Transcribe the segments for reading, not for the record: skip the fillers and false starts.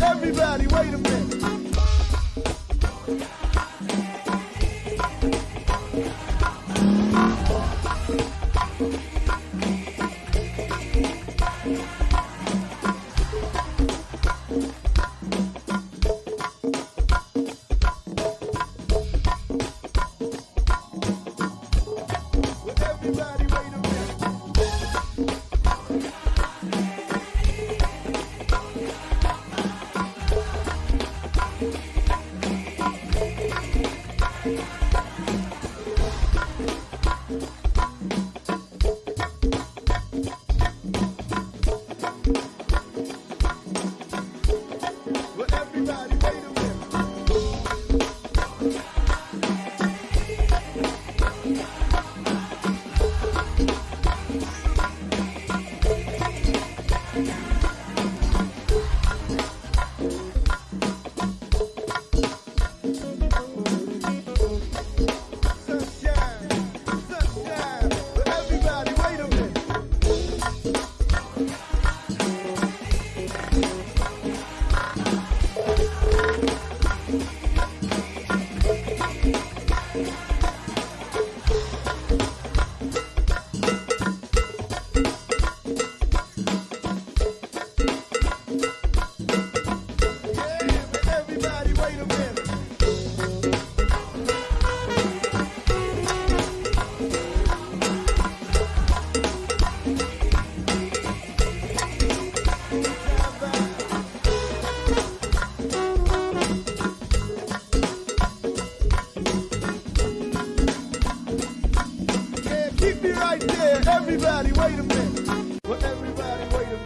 Everybody, wait a minute. Everybody, wait a minute. Well, everybody, wait a minute.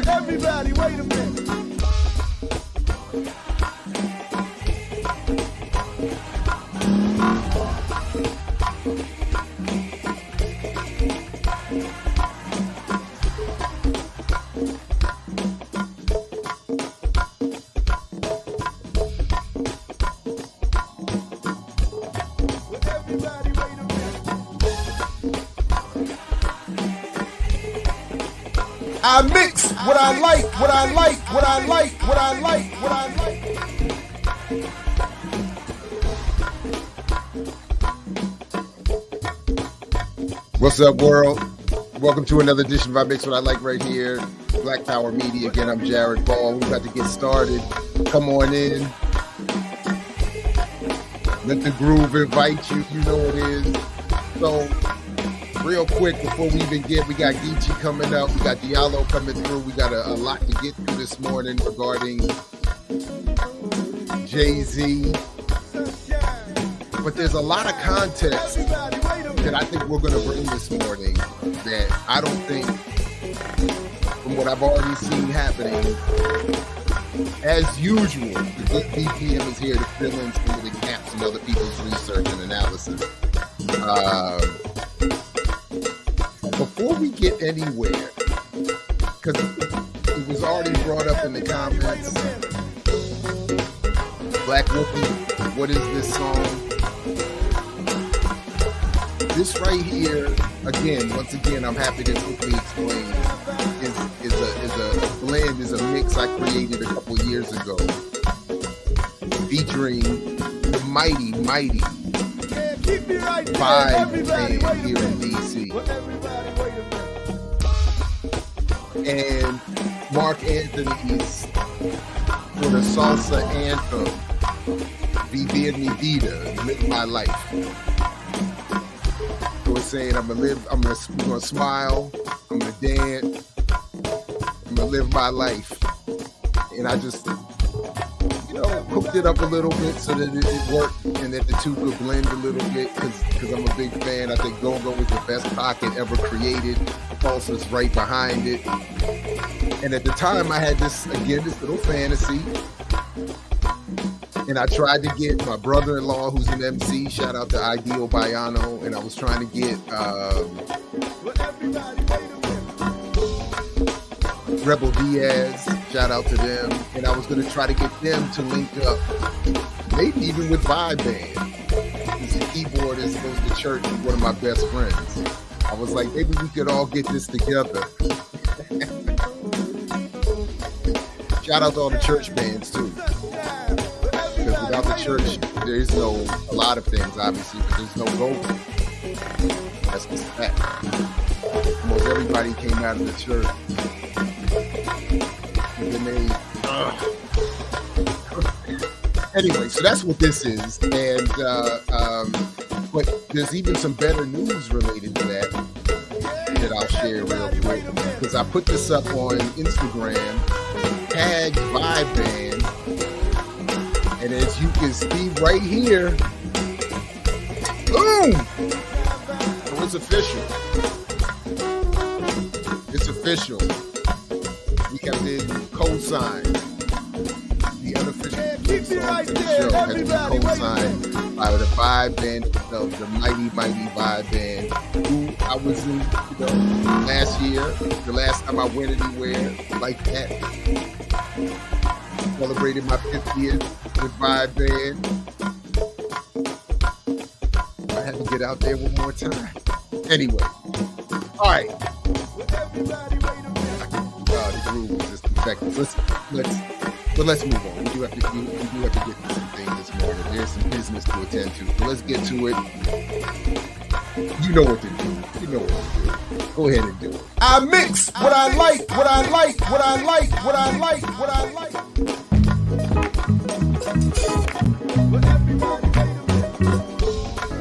Everybody, wait a minute. I mix what I like, what I like, what I like, what I like, what I like. What's up, world? Welcome to another edition of I Mix What I Like right here. Black Power Media. Again, I'm Jared Ball. We're about to get started. Come on in. Let the groove invite you. You know it is. So, real quick, before we even get, we got Geechee coming up. We got Diallo coming through. We got a lot to get through this morning regarding Jay-Z. But there's a lot of context that I think we're going to bring this morning that I don't think, from what I've already seen happening, as usual, the good BPM is here to fill in some of the gaps in other people's research and analysis. Before we get anywhere, because it was already brought up in the comments, Black Wookie, what is this song? This right here, once again, I'm happy to quickly explain, is a blend, is a mix I created a couple years ago, featuring the mighty Vibe band here in DC, and Mark Anthony's for the salsa anthem, Vivir mi vida, live my life. So it's saying I'm gonna smile, I'm gonna dance, I'm gonna live my life. And I just, cooked it up a little bit so that it worked and that the two could blend a little bit, because I'm a big fan. I think Go-Go was the best pocket ever created. Pulsa's right behind it. And at the time I had this little fantasy. And I tried to get my brother-in-law, who's an MC, shout out to Ideal Bayano, and I was trying to get Rebel Diaz, shout out to them, and I was going to try to get them to link up, maybe even with Vibe Band. He's a keyboardist, goes to church with one of my best friends. I was like, maybe we could all get this together. Shout out to all the church bands too. Because without the church, there's a lot of things, obviously, but there's no go. That's just fact. Almost everybody came out of the church. And then anyway, so that's what this is. And, but there's even some better news related to that I'll share real quick. Because I put this up on Instagram, tagged Vibe Band. And as you can see right here, boom! So it's official. It's official. We have been co-signed. The unofficial song to the show has been co-signed by the Vibe Band itself, the mighty Vibe Band, who I was in, last year, the last time I went anywhere like that. Celebrated my 50th with Vibe Band. I had to get out there one more time. Anyway, all right. The groove was just infected. Let's move on. We do have to get to some things this morning. There's some business to attend to. So let's get to it. You know what to do. Go ahead and do it. I mix what I like.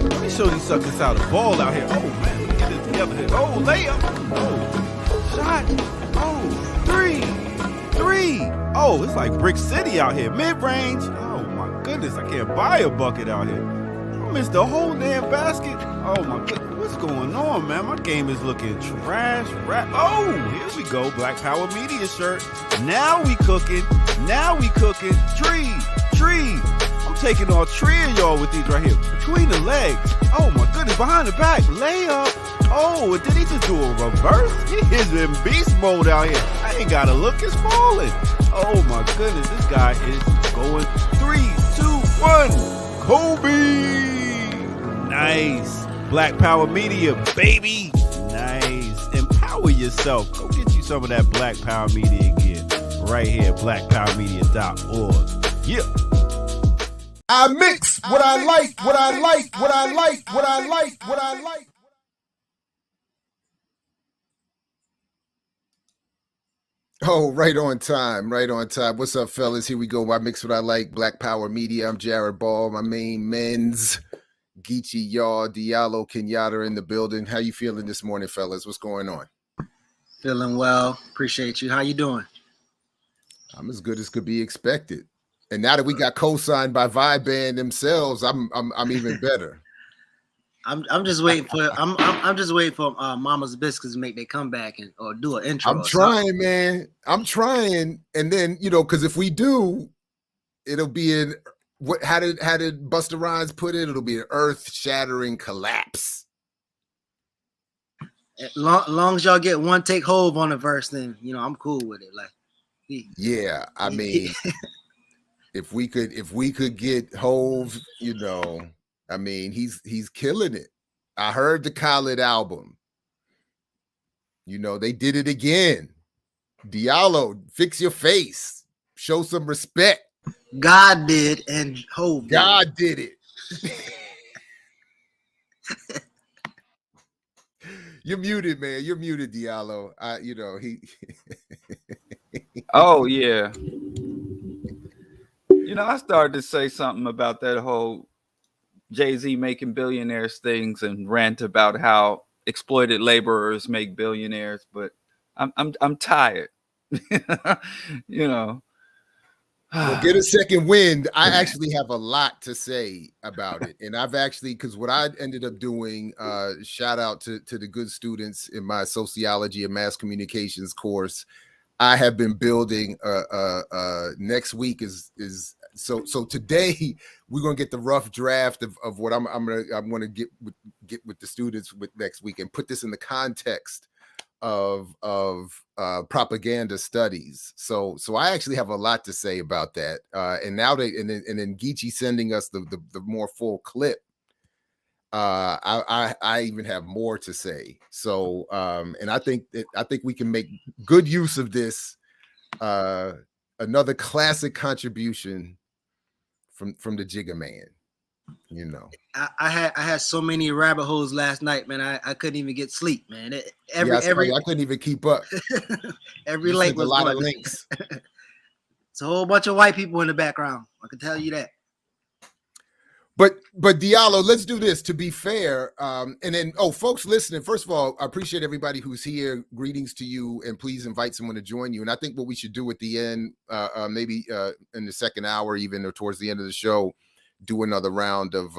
Let me show these suckers how to ball out here. Oh man, let me get this together here. Oh, layup. Oh, shot. Oh, three. Oh, it's like Brick City out here. Mid-range. Oh my goodness, I can't buy a bucket out here. I missed the whole damn basket. Oh my goodness, what's going on, man? My game is looking trash. Oh, here we go. Black Power Media shirt. Now we cooking. Tree. I'm taking on three of y'all with these right here. Between the legs. Oh my goodness, behind the back. Layup. Oh, did he just do a reverse? He is in beast mode out here. I ain't gotta look, it's falling. Oh my goodness, this guy is going 3, 2, 1. Kobe. Nice. Black Power Media, baby. Nice. Empower yourself. Go get you some of that Black Power Media gear. Right here, blackpowermedia.org. Yeah. I mix what I like. Oh, right on time, right on time. What's up, fellas? Here we go. I mix what I like. Black Power Media. I'm Jared Ball. My main men's Geechee, y'all. Diallo, Kenyatta in the building. How you feeling this morning, fellas? What's going on? Feeling well. Appreciate you. How you doing? I'm as good as could be expected. And now that we got co-signed by Vibe Band themselves, I'm even better. I'm just waiting for I'm just waiting for Mama's Biscuits to make their comeback or do an intro. I'm trying, man. I'm trying, and then because if we do, it'll be in what? How did Busta Rhymes put it? It'll be an earth-shattering collapse. Long as y'all get one take Hove on the verse, then I'm cool with it. Like, yeah, I mean, if we could get Hove, I mean, he's killing it. I heard the Khaled album. They did it again. Diallo, fix your face. Show some respect. God did, and Hove. God did it. You're muted, man. You're muted, Diallo. He. Oh yeah. I started to say something about that whole Jay-Z making billionaires things and rant about how exploited laborers make billionaires, but I'm tired. Well, get a second wind. I actually have a lot to say about it. And I've actually, because what I ended up doing, shout out to the good students in my sociology and mass communications course. I have been building next week is so today we're gonna get the rough draft of what I'm gonna get with the students with next week and put this in the context of propaganda studies. So I actually have a lot to say about that. And now and then Geechee sending us the more full clip. I even have more to say. So and I think we can make good use of this. Another classic contribution from the Jigga Man. I had so many rabbit holes last night, man. I couldn't even get sleep, man. I couldn't even keep up. Every link was a lot of links. It's a whole bunch of white people in the background. I can tell you that. But Diallo, let's do this to be fair. And then, folks listening, first of all, I appreciate everybody who's here. Greetings to you, and please invite someone to join you. And I think what we should do at the end, maybe in the second hour, even or towards the end of the show, do another round of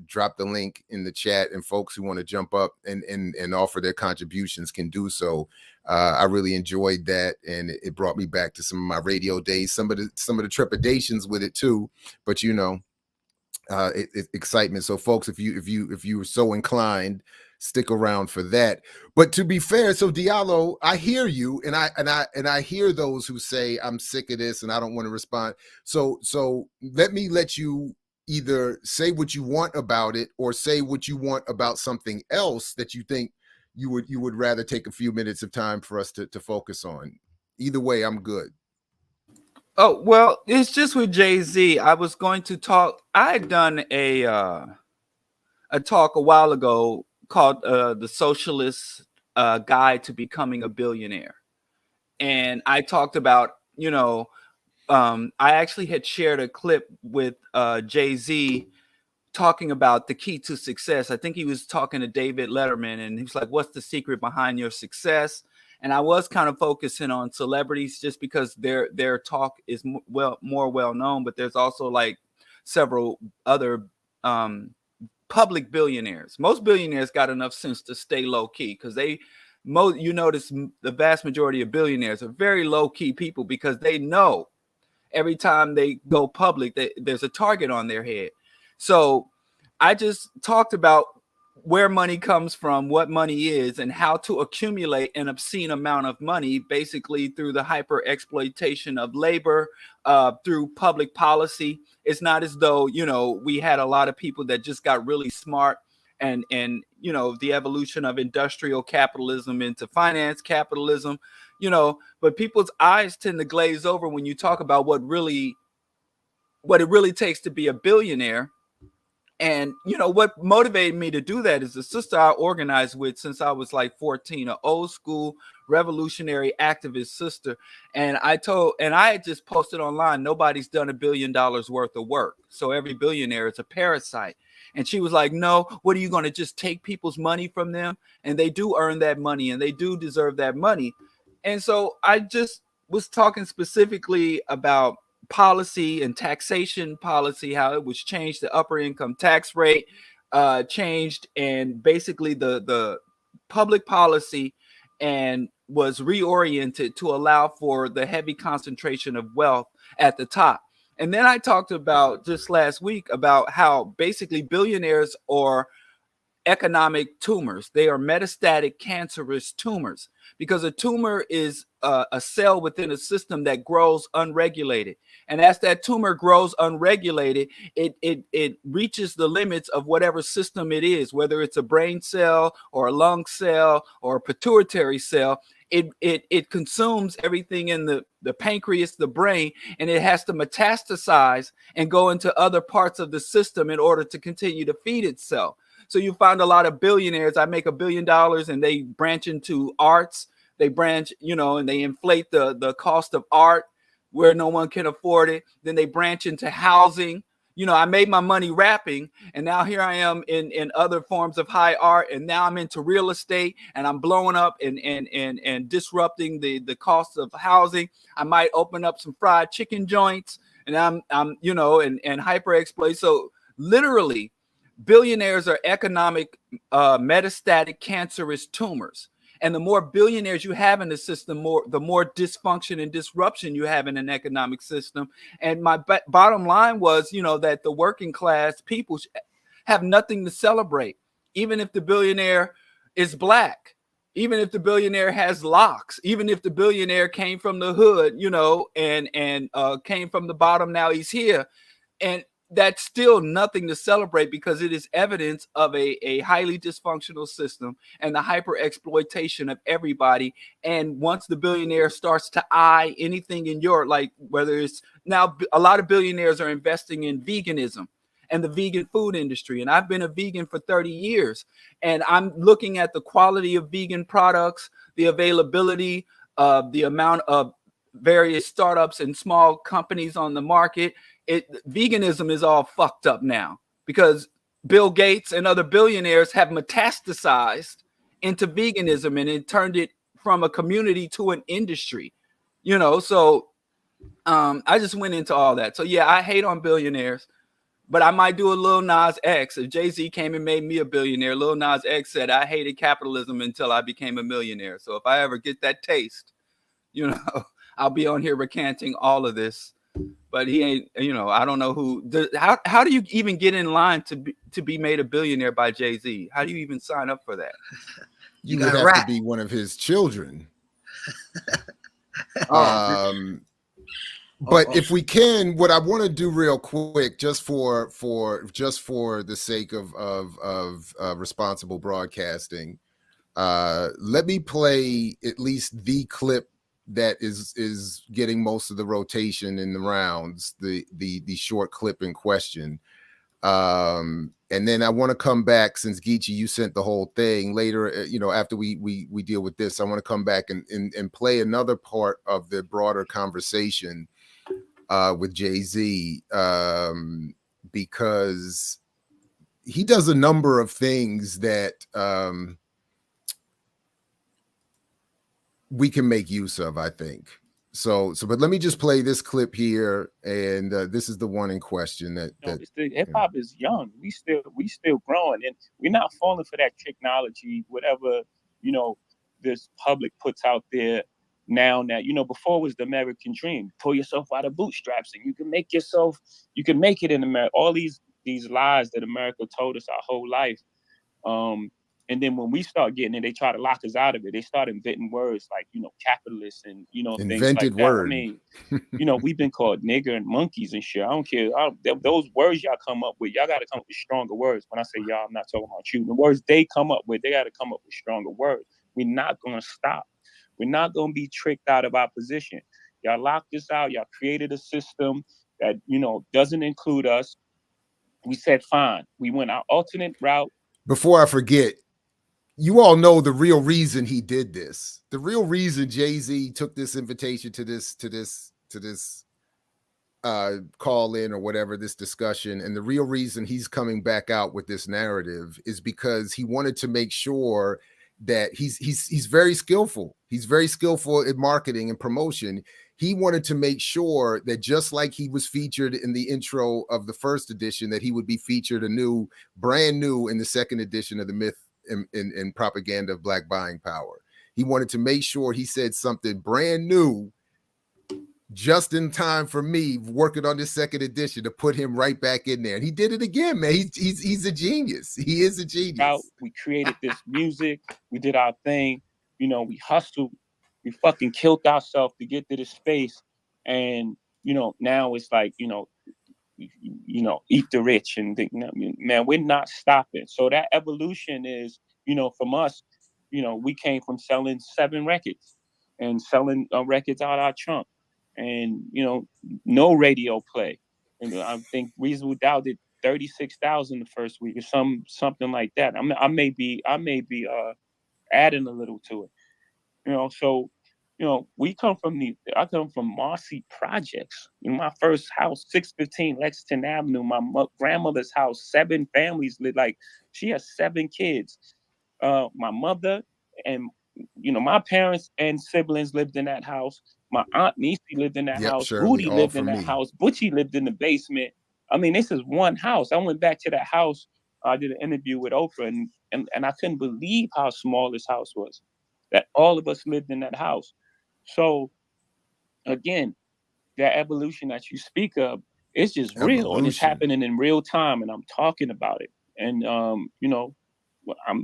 drop the link in the chat, and folks who want to jump up and offer their contributions can do so. I really enjoyed that, and it brought me back to some of my radio days, some of the trepidations with it too, but excitement. So folks, if you were so inclined, stick around for that. But to be fair, so Diallo, I hear you, and I hear those who say I'm sick of this and I don't want to respond. So let you either say what you want about it or say what you want about something else that you think you would rather take a few minutes of time for us to focus on. Either way, I'm good. Oh, well, it's just with Jay-Z. I was going to talk. I had done a talk a while ago called The Socialist Guide to Becoming a Billionaire. And I talked about, I actually had shared a clip with Jay-Z talking about the key to success. I think he was talking to David Letterman, and he was like, what's the secret behind your success? And I was kind of focusing on celebrities just because their talk is more well known, but there's also like several other public billionaires. Most billionaires got enough sense to stay low key because you notice the vast majority of billionaires are very low key people because they know every time they go public there's a target on their head. So I just talked about where money comes from, what money is, and how to accumulate an obscene amount of money, basically through the hyper exploitation of labor, through public policy. It's not as though, we had a lot of people that just got really smart and the evolution of industrial capitalism into finance capitalism, but people's eyes tend to glaze over when you talk about what it really takes to be a billionaire. And you know what motivated me to do that is the sister I organized with since I was like 14, an old school revolutionary activist sister. And I had just posted online, nobody's done $1 billion worth of work, so every billionaire is a parasite. And she was like, no, what are you going to just take people's money from them? And they do earn that money and they do deserve that money. And so I just was talking specifically about policy and taxation policy, how it was changed, the upper income tax rate changed, and basically the public policy and was reoriented to allow for the heavy concentration of wealth at the top. And then I talked about just last week about how basically billionaires are economic tumors. They are metastatic cancerous tumors, because a tumor is a cell within a system that grows unregulated. And as that tumor grows unregulated, it reaches the limits of whatever system it is, whether it's a brain cell or a lung cell or a pituitary cell. It consumes everything in the pancreas, the brain, and it has to metastasize and go into other parts of the system in order to continue to feed itself. So you find a lot of billionaires, I make $1 billion, and they branch into arts. They branch, and they inflate the cost of art where no one can afford it. Then they branch into housing. I made my money rapping, and now here I am in other forms of high art, and now I'm into real estate, and I'm blowing up and disrupting the cost of housing. I might open up some fried chicken joints, and I'm and hyper exploit. So literally, billionaires are economic metastatic cancerous tumors. And the more billionaires you have in the system, the more dysfunction and disruption you have in an economic system. And my bottom line was, that the working class people have nothing to celebrate, even if the billionaire is black, even if the billionaire has locks, even if the billionaire came from the hood, and came from the bottom, now he's here. And that's still nothing to celebrate, because it is evidence of a highly dysfunctional system and the hyper exploitation of everybody. And once the billionaire starts to eye anything in your, like, whether it's now a lot of billionaires are investing in veganism and the vegan food industry. And I've been a vegan for 30 years, and I'm looking at the quality of vegan products, the availability, the amount of various startups and small companies on the market. Veganism is all fucked up now, because Bill Gates and other billionaires have metastasized into veganism, and it turned it from a community to an industry, so I just went into all that. So yeah, I hate on billionaires, but I might do a Lil Nas X. If Jay-Z came and made me a billionaire, Lil Nas X said, I hated capitalism until I became a millionaire. So if I ever get that taste, I'll be on here recanting all of this. But he ain't, I don't know who. How do you even get in line to be made a billionaire by Jay-Z? How do you even sign up for that? You would have to be one of his children. But if we can, what I want to do real quick, just for the sake of responsible broadcasting, let me play at least the clip that is getting most of the rotation in the rounds, the short clip in question. And then I want to come back, since Geechee, you sent the whole thing later, after we deal with this, I want to come back and play another part of the broader conversation with Jay-Z, because he does a number of things that we can make use of, I think. So, but let me just play this clip here, and this is the one in question that hip hop is young. We still growing, and we're not falling for that technology, whatever this public puts out there now. That before was the American dream: pull yourself out of bootstraps, and you can make it in America. All these lies that America told us our whole life. And then when we start getting it, they try to lock us out of it. They start inventing words like, capitalist and, invented things like that. Word. I mean, we've been called nigger and monkeys and shit. I don't care. Those words y'all come up with, y'all got to come up with stronger words. When I say y'all, I'm not talking about you. The words they come up with, they got to come up with stronger words. We're not going to stop. We're not going to be tricked out of our position. Y'all locked us out. Y'all created a system that, doesn't include us. we said, fine. We went our alternate route. Before I forget, you all know the real reason he did this. The real reason Jay-Z took this invitation to this call in or whatever, this discussion, and the real reason he's coming back out with this narrative is because he wanted to make sure that he's very skillful. He's very skillful in marketing and promotion. He wanted to make sure that just like he was featured in the intro of the first edition, that he would be featured brand new in the second edition of the Myth and Propaganda of Black Buying Power. He wanted to make sure he said something brand new just in time for me working on this second edition to put him right back in there. And he did it again, man. He's a genius. He is a genius. We created this music. We did our thing. You know, we hustled. We fucking killed ourselves to get to this space. And, you know, now it's like, you know, eat the rich. And, man, we're not stopping. So that evolution is, you know, from us, you know, we came from selling 7 records and selling records out our trunk. And, you know, no radio play. And I think Reasonable Doubt did 36,000 the first week or something like that. I may be adding a little to it. You know, so, you know, I come from Marcy Projects. In my first house, 615 Lexington Avenue, my grandmother's house, 7 families lived, like, she has 7 kids. My mother and, you know, my parents and siblings lived in that house. My aunt Niecy lived in that house. Shirley, Booty lived in that house. Butchie lived in the basement. I mean, this is one house. I went back to that house. I did an interview with Oprah, and I couldn't believe how small this house was, that all of us lived in that house. So, again, that evolution that you speak of, it's just real, and it's happening in real time, and I'm talking about it. And, you know,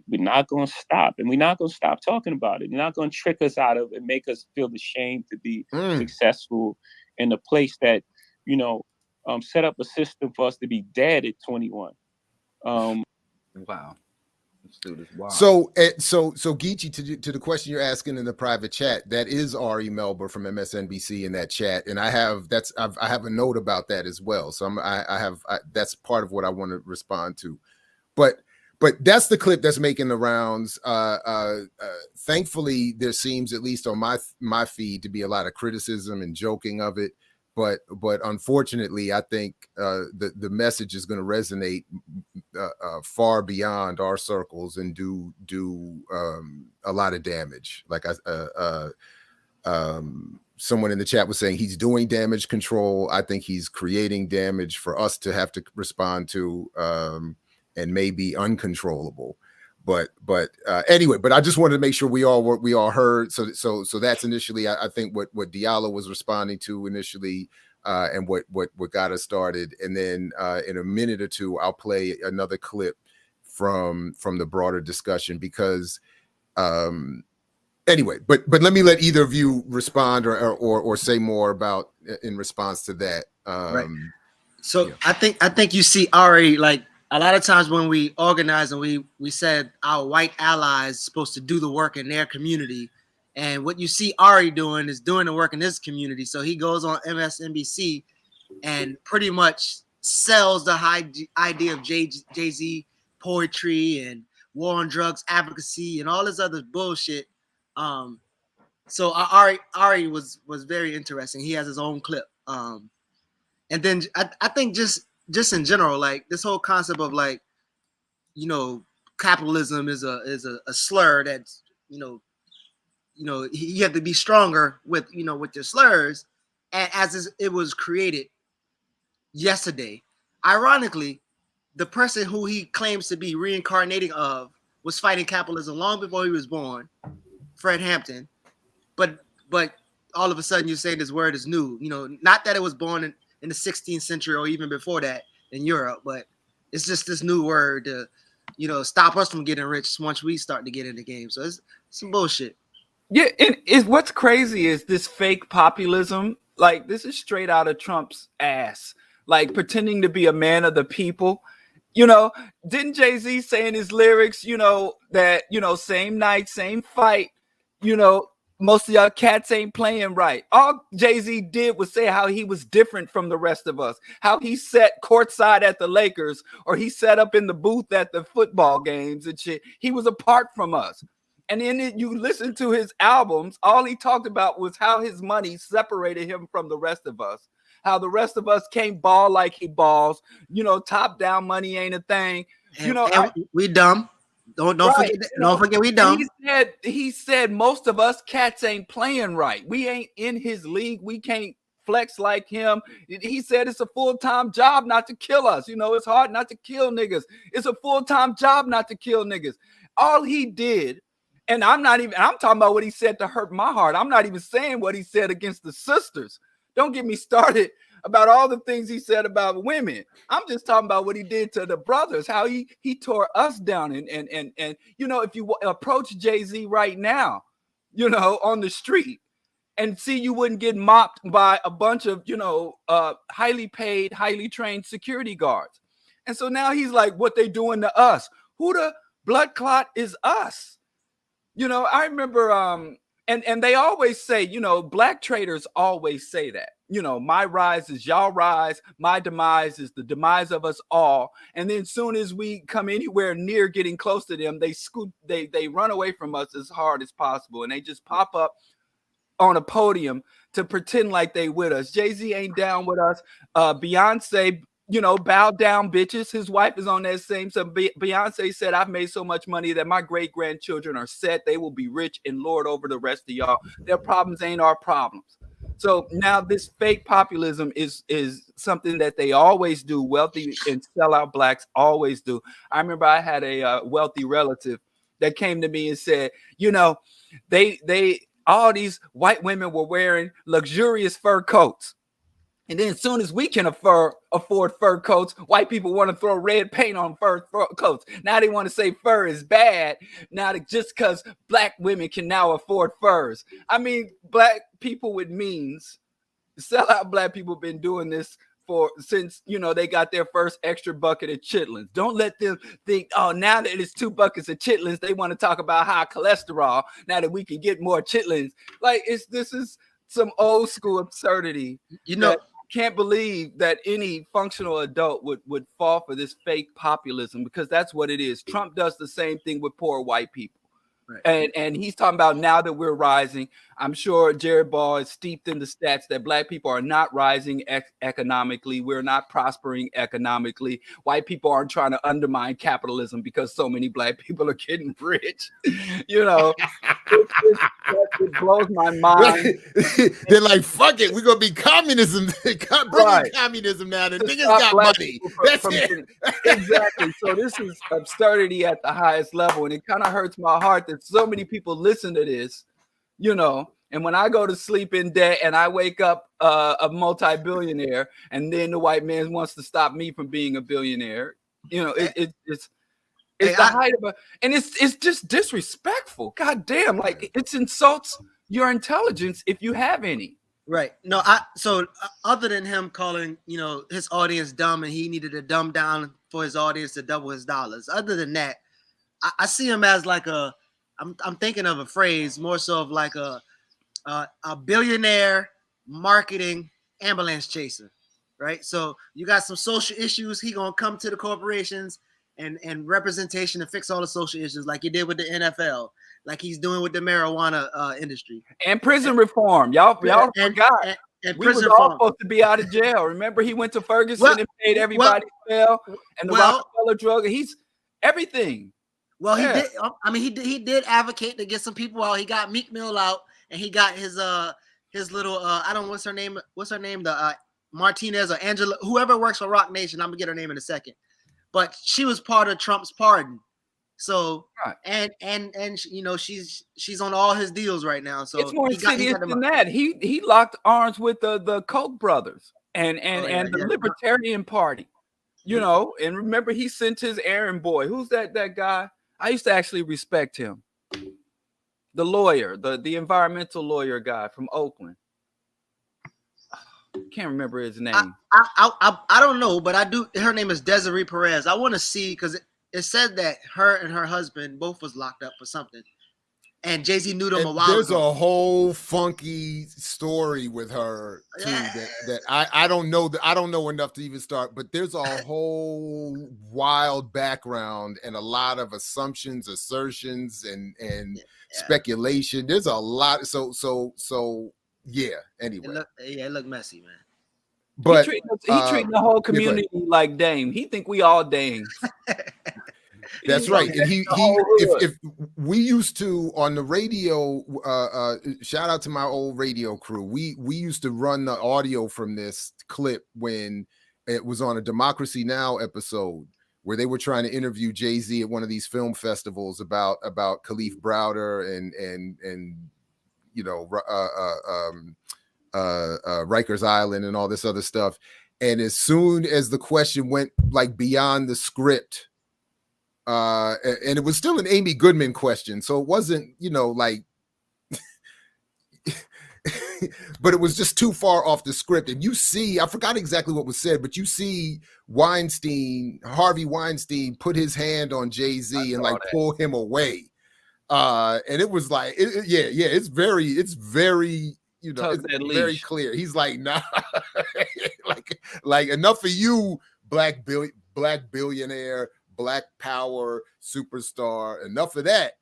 we're not going to stop, and we're not going to stop talking about it. You're not going to trick us out of it and make us feel ashamed to be successful in a place that, you know, set up a system for us to be dead at 21. Wow. Let's do this. Wow. So Geechee, to the question you're asking in the private chat, that is Ari Melber from MSNBC in that chat, and I have a note about that as well. So that's part of what I want to respond to, but that's the clip that's making the rounds. Thankfully, there seems, at least on my feed, to be a lot of criticism and joking of it. But unfortunately, I think the message is going to resonate far beyond our circles and do a lot of damage. Like someone in the chat was saying, he's doing damage control. I think he's creating damage for us to have to respond to. And maybe uncontrollable, but anyway. But I just wanted to make sure we all heard. So that's initially, I think what Diallo was responding to initially, and what got us started. And then in a minute or two, I'll play another clip from the broader discussion because anyway. But let me let either of you respond or say more about in response to that. Right. So yeah. I think you see Ari, like, a lot of times when we organize and we said our white allies supposed to do the work in their community, and what you see Ari doing is doing the work in his community. So he goes on MSNBC and pretty much sells the idea of Jay-Z poetry and war on drugs advocacy and all this other bullshit. So Ari was very interesting. He has his own clip. And then I think just in general, like this whole concept of, like, you know, capitalism is a slur that's, you know, you have to be stronger with your slurs, and as it was created yesterday. Ironically, the person who he claims to be reincarnating of was fighting capitalism long before he was born, Fred Hampton. But all of a sudden you say this word is new. You know, not that it was born in the 16th century or even before that in Europe, but it's just this new word to, you know, stop us from getting rich once we start to get in the game. So it's some bullshit. Yeah, and what's crazy is this fake populism. Like, this is straight out of Trump's ass. Like, pretending to be a man of the people. You know, didn't Jay-Z say in his lyrics, you know, that, you know, same night, same fight, you know, most of y'all cats ain't playing right. All Jay-Z did was say how he was different from the rest of us, how he sat courtside at the Lakers, or he sat up in the booth at the football games and shit. He was apart from us. And then you listen to his albums, all he talked about was how his money separated him from the rest of us, how the rest of us can't ball like he balls. You know, top down money ain't a thing. You know, we dumb. Don't forget. Don't forget we dumb. He said most of us cats ain't playing right. We ain't in his league. We can't flex like him. He said it's a full-time job not to kill us. You know, it's hard not to kill niggas. It's a full-time job not to kill niggas. All he did, and I'm talking about what he said to hurt my heart. I'm not even saying what he said against the sisters. Don't get me started about all the things he said about women. I'm just talking about what he did to the brothers, how he tore us down. And you know, if you approach Jay-Z right now, you know, on the street and see, you wouldn't get mopped by a bunch of, you know, highly paid, highly trained security guards. And so now he's like, what they doing to us? Who the blood clot is us? You know, I remember, and they always say, you know, black traders always say that, you know, my rise is y'all rise, my demise is the demise of us all. And then soon as we come anywhere near getting close to them, they run away from us as hard as possible. And they just pop up on a podium to pretend like they with us. Jay-Z ain't down with us. Beyonce, you know, bow down, bitches. His wife is on that same. So Beyonce said, I've made so much money that my great grandchildren are set. They will be rich and lord over the rest of y'all. Their problems ain't our problems. So now this fake populism is something that they always do. Wealthy and sellout blacks always do. I remember I had a wealthy relative that came to me and said, you know, all these white women were wearing luxurious fur coats. And then as soon as we can afford fur coats, white people want to throw red paint on fur coats. Now they want to say fur is bad. Now just because black women can now afford furs. I mean, black people with means, sellout black people been doing this since, you know, they got their first extra bucket of chitlins. Don't let them think, oh, now that it's 2 buckets of chitlins, they want to talk about high cholesterol now that we can get more chitlins. Like, this is some old school absurdity. You know, can't believe that any functional adult would fall for this fake populism, because that's what it is. Trump does the same thing with poor white people. Right. And he's talking about now that we're rising. I'm sure Jared Ball is steeped in the stats that black people are not rising economically. We're not prospering economically. White people aren't trying to undermine capitalism because so many black people are getting rich. You know, it blows my mind. They're like, fuck it, we're gonna be communism. Bring in communism now. The niggas got money. That's it. Exactly. So this is absurdity at the highest level, and it kind of hurts my heart that so many people listen to this, you know. And when I go to sleep in debt and I wake up a multi-billionaire, and then the white man wants to stop me from being a billionaire, you know, it's the height of and it's just disrespectful. God damn, like it insults your intelligence if you have any. Right. No, so other than him calling, you know, his audience dumb and he needed to dumb down for his audience to double his dollars. Other than that, I see him as like I'm thinking of a phrase more so of like a billionaire marketing ambulance chaser, right? So you got some social issues. He gonna come to the corporations and representation to fix all the social issues, like he did with the NFL, like he's doing with the marijuana industry and prison reform. Y'all forgot. And we was all supposed to be out of jail. Remember, he went to Ferguson and paid everybody bail, and the Rockefeller drug. He's everything. Well, he did. I mean, he did advocate to get some people out. He got Meek Mill out, and he got his little I don't know what's her name. What's her name? The Martinez or Angela, whoever works for Rock Nation. I'm gonna get her name in a second. But she was part of Trump's pardon. So and you know, she's on all his deals right now. So it's more insidious than that. He locked arms with the Koch brothers and the Libertarian Party. You know, and remember he sent his errand boy. Who's that guy? I used to actually respect him. The lawyer, the environmental lawyer guy from Oakland. Can't remember his name. I don't know, but I do. Her name is Desiree Perez. I want to see, because it said that her and her husband both was locked up for something. And Jay-Z knew them And a while there's ago. a whole funky story with her too that I don't know I don't know enough to even start, but there's a whole wild background and a lot of assumptions, assertions, and speculation. There's a lot. So yeah. Anyway, it looked messy, man. But he treating the whole community like Dame. He think we all Dame. That's right. And if we used to on the radio, shout out to my old radio crew. We used to run the audio from this clip when it was on a Democracy Now! Episode where they were trying to interview Jay-Z at one of these film festivals about Khalif Browder and you know Rikers Island and all this other stuff. And as soon as the question went like beyond the script, and it was still an Amy Goodman question, so it wasn't, you know, like, but it was just too far off the script. And you see, I forgot exactly what was said, but you see Harvey Weinstein put his hand on Jay-Z and like pull him away. And it was like, it's very, you know, it's very clear. He's like, nah, like enough for you, black billionaire, black power superstar, enough of that.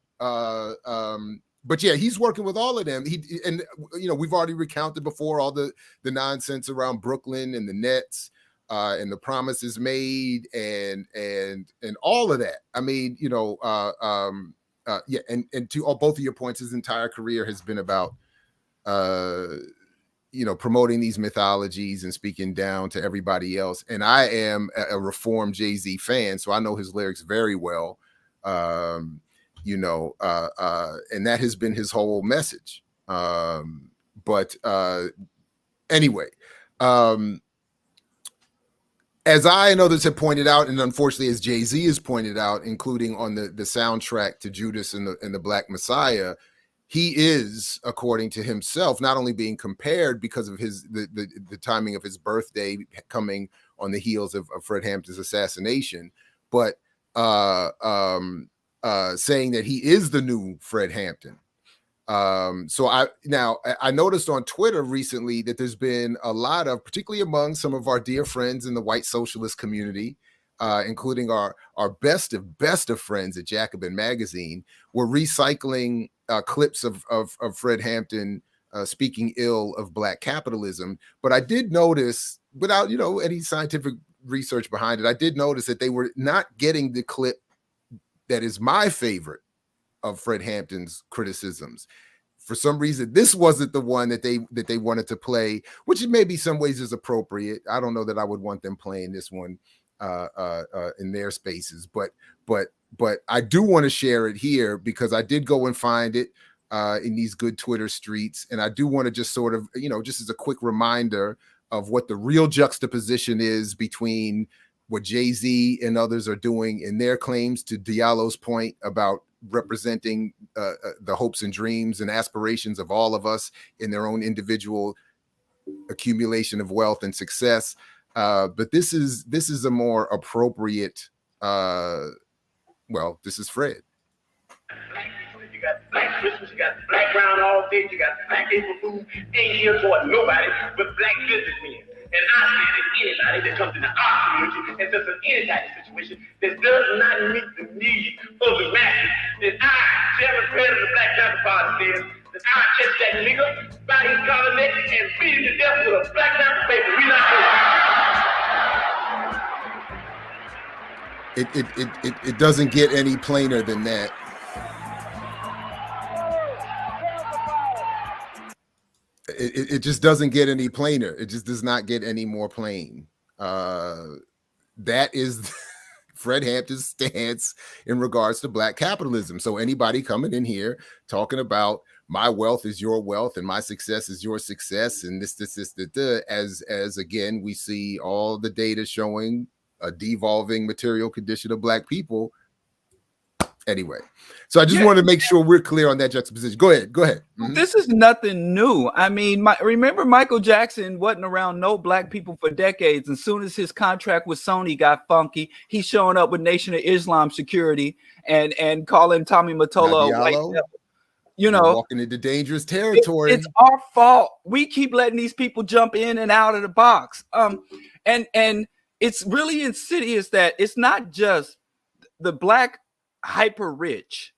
But yeah, he's working with all of them. And you know, we've already recounted before all the nonsense around Brooklyn and the Nets, and the promises made and all of that. I mean, you know, and to both of your points, his entire career has been about you know, promoting these mythologies and speaking down to everybody else. And I am a reformed Jay-Z fan, so I know his lyrics very well. You know, and that has been his whole message. But anyway, as I and others have pointed out, and unfortunately as Jay-Z has pointed out, including on the soundtrack to Judas and the Black Messiah, he is, according to himself, not only being compared because of the timing of his birthday coming on the heels of Fred Hampton's assassination, but saying that he is the new Fred Hampton. So I noticed on Twitter recently that there's been a lot of, particularly among some of our dear friends in the white socialist community, including our best of friends at Jacobin Magazine, were recycling clips of Fred Hampton speaking ill of black capitalism. But I did notice, without, you know, any scientific research behind it, I did notice that they were not getting the clip that is my favorite of Fred Hampton's criticisms. For some reason, this wasn't the one that they wanted to play, which in maybe some ways is appropriate. I don't know that I would want them playing this one in their spaces, but I do want to share it here because I did go and find it in these good Twitter streets, and I do want to just sort of, you know, just as a quick reminder of what the real juxtaposition is between what Jay-Z and others are doing in their claims, to Diallo's point about representing the hopes and dreams and aspirations of all of us in their own individual accumulation of wealth and success. But this is a more appropriate, well, this is Fred. You got black Christmas, you got black brown all day, you got black April food, ain't here for nobody but black businessmen. And I say that anybody that comes into our community and does any type of situation that does not meet the needs of the masses, that I, Chairman President of the Black Panther Party, says that I catch that nigga by his collar neck and beat him to death with a Black Panther paper. We not doing it doesn't get any plainer than that. It just doesn't get any plainer. It just does not get any more plain. That is Fred Hampton's stance in regards to black capitalism. So anybody coming in here talking about my wealth is your wealth and my success is your success, and this, as again, we see all the data showing a devolving material condition of black people. Anyway, so I just wanted to make sure we're clear on that juxtaposition. Go ahead. Mm-hmm. This is nothing new. I mean, remember Michael Jackson wasn't around no black people for decades. And as soon as his contract with Sony got funky, he's showing up with Nation of Islam security and calling Tommy Mottola a white devil. You We're know, walking into dangerous territory. it's our fault. We keep letting these people jump in and out of the box. And it's really insidious that it's not just the black hyper rich.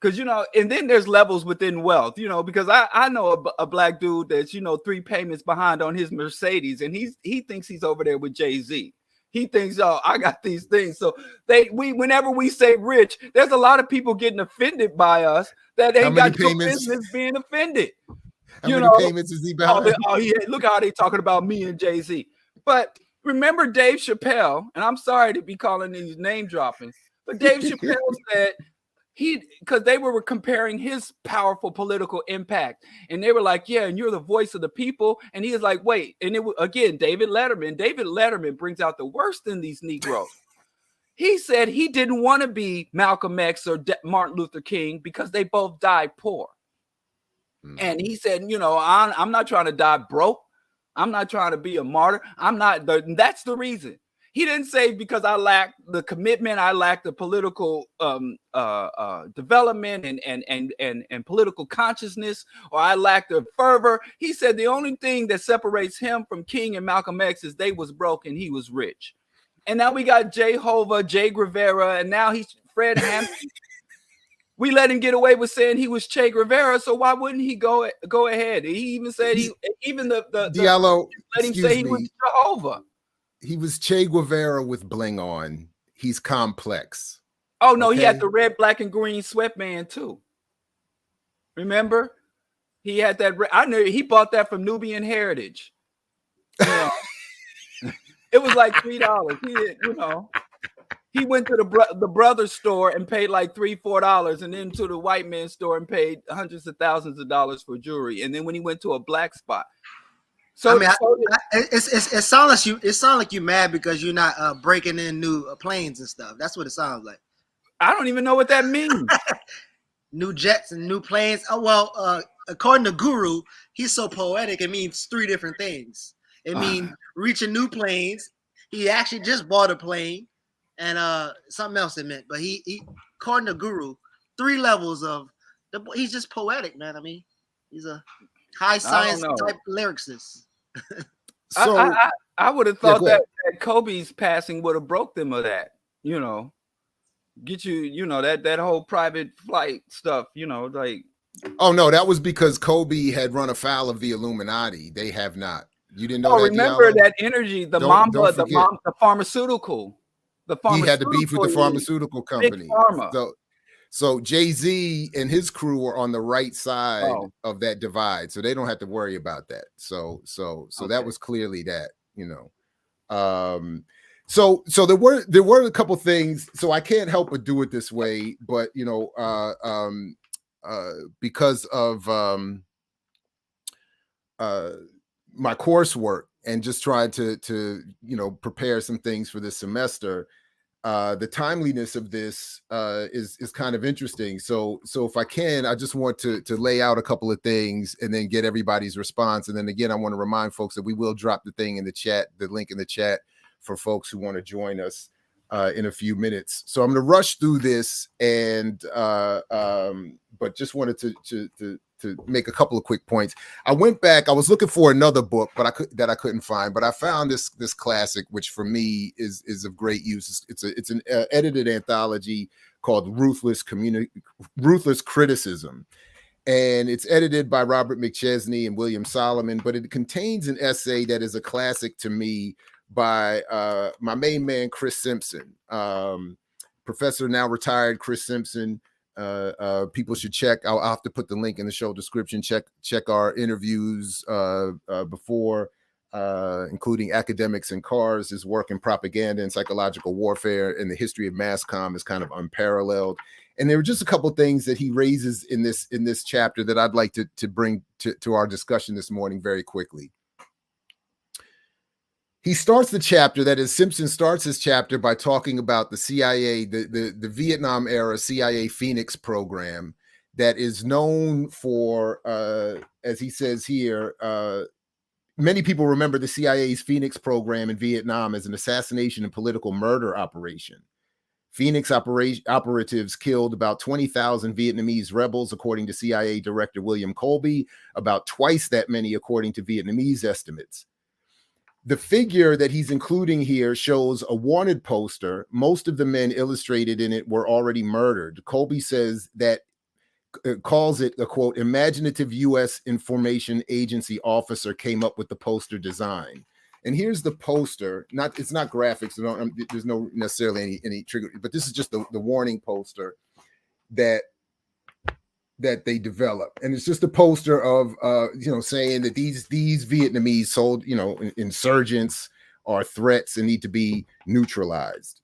Because, you know, and then there's levels within wealth, you know, because I know a black dude that's, you know, 3 payments behind on his Mercedes, and he thinks he's over there with Jay-Z. He thinks, oh, I got these things. So whenever we say rich, there's a lot of people getting offended by us that ain't got no business being offended. How many payments is he behind? Look how they talking about me and Jay-Z. But remember Dave Chappelle, and I'm sorry to be calling these name dropping, but Dave Chappelle said, because they were comparing his powerful political impact, and they were like, yeah, and you're the voice of the people. And he was like, wait, and it was again David Letterman brings out the worst in these Negroes. He said he didn't want to be Malcolm X or Martin Luther King because they both died poor. And he said, you know, I'm not trying to die broke. I'm not trying to be a martyr. That's the reason. He didn't say because I lack the commitment, I lack the political development and political consciousness, or I lack the fervor. He said the only thing that separates him from King and Malcolm X is they was broke and he was rich. And now we got Jehovah, Che Guevara, and now he's Fred Hampton. We let him get away with saying he was Che Guevara, so why wouldn't he go ahead? He even said Diallo, let him say he was Jehovah. He was Che Guevara with bling on. He's complex. Oh no, okay. He had the red, black, and green sweatband too. Remember, he had that. I knew he bought that from Nubian Heritage. You know? It was like $3. He went to the brother store and paid like $3-4, and then to the white man's store and paid hundreds of thousands of dollars for jewelry. And then when he went to a black spot. So I mean, it sounds like you mad because you're not breaking in new planes and stuff. That's what it sounds like. I don't even know what that means. New jets and new planes. Oh well, according to Guru, he's so poetic. It means 3 different things. It means reaching new planes. He actually just bought a plane, and something else it meant. But he according to Guru, 3 levels of he's just poetic, man. I mean, he's a high science type lyricist. So I would have thought that Kobe's passing would have broke them of that, you know, get you know, that whole private flight stuff, you know, like. Oh no, that was because Kobe had run afoul of the Illuminati. They have not. You didn't know that? Remember that energy, the pharmaceutical. He had to beef with the pharmaceutical company. So Jay-Z and his crew were on the right side of that divide, so they don't have to worry about that. So that was clearly that, you know. So there were a couple things. So I can't help but do it this way, but you know, because of my coursework and just trying to you know prepare some things for this semester. The timeliness of this is kind of interesting. So if I can, I just want to lay out a couple of things and then get everybody's response. And then again, I want to remind folks that we will drop the thing in the chat, the link in the chat for folks who want to join us in a few minutes. So I'm going to rush through this and but just wanted to make a couple of quick points. I went back. I was looking for another book, but I couldn't find. But I found this classic, which for me is of great use. It's an edited anthology called Ruthless Criticism, and it's edited by Robert McChesney and William Solomon. But it contains an essay that is a classic to me by my main man Chris Simpson, professor now retired Chris Simpson. People should check. I'll have to put the link in the show description. Check our interviews before, including Academics and Cars. His work in propaganda and psychological warfare and the history of mass comm is kind of unparalleled. And there were just a couple of things that he raises in this chapter that I'd like to bring to our discussion this morning very quickly. He starts the chapter, that is, Simpson starts his chapter by talking about the CIA, the Vietnam era CIA Phoenix program that is known for, as he says here, many people remember the CIA's Phoenix program in Vietnam as an assassination and political murder operation. Phoenix operatives killed about 20,000 Vietnamese rebels, according to CIA Director William Colby, about twice that many, according to Vietnamese estimates. The figure that he's including here shows a wanted poster. Most of the men illustrated in it were already murdered. Colby says that calls it a, quote, imaginative U.S. information agency officer came up with the poster design. And here's the poster. It's not graphics. There's no necessarily any trigger, but this is just the warning poster that they developed. And it's just a poster of saying that these Vietnamese insurgents are threats and need to be neutralized.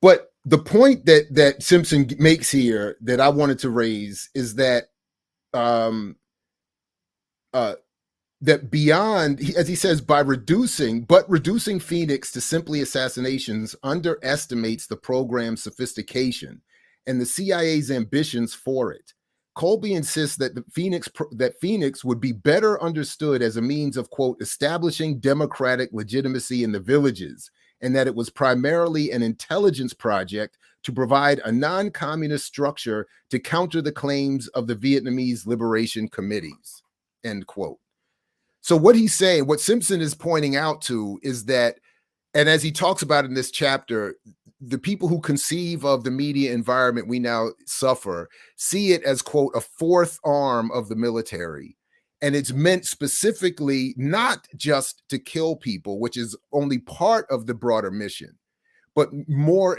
But the point that Simpson makes here that I wanted to raise is that that beyond, as he says, reducing Phoenix to simply assassinations underestimates the program's sophistication and the CIA's ambitions for it. Colby insists that Phoenix would be better understood as a means of, quote, establishing democratic legitimacy in the villages, and that it was primarily an intelligence project to provide a non-communist structure to counter the claims of the Vietnamese liberation committees, end quote. So what he's saying, what Simpson is pointing out to is that, and as he talks about in this chapter, the people who conceive of the media environment we now suffer see it as, quote, a fourth arm of the military. And it's meant specifically not just to kill people, which is only part of the broader mission, but more,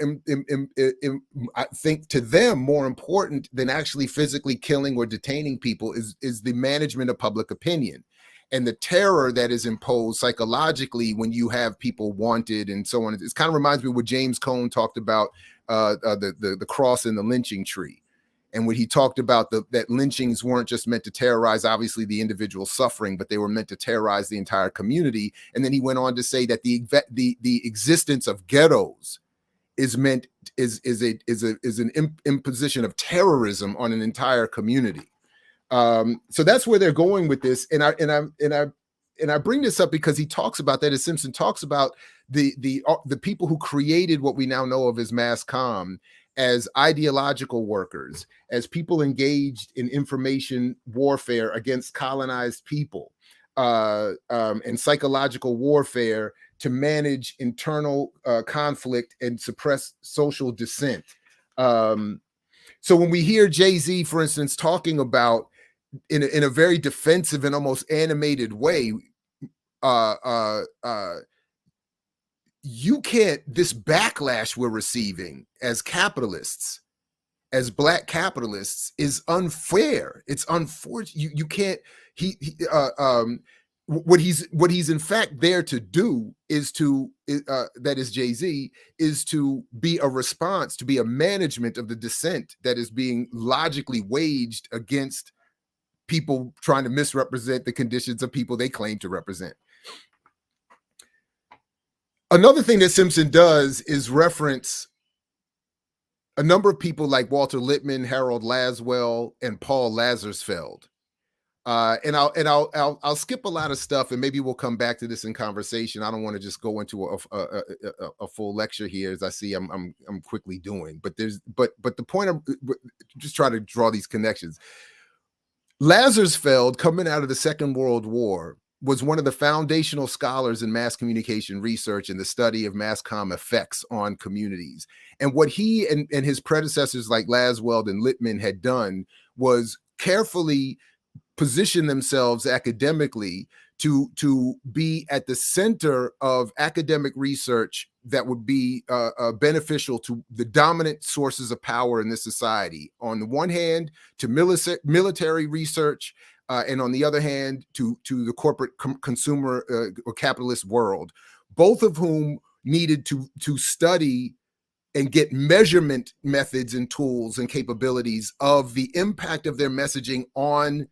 I think to them, more important than actually physically killing or detaining people is the management of public opinion and the terror that is imposed psychologically when you have people wanted and so on. It kind of reminds me of what James Cone talked about, the cross and the lynching tree. And when he talked about that lynchings weren't just meant to terrorize, obviously, the individual suffering, but they were meant to terrorize the entire community. And then he went on to say that the existence of ghettos is an imposition of terrorism on an entire community. So that's where they're going with this. And I bring this up because he talks about that, as Simpson talks about the people who created what we now know of as mass comm as ideological workers, as people engaged in information warfare against colonized people, and psychological warfare to manage internal conflict and suppress social dissent. So when we hear Jay-Z, for instance, talking about in a very defensive and almost animated way, you can't, this backlash we're receiving as capitalists, as Black capitalists, is unfair. It's unfortunate. You can't, what he's in fact there to do is to, that is Jay-Z, is to be a response, to be a management of the dissent that is being logically waged against people trying to misrepresent the conditions of people they claim to represent. Another thing that Simpson does is reference a number of people like Walter Lippmann, Harold Laswell, and Paul Lazarsfeld. And I'll skip a lot of stuff, and maybe we'll come back to this in conversation. I don't want to just go into a full lecture here, as I see I'm quickly doing. But the point of just try to draw these connections. Lazarsfeld, coming out of the Second World War, was one of the foundational scholars in mass communication research and the study of mass comm effects on communities. And what he and his predecessors like Laswell and Lippmann had done was carefully position themselves academically to be at the center of academic research that would be beneficial to the dominant sources of power in this society. On the one hand, to military research, and on the other hand, to the corporate consumer or capitalist world, both of whom needed to study and get measurement methods and tools and capabilities of the impact of their messaging on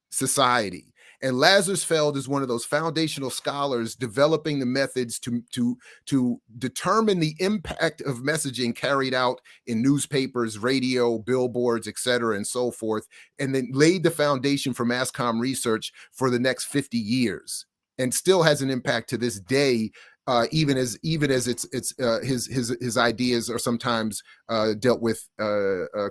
society. And Lazarsfeld is one of those foundational scholars developing the methods to determine the impact of messaging carried out in newspapers, radio, billboards, et cetera, and so forth, and then laid the foundation for mass comm research for the next 50 years, and still has an impact to this day even as it's his ideas are sometimes dealt with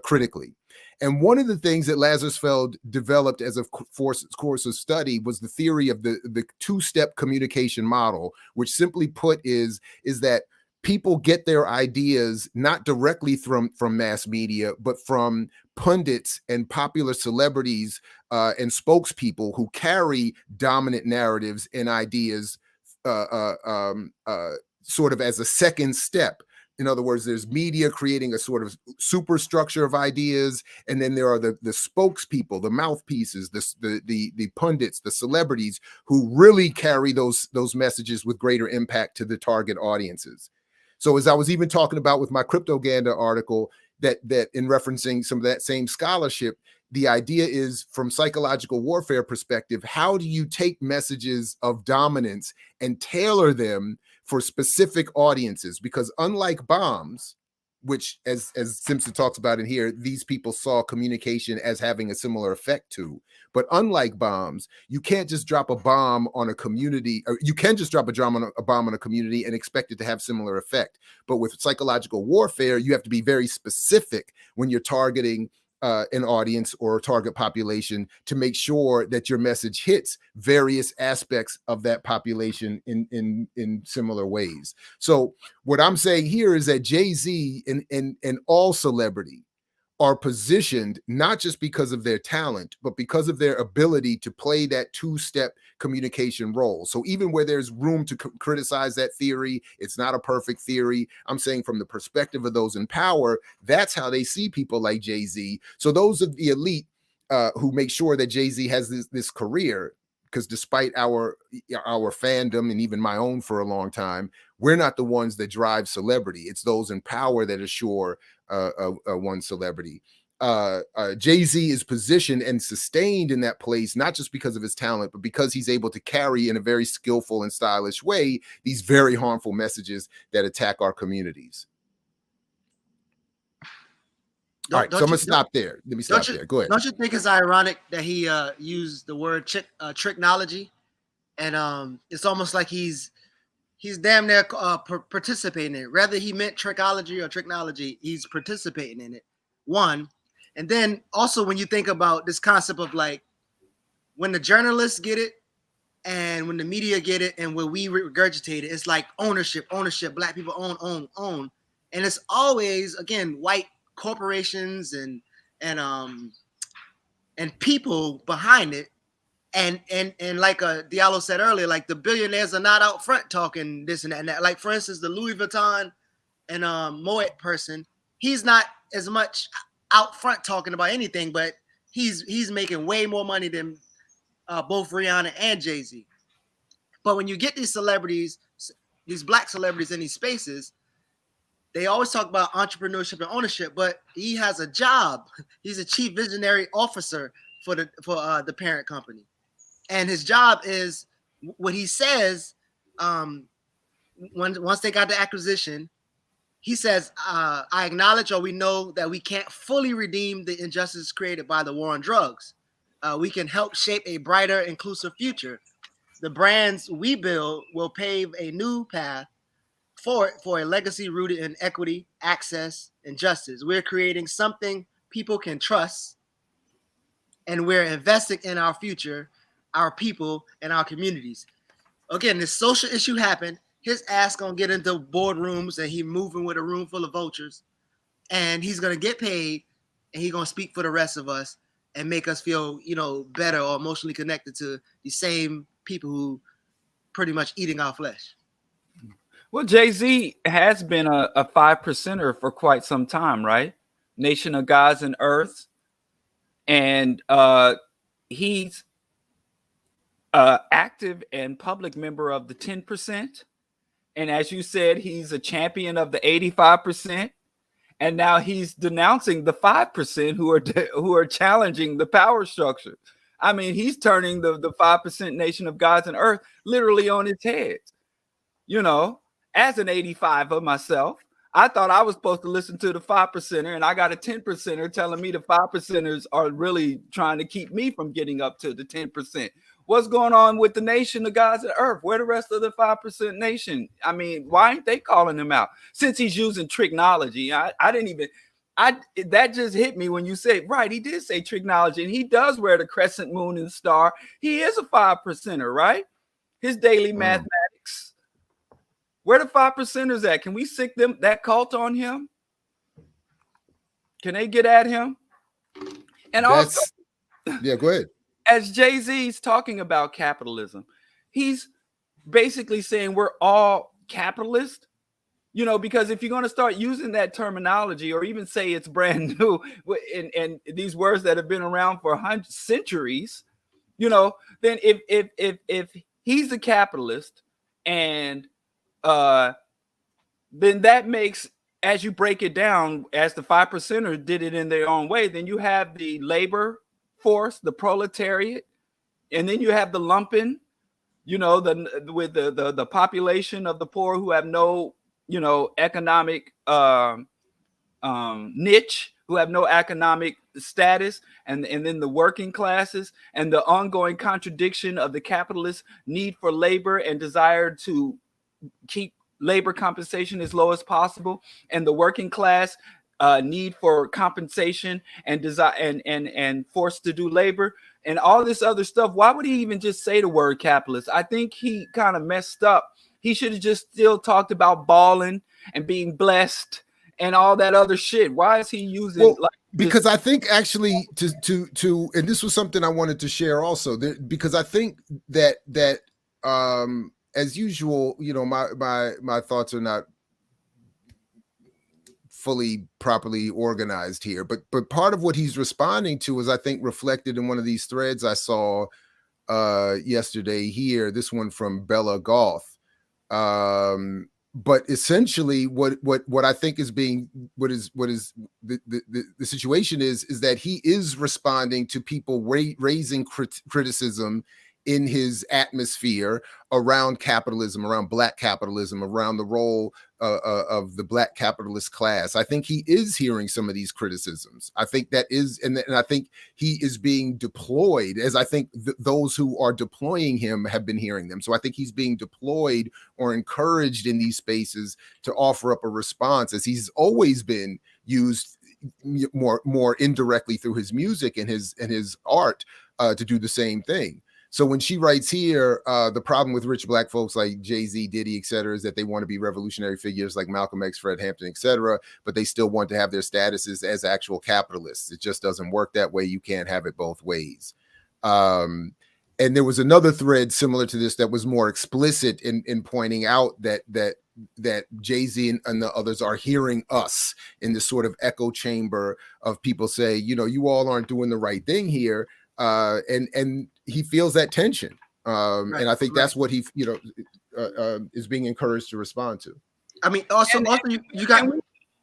critically. And one of the things that Lazarsfeld developed as a course of study was the theory of the two-step communication model, which simply put is that people get their ideas not directly from mass media, but from pundits and popular celebrities and spokespeople who carry dominant narratives and ideas sort of as a second step. In other words, there's media creating a sort of superstructure of ideas, and then there are the spokespeople, the mouthpieces, the pundits, the celebrities who really carry those messages with greater impact to the target audiences. So as I was even talking about with my Cryptoganda article, that in referencing some of that same scholarship, the idea is from psychological warfare perspective, how do you take messages of dominance and tailor them for specific audiences? Because unlike bombs, which as Simpson talks about in here, these people saw communication as having a similar effect to. But unlike bombs, you can't just drop a bomb on a community, or you can just drop a bomb on a community and expect it to have similar effect. But with psychological warfare, you have to be very specific when you're targeting an audience or a target population to make sure that your message hits various aspects of that population in similar ways. So what I'm saying here is that Jay-Z and all celebrity are positioned not just because of their talent, but because of their ability to play that two-step communication role. So even where there's room to criticize that theory, it's not a perfect theory. I'm saying from the perspective of those in power, that's how they see people like Jay-Z. So those of the elite who make sure that Jay-Z has this career, because despite our fandom and even my own for a long time, we're not the ones that drive celebrity. It's those in power that assure one celebrity. Jay-Z is positioned and sustained in that place, not just because of his talent, but because he's able to carry in a very skillful and stylish way these very harmful messages that attack our communities. All right, so I'm gonna stop there. Let me stop there. Go ahead. Don't you think it's ironic that he used the word tricknology, and it's almost like he's damn near participating in it. Whether he meant trickology or tricknology, he's participating in it. One, and then also when you think about this concept of like when the journalists get it and when the media get it and when we regurgitate it, it's like ownership. Black people own, and it's always again white corporations and people behiand it. And like Diallo said earlier, like the billionaires are not out front talking this and that and that. Like for instance, the Louis Vuitton and Moet person, he's not as much out front talking about anything, but he's making way more money than both Rihanna and Jay-Z. But when you get these celebrities, these black celebrities in these spaces, they always talk about entrepreneurship and ownership, but he has a job. He's a chief visionary officer for the parent company. And his job is what he says. Once they got the acquisition, he says, "I acknowledge, or we know that we can't fully redeem the injustices created by the war on drugs. We can help shape a brighter, inclusive future. The brands we build will pave a new path for a legacy rooted in equity, access, and justice. We're creating something people can trust, and we're investing in our future, our people, and our communities." Again, this social issue happened. His ass gonna get into boardrooms and he moving with a room full of vultures, and he's gonna get paid, and he's gonna speak for the rest of us and make us feel, better or emotionally connected to the same people who pretty much eating our flesh. Well, Jay-Z has been a 5%er for quite some time, right? Nation of Gods and Earth. And he's active and public member of the 10%. And as you said, he's a champion of the 85%. And now he's denouncing the 5% who are challenging the power structure. I mean, he's turning the 5% Nation of Gods and Earth literally on its head. As an 85er myself, I thought I was supposed to listen to the 5%er, and I got a 10%er telling me the 5%ers are really trying to keep me from getting up to the 10%. What's going on with the nation, the gods of the earth? Where the rest of the 5% nation? I mean, why aren't they calling him out? Since he's using tricknology, that just hit me when you said, right, he did say tricknology, and he does wear the crescent moon and star. He is a 5%er, right? His daily mathematics. Where the 5%ers at? Can we sick them that cult on him? Can they get at him? And also, yeah, go ahead. As Jay-Z's talking about capitalism, he's basically saying we're all capitalist, you know, because if you're going to start using that terminology or even say it's brand new and these words that have been around for centuries, you know, then if he's a capitalist and then that makes, as you break it down, as the 5%ers did it in their own way, then you have the labor force, the proletariat, and then you have the lumpen, you know, the population of the poor who have no, you know, economic niche, who have no economic status, and then the working classes, and the ongoing contradiction of the capitalist need for labor and desire to keep labor compensation as low as possible, and the working class need for compensation and desire and force to do labor and all this other stuff. Why would he even just say the word capitalist? I think he kind of messed up. He should have just still talked about balling and being blessed and all that other shit. Why is he using because I think actually to and this was something I wanted to share also, because I think that as usual, you know, my thoughts are not fully properly organized here, but part of what he's responding to is, I think, reflected in one of these threads I saw yesterday here, this one from Bella Goth. But essentially what I think is being, what is the situation is that he is responding to people raising criticism in his atmosphere around capitalism, around Black capitalism, around the role of the Black capitalist class. I think he is hearing some of these criticisms. I think that is, and I think he is being deployed, as I think those who are deploying him have been hearing them. So I think he's being deployed or encouraged in these spaces to offer up a response, as he's always been used more indirectly through his music and his art to do the same thing. So when she writes here, the problem with rich Black folks like Jay-Z, Diddy, et cetera, is that they want to be revolutionary figures like Malcolm X, Fred Hampton, et cetera, but they still want to have their statuses as actual capitalists. It just doesn't work that way. You can't have it both ways. And there was another thread similar to this that was more explicit in pointing out that Jay-Z and the others are hearing us in this sort of echo chamber of people say, you know, you all aren't doing the right thing here. And he feels that tension. Right, and I think that's what he, you know, is being encouraged to respond to. I mean, also you got,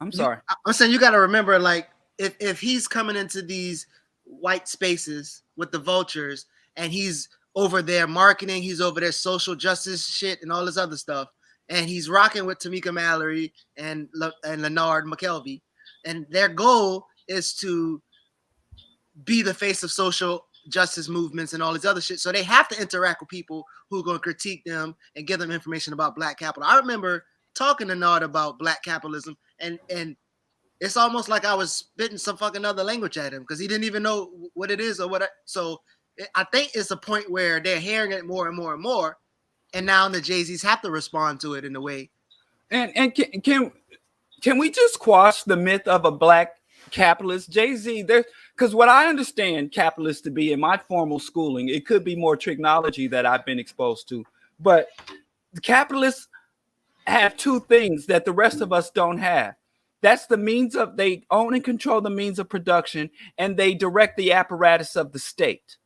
I'm sorry. I'm saying you got to remember, like, if he's coming into these white spaces with the vultures and he's over there marketing, he's over there social justice shit and all this other stuff, and he's rocking with Tamika Mallory and Leonard McKelvey, and their goal is to be the face of social justice movements and all this other shit. So they have to interact with people who are going to critique them and give them information about Black capital. I remember talking to Nard about Black capitalism, and it's almost like I was spitting some fucking other language at him because he didn't even know what it is or what. So I think it's a point where they're hearing it more and more and more, and now the Jay-Z's have to respond to it in a way. And can we just quash the myth of a Black capitalist? Jay-Z, because what I understand capitalists to be in my formal schooling, it could be more tricknology that I've been exposed to, but the capitalists have two things that the rest of us don't have. That's the means of, they own and control the means of production, and they direct the apparatus of the state.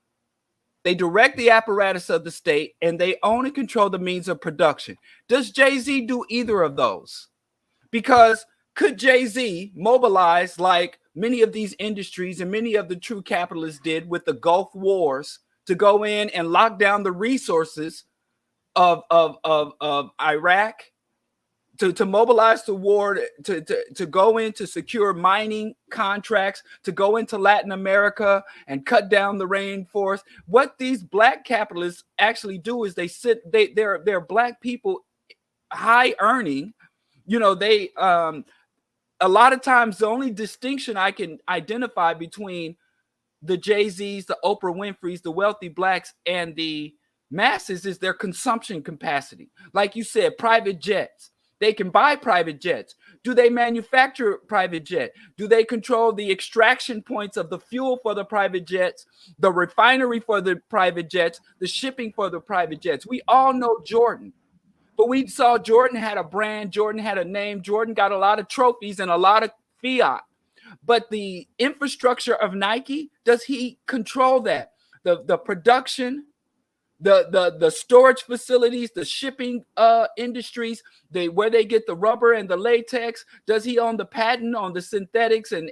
They direct the apparatus of the state, and they own and control the means of production. Does Jay-Z do either of those? Because could Jay-Z mobilize like many of these industries and many of the true capitalists did with the Gulf Wars to go in and lock down the resources of Iraq to mobilize the war, to go in to secure mining contracts, to go into Latin America and cut down the rainforest. What these black capitalists actually do is they're black people, high earning, they a lot of times the only distinction I can identify between the Jay-Z's, the Oprah Winfrey's, the wealthy blacks, and the masses is their consumption capacity. Like you said, private jets. They can buy private jets. Do they manufacture private jet? Do they control the extraction points of the fuel for the private jets, the refinery for the private jets, the shipping for the private jets? We all know Jordan, but we saw Jordan had a brand, Jordan had a name, Jordan got a lot of trophies and a lot of fiat. But the infrastructure of Nike, does he control that? The production, the storage facilities, the shipping industries, where they get the rubber and the latex, does he own the patent on the synthetics and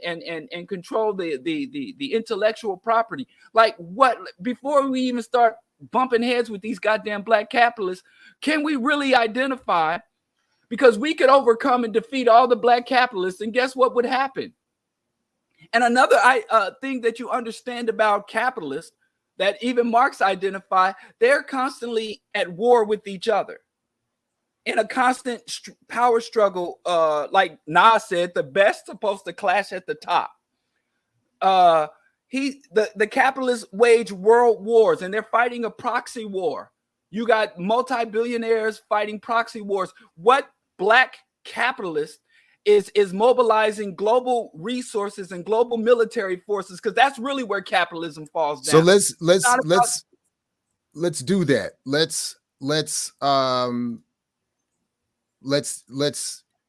control the intellectual property? Like what, before we even start bumping heads with these goddamn black capitalists, can we really identify? Because we could overcome and defeat all the black capitalists, and guess what would happen? And another thing that you understand about capitalists that even Marx identified, they're constantly at war with each other in a constant power struggle. Like Nas said, the best supposed to clash at the top. The capitalists wage world wars, and they're fighting a proxy war. You got multi-billionaires fighting proxy wars. What black capitalist is mobilizing global resources and global military forces? Because that's really where capitalism falls down. So let's do that. Let's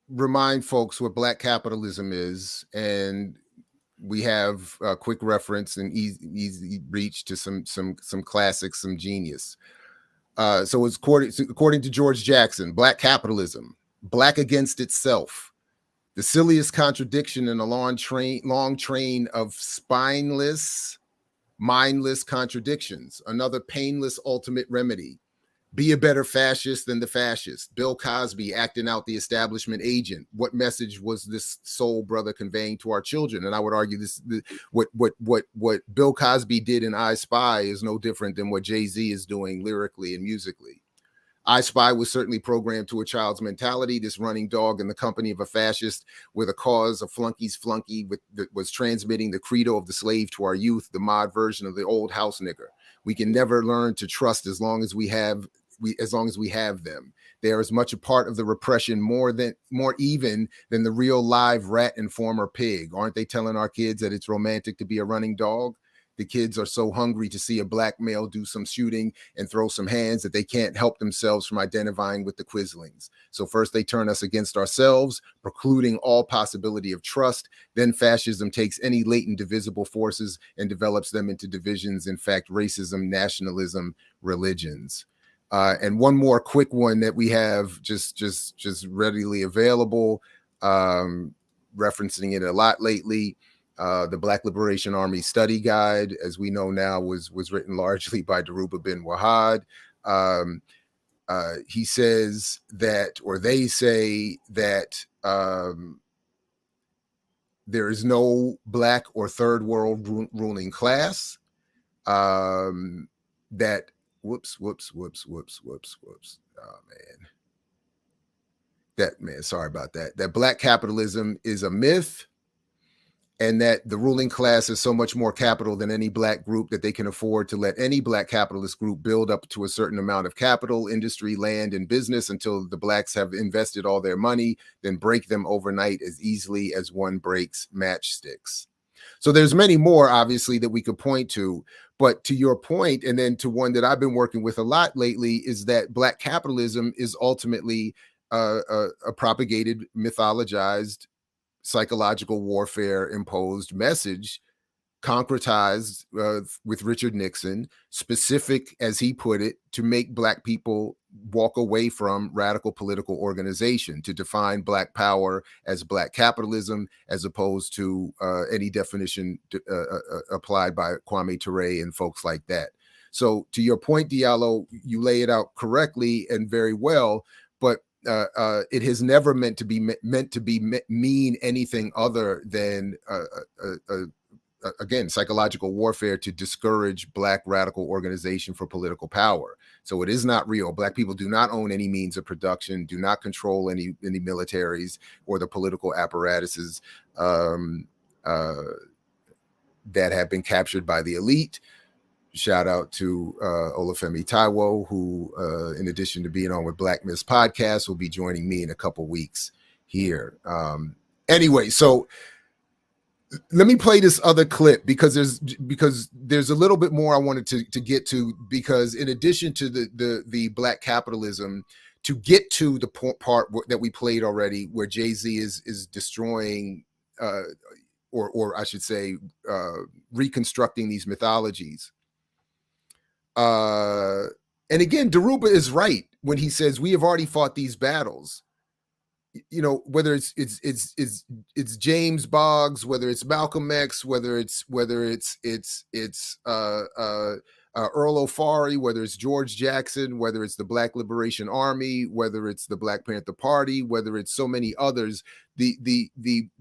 remind folks what black capitalism is, and we have a quick reference and easy reach to some classics, some genius. So it's according to George Jackson, black capitalism, black against itself. The silliest contradiction in a long train of spineless, mindless contradictions. Another painless ultimate remedy. Be a better fascist than the fascist. Bill Cosby acting out the establishment agent. What message was this soul brother conveying to our children? And I would argue what Bill Cosby did in I Spy is no different than what Jay-Z is doing lyrically and musically. I Spy was certainly programmed to a child's mentality, this running dog in the company of a fascist with a cause, a flunky's flunky, that was transmitting the credo of the slave to our youth, the mod version of the old house nigger. We can never learn to trust as long as we have them. They are as much a part of the repression, more even than the real live rat and former pig. Aren't they telling our kids that it's romantic to be a running dog? The kids are so hungry to see a black male do some shooting and throw some hands that they can't help themselves from identifying with the Quislings. So first they turn us against ourselves, precluding all possibility of trust. Then fascism takes any latent divisible forces and develops them into divisions. In fact, racism, nationalism, religions. And one more quick one that we have just readily available, referencing it a lot lately. The Black Liberation Army Study Guide, as we know now, was written largely by Dhoruba bin Wahad. He says that, or they say that there is no black or third world ruling class. That whoops. Oh man. Sorry about that. That black capitalism is a myth, and that the ruling class is so much more capital than any black group that they can afford to let any black capitalist group build up to a certain amount of capital, industry, land, and business until the blacks have invested all their money, then break them overnight as easily as one breaks matchsticks. So there's many more, obviously, that we could point to. But to your point, and then to one that I've been working with a lot lately, is that black capitalism is ultimately a propagated, mythologized, psychological warfare imposed message, concretized with Richard Nixon, specific, as he put it, to make black people walk away from radical political organization, to define black power as black capitalism, as opposed to any definition applied by Kwame Ture and folks like that. So to your point, Diallo, you lay it out correctly and very well, but it has never meant to mean anything other than again, psychological warfare to discourage Black radical organization for political power. So it is not real. Black people do not own any means of production, do not control any militaries or the political apparatuses that have been captured by the elite. Shout out to Olufemi Taiwo, who, in addition to being on with Black Miss Podcast, will be joining me in a couple weeks here. Anyway, so let me play this other clip because there's a little bit more I wanted to get to, because in addition to the Black capitalism, to get to the part that we played already, where Jay-Z is destroying, or I should say, reconstructing these mythologies. And again, Dhoruba is right when he says we have already fought these battles. You know, whether it's James Boggs, whether it's Malcolm X, whether it's Earl O'Farry, whether it's George Jackson, whether it's the Black Liberation Army, whether it's the Black Panther Party, whether it's so many others, the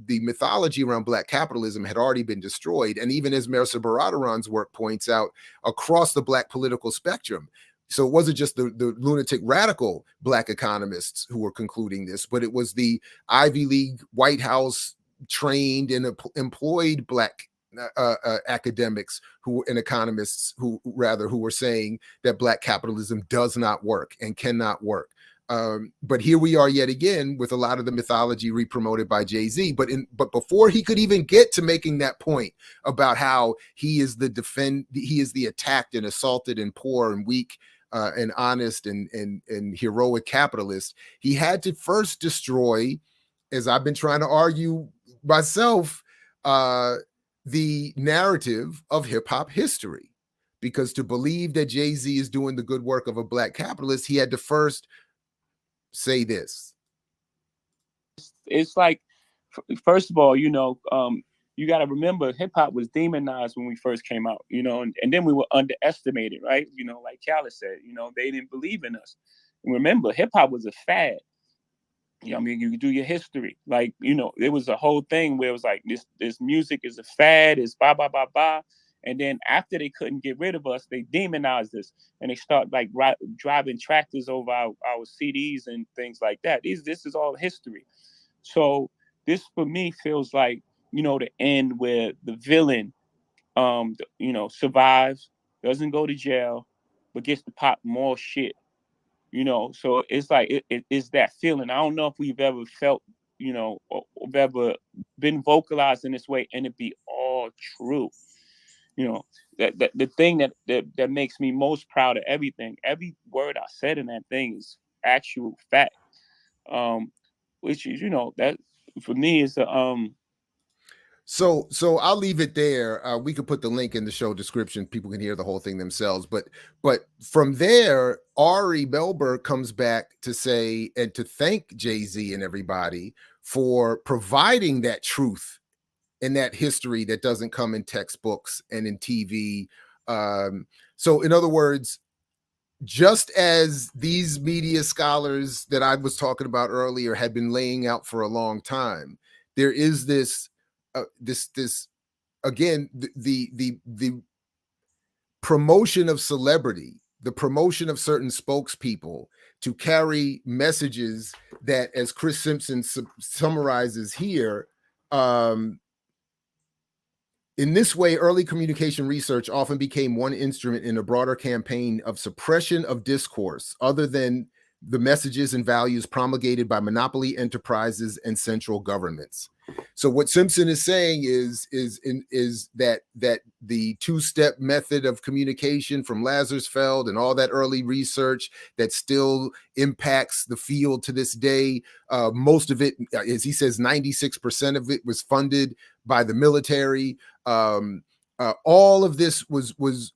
mythology around Black capitalism had already been destroyed. And even as Mercer Baradaran's work points out, across the Black political spectrum. So it wasn't just the lunatic radical Black economists who were concluding this, but it was the Ivy League, White House trained and employed Black academics and economists who were saying that Black capitalism does not work and cannot work. But here we are yet again with a lot of the mythology re-promoted by Jay-Z. But before he could even get to making that point about how he is the attacked and assaulted and poor and weak and honest and heroic capitalist, he had to first destroy, as I've been trying to argue myself, the narrative of hip hop history. Because to believe that Jay-Z is doing the good work of a Black capitalist, he had to first say this. It's like, first of all, you know, you got to remember hip hop was demonized when we first came out, you know, and then we were underestimated, right? You know, like Khaled said, you know, they didn't believe in us. And remember, hip hop was a fad. You know, I mean, you do your history, like, you know, it was a whole thing where it was like this music is a fad, it's blah blah blah blah. And then after they couldn't get rid of us, they demonized us and they start like driving tractors over our CDs and things like that. This is all history. So this for me feels like, you know, the end where the villain, you know, survives, doesn't go to jail, but gets to pop more shit. You know, so it's like it's that feeling. I don't know if we've ever felt, you know, or ever been vocalized in this way, and it be all true. You know, that the thing that makes me most proud of everything, every word I said in that thing is actual fact. Which is, you know, that for me is So I'll leave it there. We could put the link in the show description. People can hear the whole thing themselves. But from there, Ari Melber comes back to say and to thank Jay-Z and everybody for providing that truth and that history that doesn't come in textbooks and in TV. So in other words, just as these media scholars that I was talking about earlier had been laying out for a long time, there is this again, the promotion of celebrity, the promotion of certain spokespeople to carry messages that, as Chris Simpson summarizes here, in this way, early communication research often became one instrument in a broader campaign of suppression of discourse, other than the messages and values promulgated by monopoly enterprises and central governments. So what Simpson is saying is that the two-step method of communication from Lazarsfeld and all that early research that still impacts the field to this day, most of it, as he says, 96% of it was funded by the military. all of this was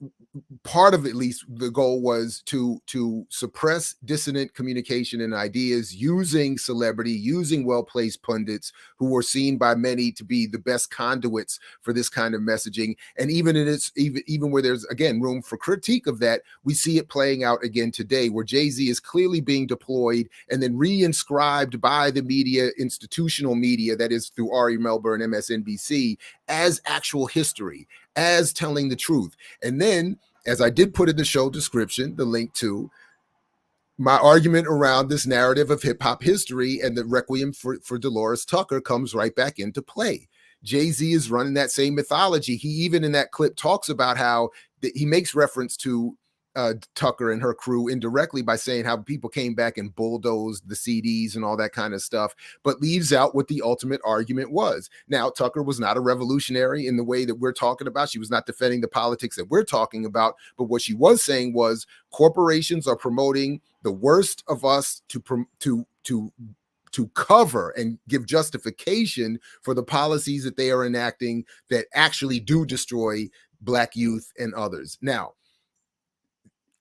part of, at least the goal was to suppress dissonant communication and ideas using celebrity, using well-placed pundits who were seen by many to be the best conduits for this kind of messaging. And even in its even where there's again room for critique of that, we see it playing out again today, where Jay-Z is clearly being deployed and then reinscribed by the media, institutional media, that is through Ari Melber and MSNBC, as actual history, as telling the truth. And then, as I did put in the show description, the link to my argument around this narrative of hip hop history and the Requiem for Delores Tucker comes right back into play. Jay-Z is running that same mythology. He even in that clip talks about how he makes reference to Tucker and her crew indirectly by saying how people came back and bulldozed the CDs and all that kind of stuff, but leaves out what the ultimate argument was. Now, Tucker was not a revolutionary in the way that we're talking about. She was not defending the politics that we're talking about, but what she was saying was corporations are promoting the worst of us to cover and give justification for the policies that they are enacting that actually do destroy Black youth and others. Now,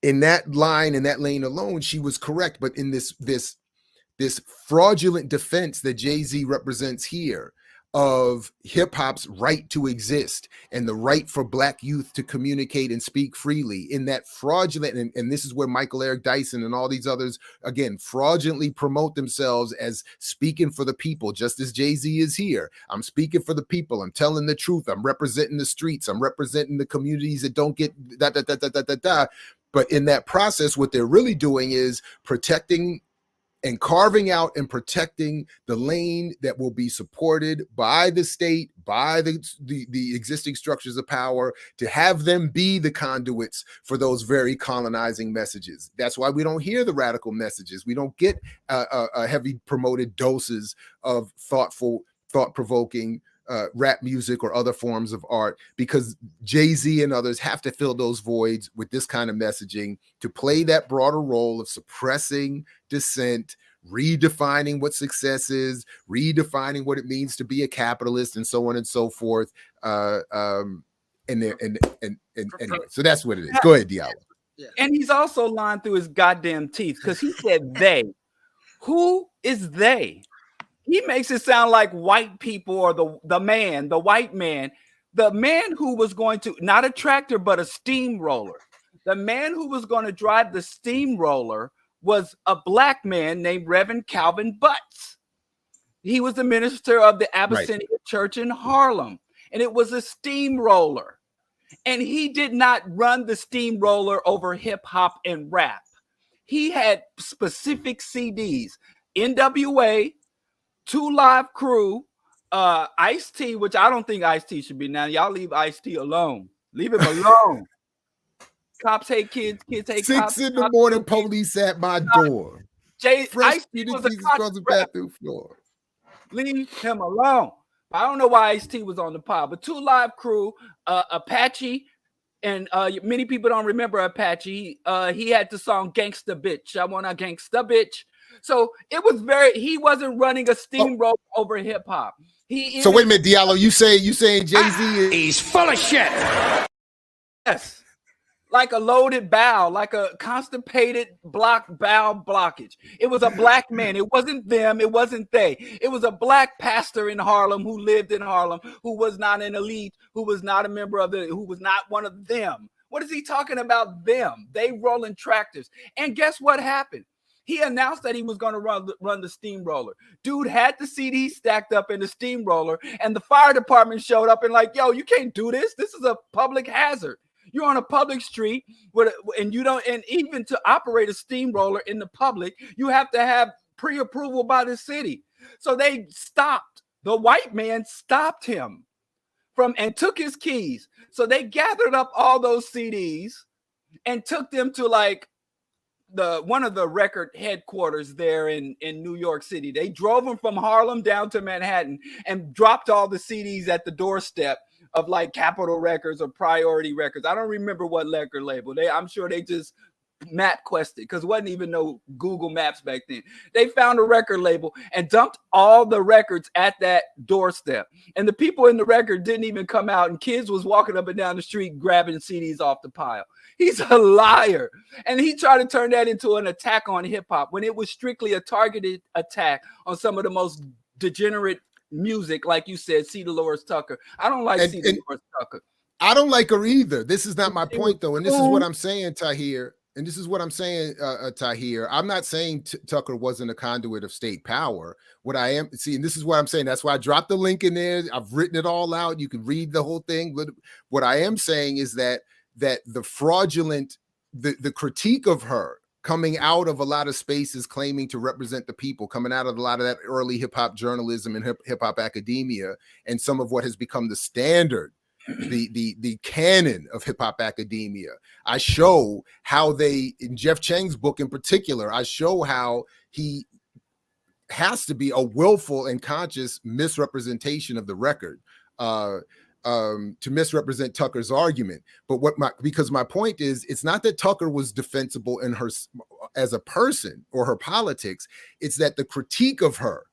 in that line, in that lane alone, she was correct. But in this fraudulent defense that Jay-Z represents here of hip hop's right to exist and the right for Black youth to communicate and speak freely, in that fraudulent, and this is where Michael Eric Dyson and all these others, again, fraudulently promote themselves as speaking for the people, just as Jay-Z is here. I'm speaking for the people. I'm telling the truth. I'm representing the streets. I'm representing the communities that don't get da. But in that process, what they're really doing is protecting and carving out and protecting the lane that will be supported by the state, by the existing structures of power, to have them be the conduits for those very colonizing messages. That's why we don't hear the radical messages. We don't get heavy promoted doses of thought-provoking rap music or other forms of art, because Jay-Z and others have to fill those voids with this kind of messaging to play that broader role of suppressing dissent, redefining what success is, redefining what it means to be a capitalist, and so on and so forth. And anyway, so that's what it is. Go ahead, Diallo. Yeah. And he's also lying through his goddamn teeth, because he said they. Who is they? He makes it sound like white people or the white man, the man who was going to, not a tractor, but a steamroller. The man who was going to drive the steamroller was a Black man named Reverend Calvin Butts. He was the minister of the Abyssinian Church in Harlem, and it was a steamroller. And he did not run the steamroller over hip hop and rap. He had specific CDs, NWA, 2 Live Crew, Ice-T, which I don't think Ice-T should be. Now, y'all leave Ice-T alone. Leave him alone. Cops hate kids, kids hate 6 cops. 6 in the morning, police at my door. Ice-T was a bathroom floor. Leave him alone. I don't know why Ice-T was on the pod, but 2 Live Crew, Apache, and many people don't remember Apache. He had the song Gangsta Bitch. I want a gangsta bitch. So it was he wasn't running a steamroller over hip hop. So wait a minute, Diallo, you saying Jay-Z he's full of shit. Yes. Like a loaded bowel, like a constipated bowel blockage. It was a Black man. It wasn't them. It wasn't they. It was a Black pastor in Harlem who lived in Harlem, who was not an elite, who was not a member of who was not one of them. What is he talking about them? They rolling tractors. And guess what happened? He announced that he was going to run the steamroller. Dude had the CD stacked up in the steamroller, and the fire department showed up and like, yo, you can't do this. This is a public hazard. You're on a public street, and even to operate a steamroller in the public, you have to have pre-approval by the city. So they stopped. The white man stopped him and took his keys. So they gathered up all those CDs and took them to like one of the record headquarters there in New York City. They drove them from Harlem down to Manhattan and dropped all the CDs at the doorstep of like Capitol Records or Priority Records. I don't remember what record label. I'm sure they just map quested because it wasn't even no Google Maps back then. They found a record label and dumped all the records at that doorstep. And the people in the record didn't even come out, and kids was walking up and down the street grabbing CDs off the pile. He's a liar. And he tried to turn that into an attack on hip hop when it was strictly a targeted attack on some of the most degenerate music, like you said, C. Delores Tucker. I don't like C. Delores Tucker. I don't like her either. This is not my point, though. And this is what I'm saying, Tahir. And this is what I'm saying, Tahir. I'm not saying Tucker wasn't a conduit of state power. What I am, see, and this is what I'm saying. That's why I dropped the link in there. I've written it all out. You can read the whole thing. But what I am saying is that the fraudulent, the critique of her coming out of a lot of spaces claiming to represent the people, coming out of a lot of that early hip hop journalism and hip hop academia, and some of what has become the standard, the canon of hip hop academia. I show how they, in Jeff Chang's book in particular, I show how he has to be a willful and conscious misrepresentation of the record to misrepresent Tucker's argument. But because my point is, it's not that Tucker was defensible in her as a person or her politics. It's that the critique of her,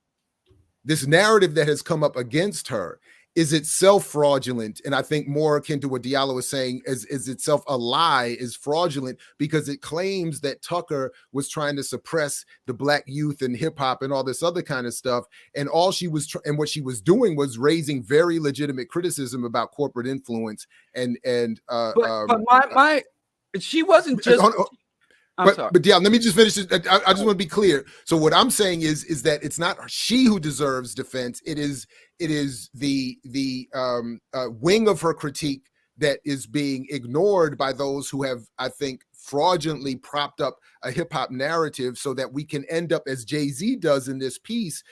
this narrative that has come up against her, is itself fraudulent, and I think more akin to what Diallo is saying, is itself a lie, is fraudulent, because it claims that Tucker was trying to suppress the black youth and hip hop and all this other kind of stuff, and all she was and what she was doing was raising very legitimate criticism about corporate influence she wasn't just. But Diallo, let me just finish it. I just want to be clear. So what I'm saying is that it's not she who deserves defense. It is the wing of her critique that is being ignored by those who have, I think, fraudulently propped up a hip hop narrative so that we can end up, as Jay-Z does in this piece,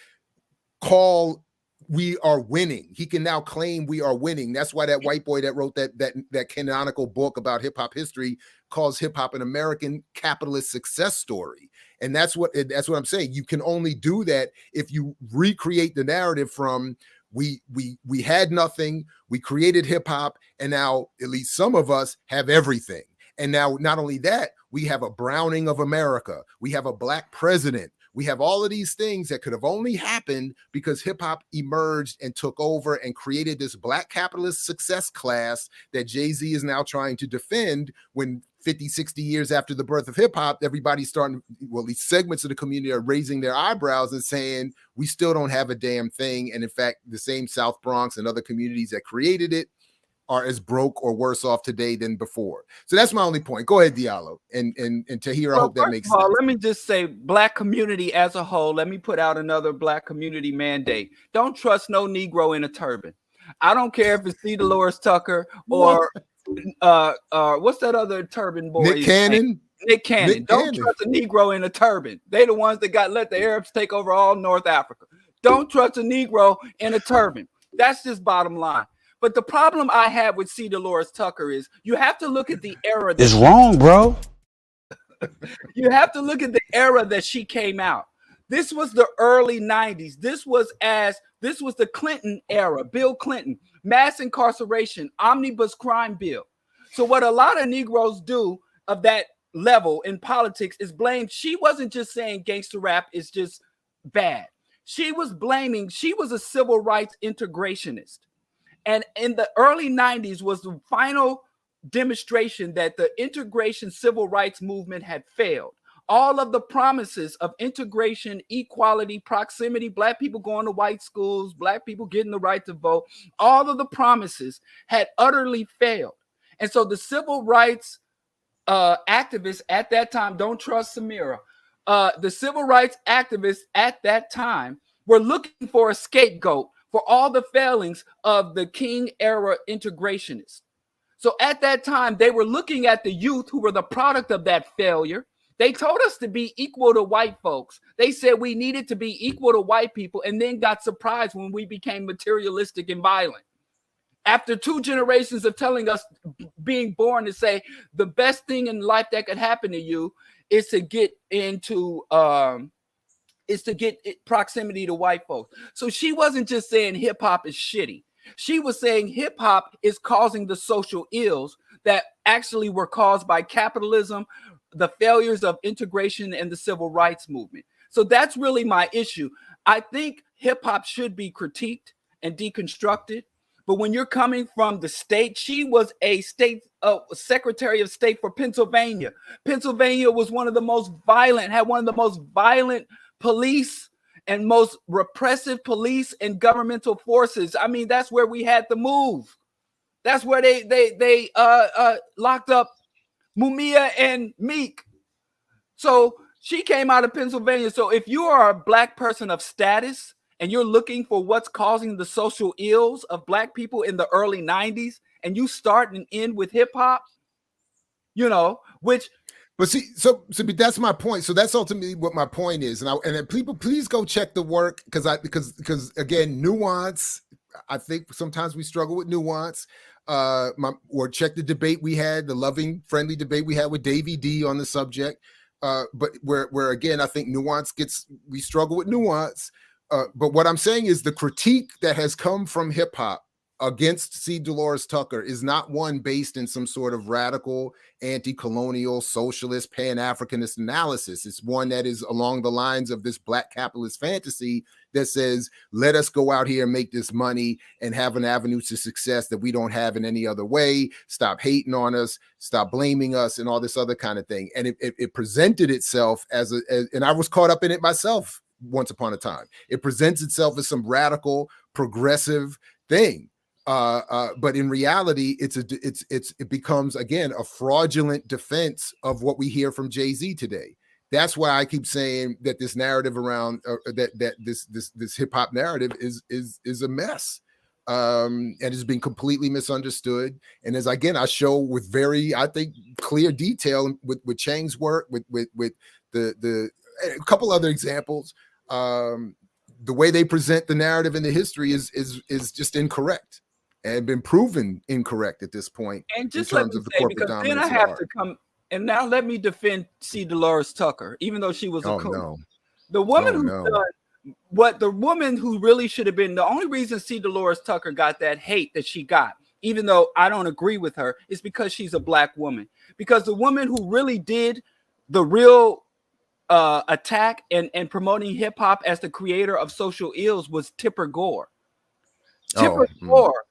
call we are winning. He can now claim we are winning. That's why that white boy that wrote that canonical book about hip hop history calls hip hop an American capitalist success story. And that's what I'm saying. You can only do that if you recreate the narrative from we had nothing, we created hip hop, and now at least some of us have everything. And now not only that, we have a Browning of America, we have a black president. We have all of these things that could have only happened because hip hop emerged and took over and created this black capitalist success class that Jay-Z is now trying to defend. When 50, 60 years after the birth of hip hop, everybody's starting, well, these segments of the community are raising their eyebrows and saying, we still don't have a damn thing. And in fact, the same South Bronx and other communities that created it are as broke or worse off today than before. So that's my only point. Go ahead, Diallo. And Tahir, I hope that makes sense. Let me just say, black community as a whole, let me put out another black community mandate. Don't trust no Negro in a turban. I don't care if it's C. Delores Tucker or what's that other turban boy? Nick Cannon. Don't trust a Negro in a turban. They the ones that let the Arabs take over all North Africa. Don't trust a Negro in a turban. That's just bottom line. But the problem I have with C. Delores Tucker is you have to look at the era. It's wrong, bro. You have to look at the era that she came out. This was the early 90s. This was the Clinton era, Bill Clinton, mass incarceration, omnibus crime bill. So what a lot of Negroes do of that level in politics is blame. She wasn't just saying gangster rap is just bad. She was a civil rights integrationist. And in the early 90s was the final demonstration that the integration civil rights movement had failed. All of the promises of integration, equality, proximity, black people going to white schools, black people getting the right to vote, all of the promises had utterly failed. And so the civil rights activists at that time, don't trust Samira, the civil rights activists at that time were looking for a scapegoat for all the failings of the King era integrationists. So at that time, they were looking at the youth who were the product of that failure. They told us to be equal to white folks. They said we needed to be equal to white people, and then got surprised when we became materialistic and violent. After 2 generations of telling us, being born, to say the best thing in life that could happen to you is to get into proximity to white folks. So she wasn't just saying hip hop is shitty. She was saying hip hop is causing the social ills that actually were caused by capitalism, the failures of integration and the civil rights movement. So that's really my issue. I think hip hop should be critiqued and deconstructed. But when you're coming from the state, she was a state secretary of state for Pennsylvania. Pennsylvania was one of the most violent, had one of the most violent police and most repressive police and governmental forces. I mean, that's where we had the move. That's where they locked up Mumia and Meek. So she came out of Pennsylvania. So if you are a black person of status and you're looking for what's causing the social ills of black people in the early 90s, and you start and end with hip hop, you know, which. But see, so that's my point. So that's ultimately what my point is. And then people, please go check the work because again, nuance. I think sometimes we struggle with nuance. Or check the debate we had, the loving, friendly debate we had with Davey D on the subject. But where again, I think we struggle with nuance. But what I'm saying is the critique that has come from hip hop against C. Delores Tucker is not one based in some sort of radical, anti-colonial, socialist, pan-Africanist analysis. It's one that is along the lines of this black capitalist fantasy that says, let us go out here and make this money and have an avenue to success that we don't have in any other way. Stop hating on us, stop blaming us, and all this other kind of thing. And it presented itself and I was caught up in it myself once upon a time. It presents itself as some radical, progressive thing. But in reality, it becomes again a fraudulent defense of what we hear from Jay-Z today. That's why I keep saying that this narrative around this hip hop narrative is a mess, and it's been completely misunderstood. And as again, I show with very, I think, clear detail with Chang's work, with the a couple other examples. The way they present the narrative in the history is just incorrect. And been proven incorrect at this point. And just in terms of the corporate dominance. Then I have to come and now let me defend C. Delores Tucker, even though she was a coach. No. The woman the woman who really should have been the only reason C. Delores Tucker got that hate that she got, even though I don't agree with her, is because she's a black woman. Because the woman who really did the real attack and promoting hip hop as the creator of social ills was Tipper Gore. Tipper Gore.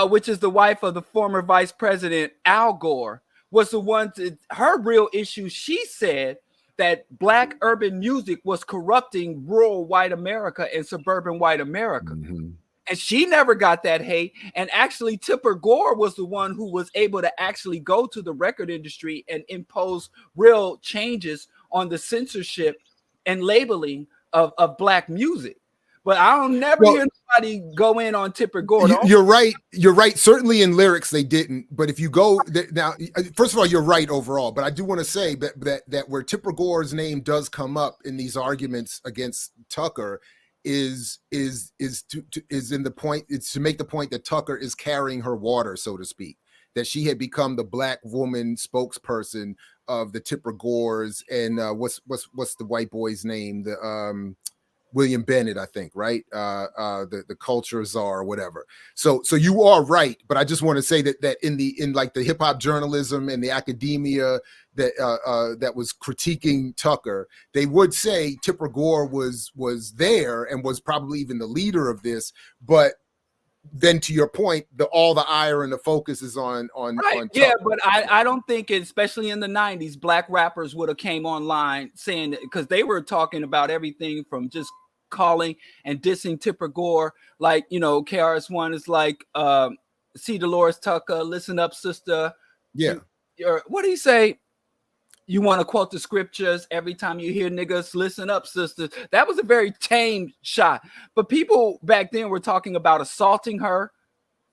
Which is the wife of the former vice president, Al Gore, was the one her real issue. She said that black urban music was corrupting rural white America and suburban white America. Mm-hmm. And she never got that hate. And actually, Tipper Gore was the one who was able to actually go to the record industry and impose real changes on the censorship and labeling of black music. But I don't never hear nobody go in on Tipper Gore. You're right. You're right. Certainly in lyrics they didn't. But if you go now, first of all, you're right overall. But I do want to say that where Tipper Gore's name does come up in these arguments against Tucker is in the point. It's to make the point that Tucker is carrying her water, so to speak. That she had become the black woman spokesperson of the Tipper Gores and what's the white boy's name? The William Bennett, I think, right? The culture czar or whatever. So you are right, but I just want to say that in like the hip hop journalism and the academia that was critiquing Tucker, they would say Tipper Gore was there and was probably even the leader of this, but then to your point, all the ire and the focus is on right. On yeah, but I don't think, especially in the 90s, black rappers would have came online saying that, because they were talking about everything from just calling and dissing Tipper Gore, like, you know, KRS-One is like C. Delores Tucker, listen up, sister. Yeah. What do you say? You want to quote the scriptures every time you hear niggas, listen up, sisters. That was a very tame shot. But people back then were talking about assaulting her,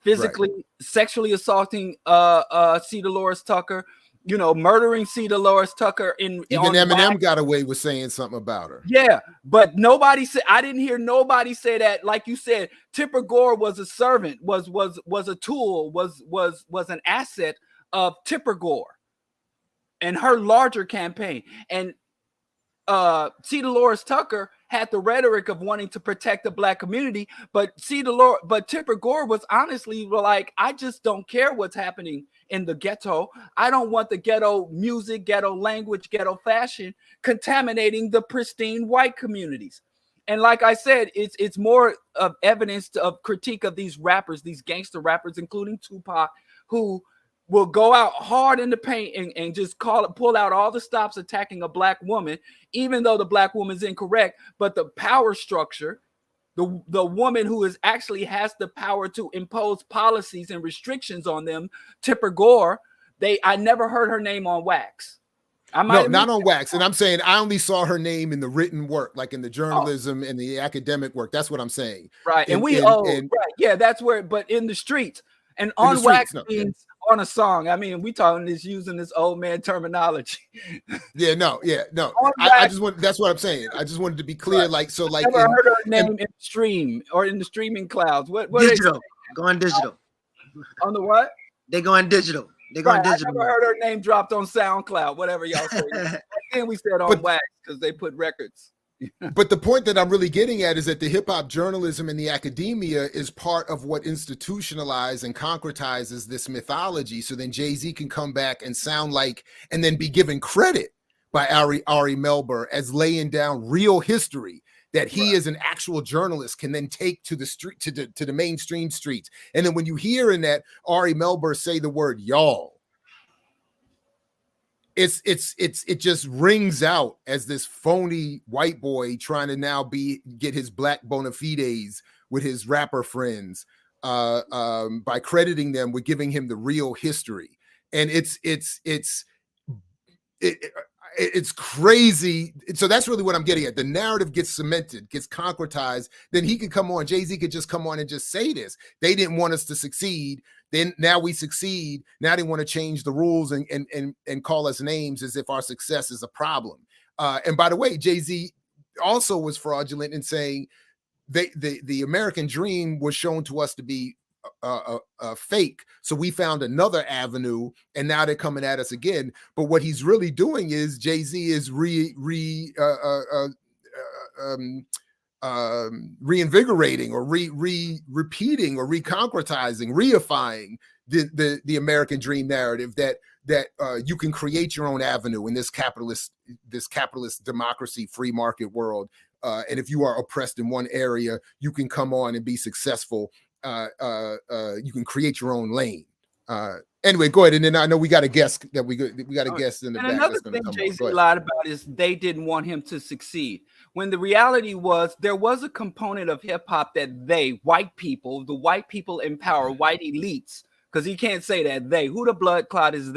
physically, right, sexually assaulting C. Delores Tucker, you know, murdering C. Delores Tucker. Even Eminem got away with saying something about her. Yeah, but nobody said, I didn't hear nobody say that. Like you said, Tipper Gore was a servant, was a tool, was an asset of Tipper Gore and her larger campaign. And C. Delores Tucker had the rhetoric of wanting to protect the black community, but Tipper Gore was honestly like, I just don't care what's happening in the ghetto. I don't want the ghetto music, ghetto language, ghetto fashion contaminating the pristine white communities. And like I said, it's more of evidence of critique of these rappers, these gangster rappers, including Tupac, who will go out hard in the paint and just pull out all the stops attacking a black woman, even though the black woman's incorrect. But the power structure, the woman who actually has the power to impose policies and restrictions on them, Tipper Gore, I never heard her name on wax. No, not on wax. And I'm saying I only saw her name in the written work, like in the journalism and the academic work. That's what I'm saying. Right. Right. Yeah, that's where, but in the streets and on wax means on a song. I mean, we talking this using this old man terminology. No. I just want, that's what I'm saying. I just wanted to be clear. Right. Like, so like, I never heard her name in stream or in the streaming clouds. What digital. Going digital. On the what? They going digital. They're going digital. I never heard her name dropped on SoundCloud, whatever y'all say. Then we said on wax because they put records. But the point that I'm really getting at is that the hip hop journalism and the academia is part of what institutionalizes and concretizes this mythology. So then Jay-Z can come back and sound like, and then be given credit by Ari Melber as laying down real history that he as an actual journalist can then take to the street, to the mainstream streets. And then when you hear in that Ari Melber say the word y'all, it just rings out as this phony white boy trying to now get his black bona fides with his rapper friends by crediting them with giving him the real history. And it's crazy. So that's really what I'm getting at. The narrative gets cemented, gets concretized. Then he could come on. Jay-Z could just come on and just say this. They didn't want us to succeed. Then now we succeed. Now they want to change the rules and call us names as if our success is a problem. And by the way, Jay-Z also was fraudulent in saying the American dream was shown to us to be fake. So we found another avenue, and now they're coming at us again. But what he's really doing is Jay-Z is reinvigorating or repeating or reconcretizing, reifying the American dream narrative that you can create your own avenue in this capitalist democracy, free market world. And if you are oppressed in one area, you can come on and be successful. You can create your own lane. Anyway, go ahead. And then I know we got a guest that we got a guest in the back. Another thing Jay-Z lied about is they didn't want him to succeed. When the reality was there was a component of hip hop that the white people in power, white elites, because he can't say that who the blood clot is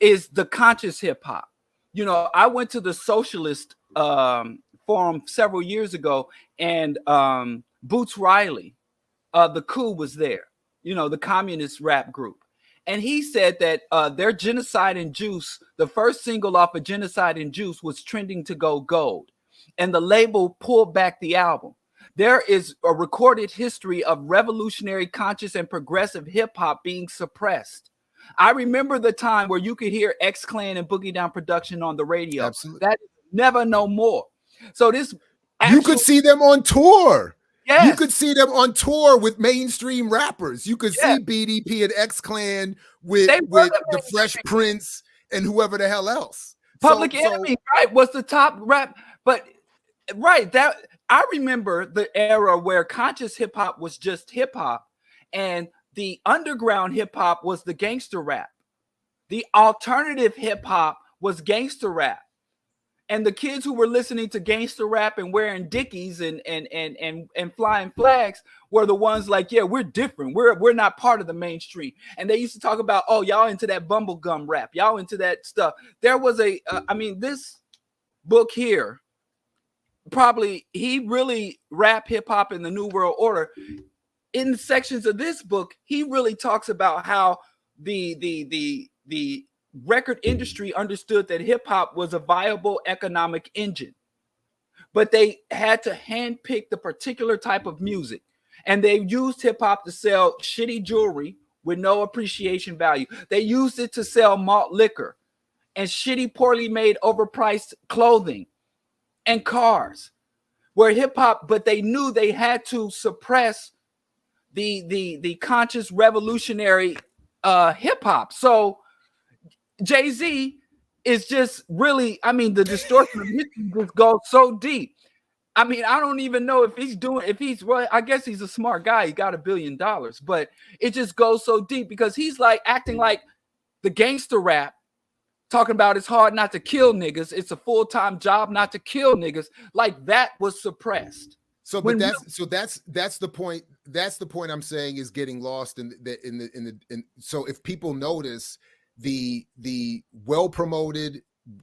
is the conscious hip hop. You know, I went to the socialist forum several years ago, and Boots Riley, the Coup was there, you know, the communist rap group. And he said that their Genocide and Juice, the first single off of Genocide and Juice was trending to go gold. And the label pulled back the album. There is a recorded history of revolutionary, conscious, and progressive hip hop being suppressed. I remember the time where you could hear X-Clan and Boogie Down Production on the radio. Absolutely. That is never no more. So you could see them on tour. Yes. You could see them on tour with mainstream rappers. You could see BDP and X-Clan with the Fresh Prince and whoever the hell else. Public Enemy, right, was the top rap. But that I remember the era where conscious hip hop was just hip hop, and the underground hip hop was the gangster rap. The alternative hip hop was gangster rap. And the kids who were listening to gangster rap and wearing Dickies and flying flags were the ones like, yeah, we're different. We're not part of the mainstream. And they used to talk about, oh, y'all into that bumblegum rap. Y'all into that stuff. There was this book here, probably he really rap hip hop in the New World Order. In the sections of this book, he really talks about how the record industry understood that hip hop was a viable economic engine, but they had to handpick the particular type of music, and they used hip hop to sell shitty jewelry with no appreciation value. They used it to sell malt liquor and shitty, poorly made, overpriced clothing and cars. where hip hop, but they knew they had to suppress the conscious revolutionary hip hop. So Jay-Z is just really, I mean, the distortion of history just goes so deep. I mean, I don't even know if he's well, I guess he's a smart guy. He got $1 billion, but it just goes so deep because he's like acting like the gangster rap, talking about it's hard not to kill niggas. It's a full-time job not to kill niggas. Like that was suppressed. So, but that's the point. That's the point I'm saying is getting lost in so if people notice the well promoted,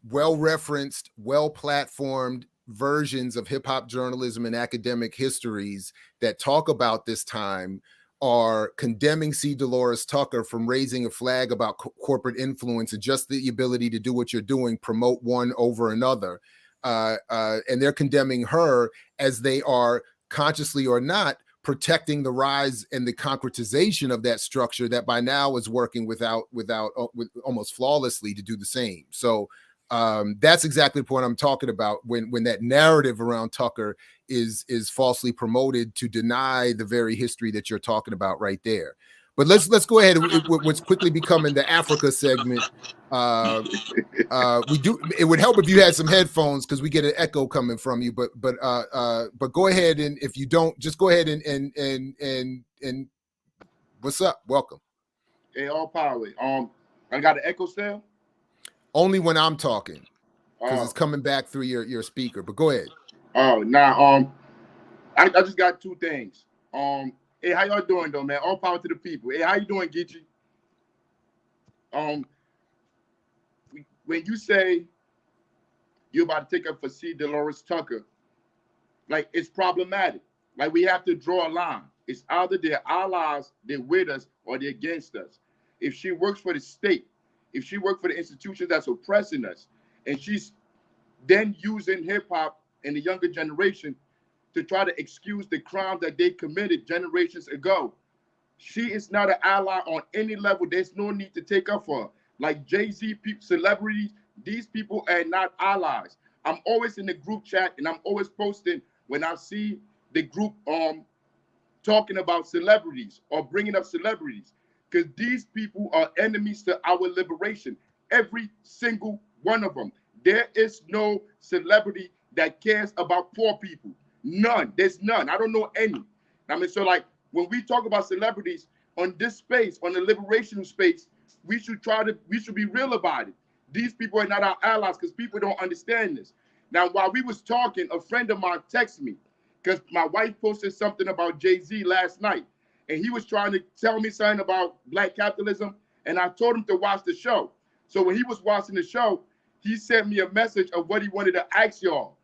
well referenced, well platformed versions of hip hop journalism and academic histories that talk about this time are condemning C. Delores Tucker from raising a flag about corporate influence and just the ability to do what you're doing, promote one over another. And they're condemning her as they are consciously or not protecting the rise and the concretization of that structure that by now is working with almost flawlessly to do the same. So that's exactly the point I'm talking about when that narrative around Tucker is falsely promoted to deny the very history that you're talking about right there. But let's go ahead. What's quickly becoming the Africa segment. It would help if you had some headphones because we get an echo coming from you. But go ahead, and if you don't, just go ahead and what's up? Welcome. Hey, all power. I got an echo still. Only when I'm talking, because it's coming back through your speaker. But go ahead. I just got two things. Hey, how y'all doing though, man? All power to the people. Hey, how you doing, Geechee? When you say you're about to take up for C. Delores Tucker, like it's problematic. Like we have to draw a line. It's either they're allies, they're with us, or they're against us. If she works for the state, if she works for the institutions that's oppressing us, and she's then using hip hop and the younger generation to try to excuse the crimes that they committed generations ago, she is not an ally on any level. There's no need to take up for her. Like Jay-Z, celebrities, these people are not allies. I'm always in the group chat and I'm always posting when I see the group talking about celebrities or bringing up celebrities, because these people are enemies to our liberation. Every single one of them. There is no celebrity that cares about poor people. None. There's none. I don't know any. I mean, so like when we talk about celebrities on this space, on the liberation space, we should be real about it. These people are not our allies because people don't understand this. Now, while we was talking, a friend of mine texted me because my wife posted something about Jay-Z last night, and he was trying to tell me something about Black capitalism, and I told him to watch the show. So when he was watching the show, he sent me a message of what he wanted to ask y'all.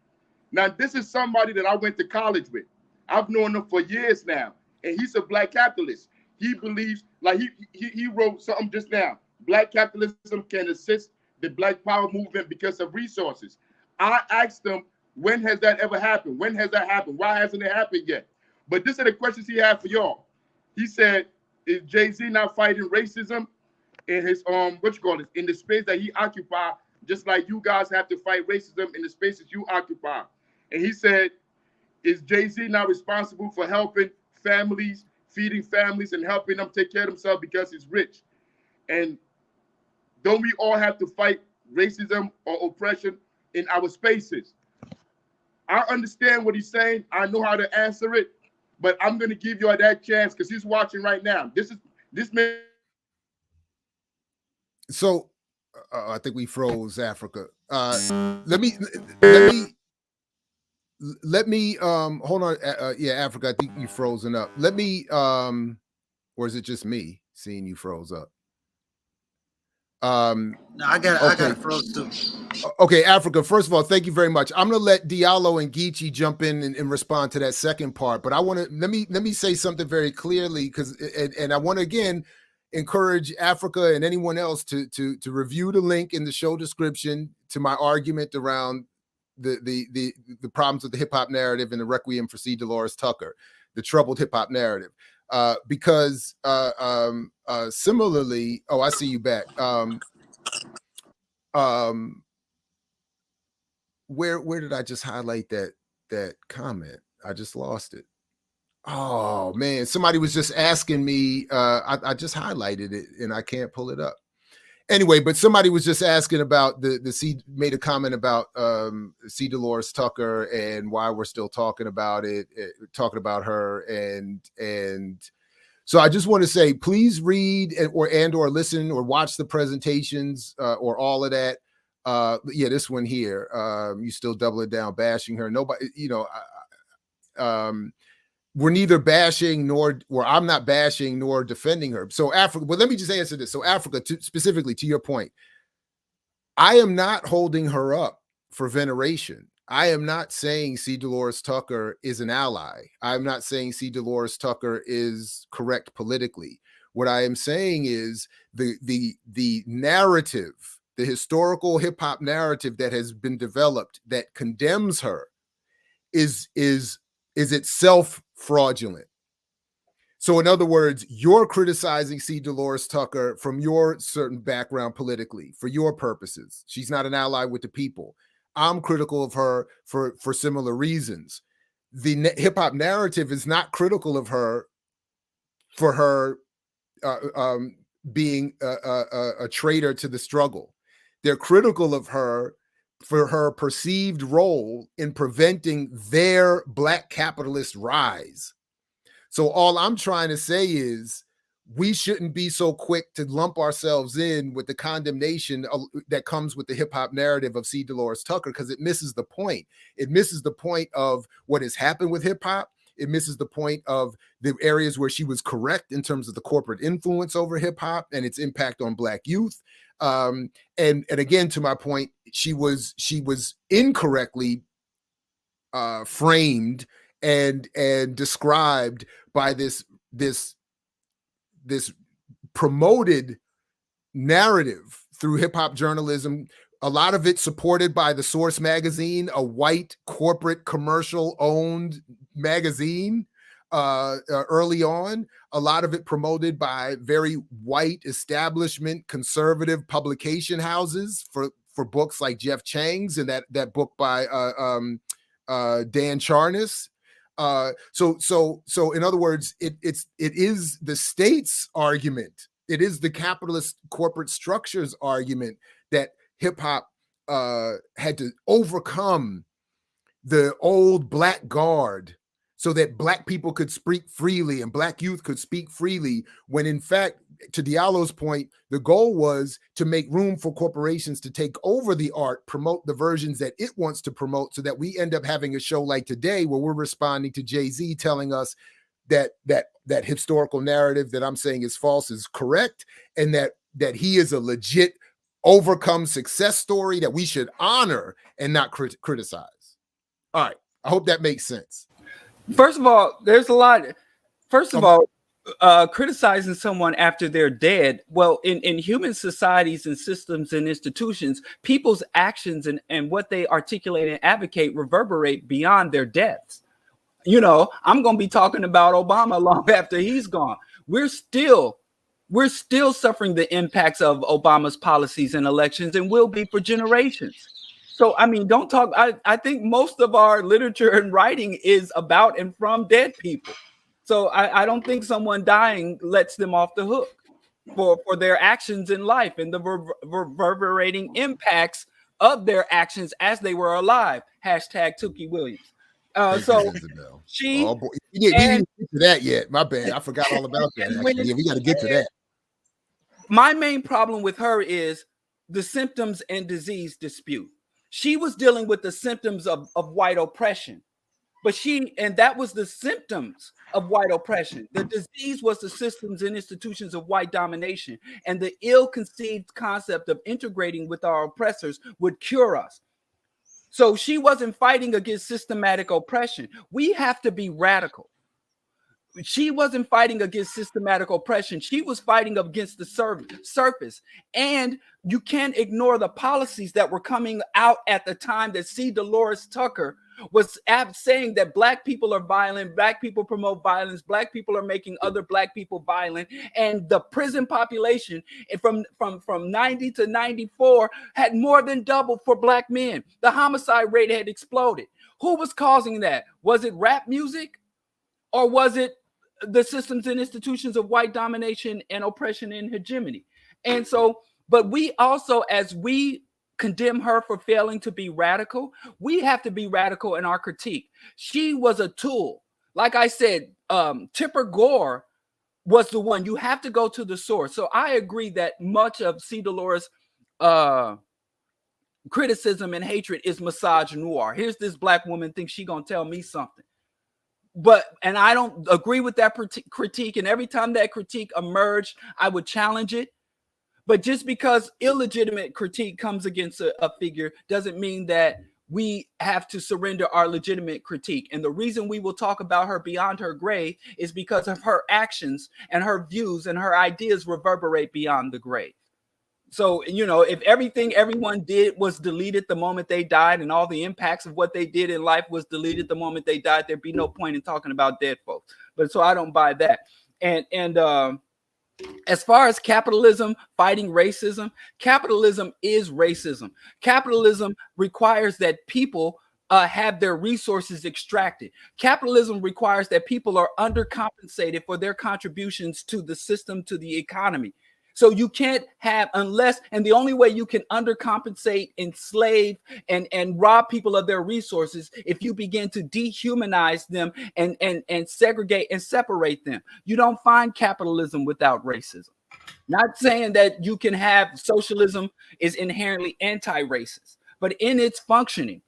Now, this is somebody that I went to college with. I've known him for years now, and he's a Black capitalist. He believes, like he wrote something just now, Black capitalism can assist the Black power movement because of resources. I asked him, when has that ever happened? When has that happened? Why hasn't it happened yet? But these are the questions he had for y'all. He said, is Jay-Z not fighting racism in his, in the space that he occupies, just like you guys have to fight racism in the spaces you occupy? And he said, is Jay-Z not responsible for helping families, feeding families, and helping them take care of themselves because he's rich? And don't we all have to fight racism or oppression in our spaces? I understand what he's saying. I know how to answer it, but I'm going to give you that chance because he's watching right now. This man. So I think we froze Africa. Let me hold on. Yeah, Africa, I think you frozen up. Let me or is it just me seeing you froze up? No, I got it froze too. Okay, Africa, first of all, thank you very much. I'm gonna let Diallo and Geechee jump in and respond to that second part, but I want to let me say something very clearly, because and I want to again encourage Africa and anyone else to review the link in the show description to my argument around the problems with the hip hop narrative and the Requiem for C. Delores Tucker, the troubled hip hop narrative. Because similarly, oh, I see you back. Where did I just highlight that? that comment? I just lost it. Oh man, somebody was just asking me. I just highlighted it and I can't pull it up. Anyway, but somebody was just asking about the C, made a comment about C. Delores Tucker and why we're still talking about it, talking about her, and so I just want to say, please read or listen or watch the presentations or all of that. Yeah, this one here. You still doubling down, bashing her. Nobody, we're neither bashing nor, or I'm not bashing nor defending her. So Africa, well, let me just answer this. So Africa, specifically to your point, I am not holding her up for veneration. I am not saying C. Delores Tucker is an ally. I'm not saying C. Delores Tucker is correct politically. What I am saying is the narrative, the historical hip hop narrative that has been developed that condemns her is itself fraudulent. So in other words, you're criticizing C. Delores Tucker from your certain background politically for your purposes. She's not an ally with the people. I'm critical of her for similar reasons. The hip hop narrative is not critical of her for her being a traitor to the struggle. They're critical of her for her perceived role in preventing their Black capitalist rise. So all I'm trying to say is we shouldn't be so quick to lump ourselves in with the condemnation that comes with the hip hop narrative of C. Delores Tucker, because it misses the point. It misses the point of what has happened with hip hop. It misses the point of the areas where she was correct in terms of the corporate influence over hip hop and its impact on Black youth. And again, to my point, she was incorrectly framed and described by this promoted narrative through hip hop journalism. A lot of it supported by the Source magazine, a white corporate commercial owned magazine early on. A lot of it promoted by very white establishment conservative publication houses for books like Jeff Chang's and that book by Dan Charnas. So in other words, it is the state's argument. It is the capitalist corporate structure's argument that hip hop had to overcome the old Black guard so that Black people could speak freely and Black youth could speak freely, when in fact, to Diallo's point, the goal was to make room for corporations to take over the art, promote the versions that it wants to promote, so that we end up having a show like today where we're responding to Jay-Z telling us that historical narrative that I'm saying is false is correct, and that he is a legit overcome success story that we should honor and not criticize. All right. I hope that makes sense. First of all, there's a lot. First of all, criticizing someone after they're dead. Well, in human societies and systems and institutions, people's actions and what they articulate and advocate reverberate beyond their deaths. You know, I'm going to be talking about Obama long after he's gone. We're still suffering the impacts of Obama's policies and elections, and will be for generations. So, I mean, don't talk. I think most of our literature and writing is about and from dead people. So I don't think someone dying lets them off the hook for their actions in life and the reverberating impacts of their actions as they were alive. Hashtag Tookie Williams. So she. Oh boy, we didn't get to that yet. My bad. I forgot all about that. Yeah, we got to get to that. My main problem with her is the symptoms and disease dispute. She was dealing with the symptoms of white oppression, and that was the symptoms of white oppression. The disease was the systems and institutions of white domination, and the ill-conceived concept of integrating with our oppressors would cure us. So she wasn't fighting against systematic oppression. We have to be radical. She wasn't fighting against systematic oppression. She was fighting against the surface. And you can't ignore the policies that were coming out at the time that C. Delores Tucker was saying that Black people are violent, Black people promote violence, Black people are making other Black people violent. And the prison population from 90 to 94 had more than doubled for Black men. The homicide rate had exploded. Who was causing that? Was it rap music, or was it the systems and institutions of white domination and oppression and hegemony? And so, but we also, as we condemn her for failing to be radical, we have to be radical in our critique. She was a tool. Like I said, Tipper Gore was the one. You have to go to the source. So I agree that much of C. Delores' criticism and hatred is misogynoir. Here's this black woman thinks she gonna tell me something. And I don't agree with that critique. And every time that critique emerged, I would challenge it. But just because illegitimate critique comes against a figure doesn't mean that we have to surrender our legitimate critique. And the reason we will talk about her beyond her grave is because of her actions and her views and her ideas reverberate beyond the grave. So, you know, if everything everyone did was deleted the moment they died, and all the impacts of what they did in life was deleted the moment they died, there'd be no point in talking about dead folks. But so I don't buy that. And as far as capitalism fighting racism, capitalism is racism. Capitalism requires that people have their resources extracted. Capitalism requires that people are undercompensated for their contributions to the system, to the economy. So you can't have, unless, and the only way you can undercompensate, enslave, and rob people of their resources, if you begin to dehumanize them and segregate and separate them. You don't find capitalism without racism. Not saying that you can have socialism is inherently anti-racist, but in its functioning.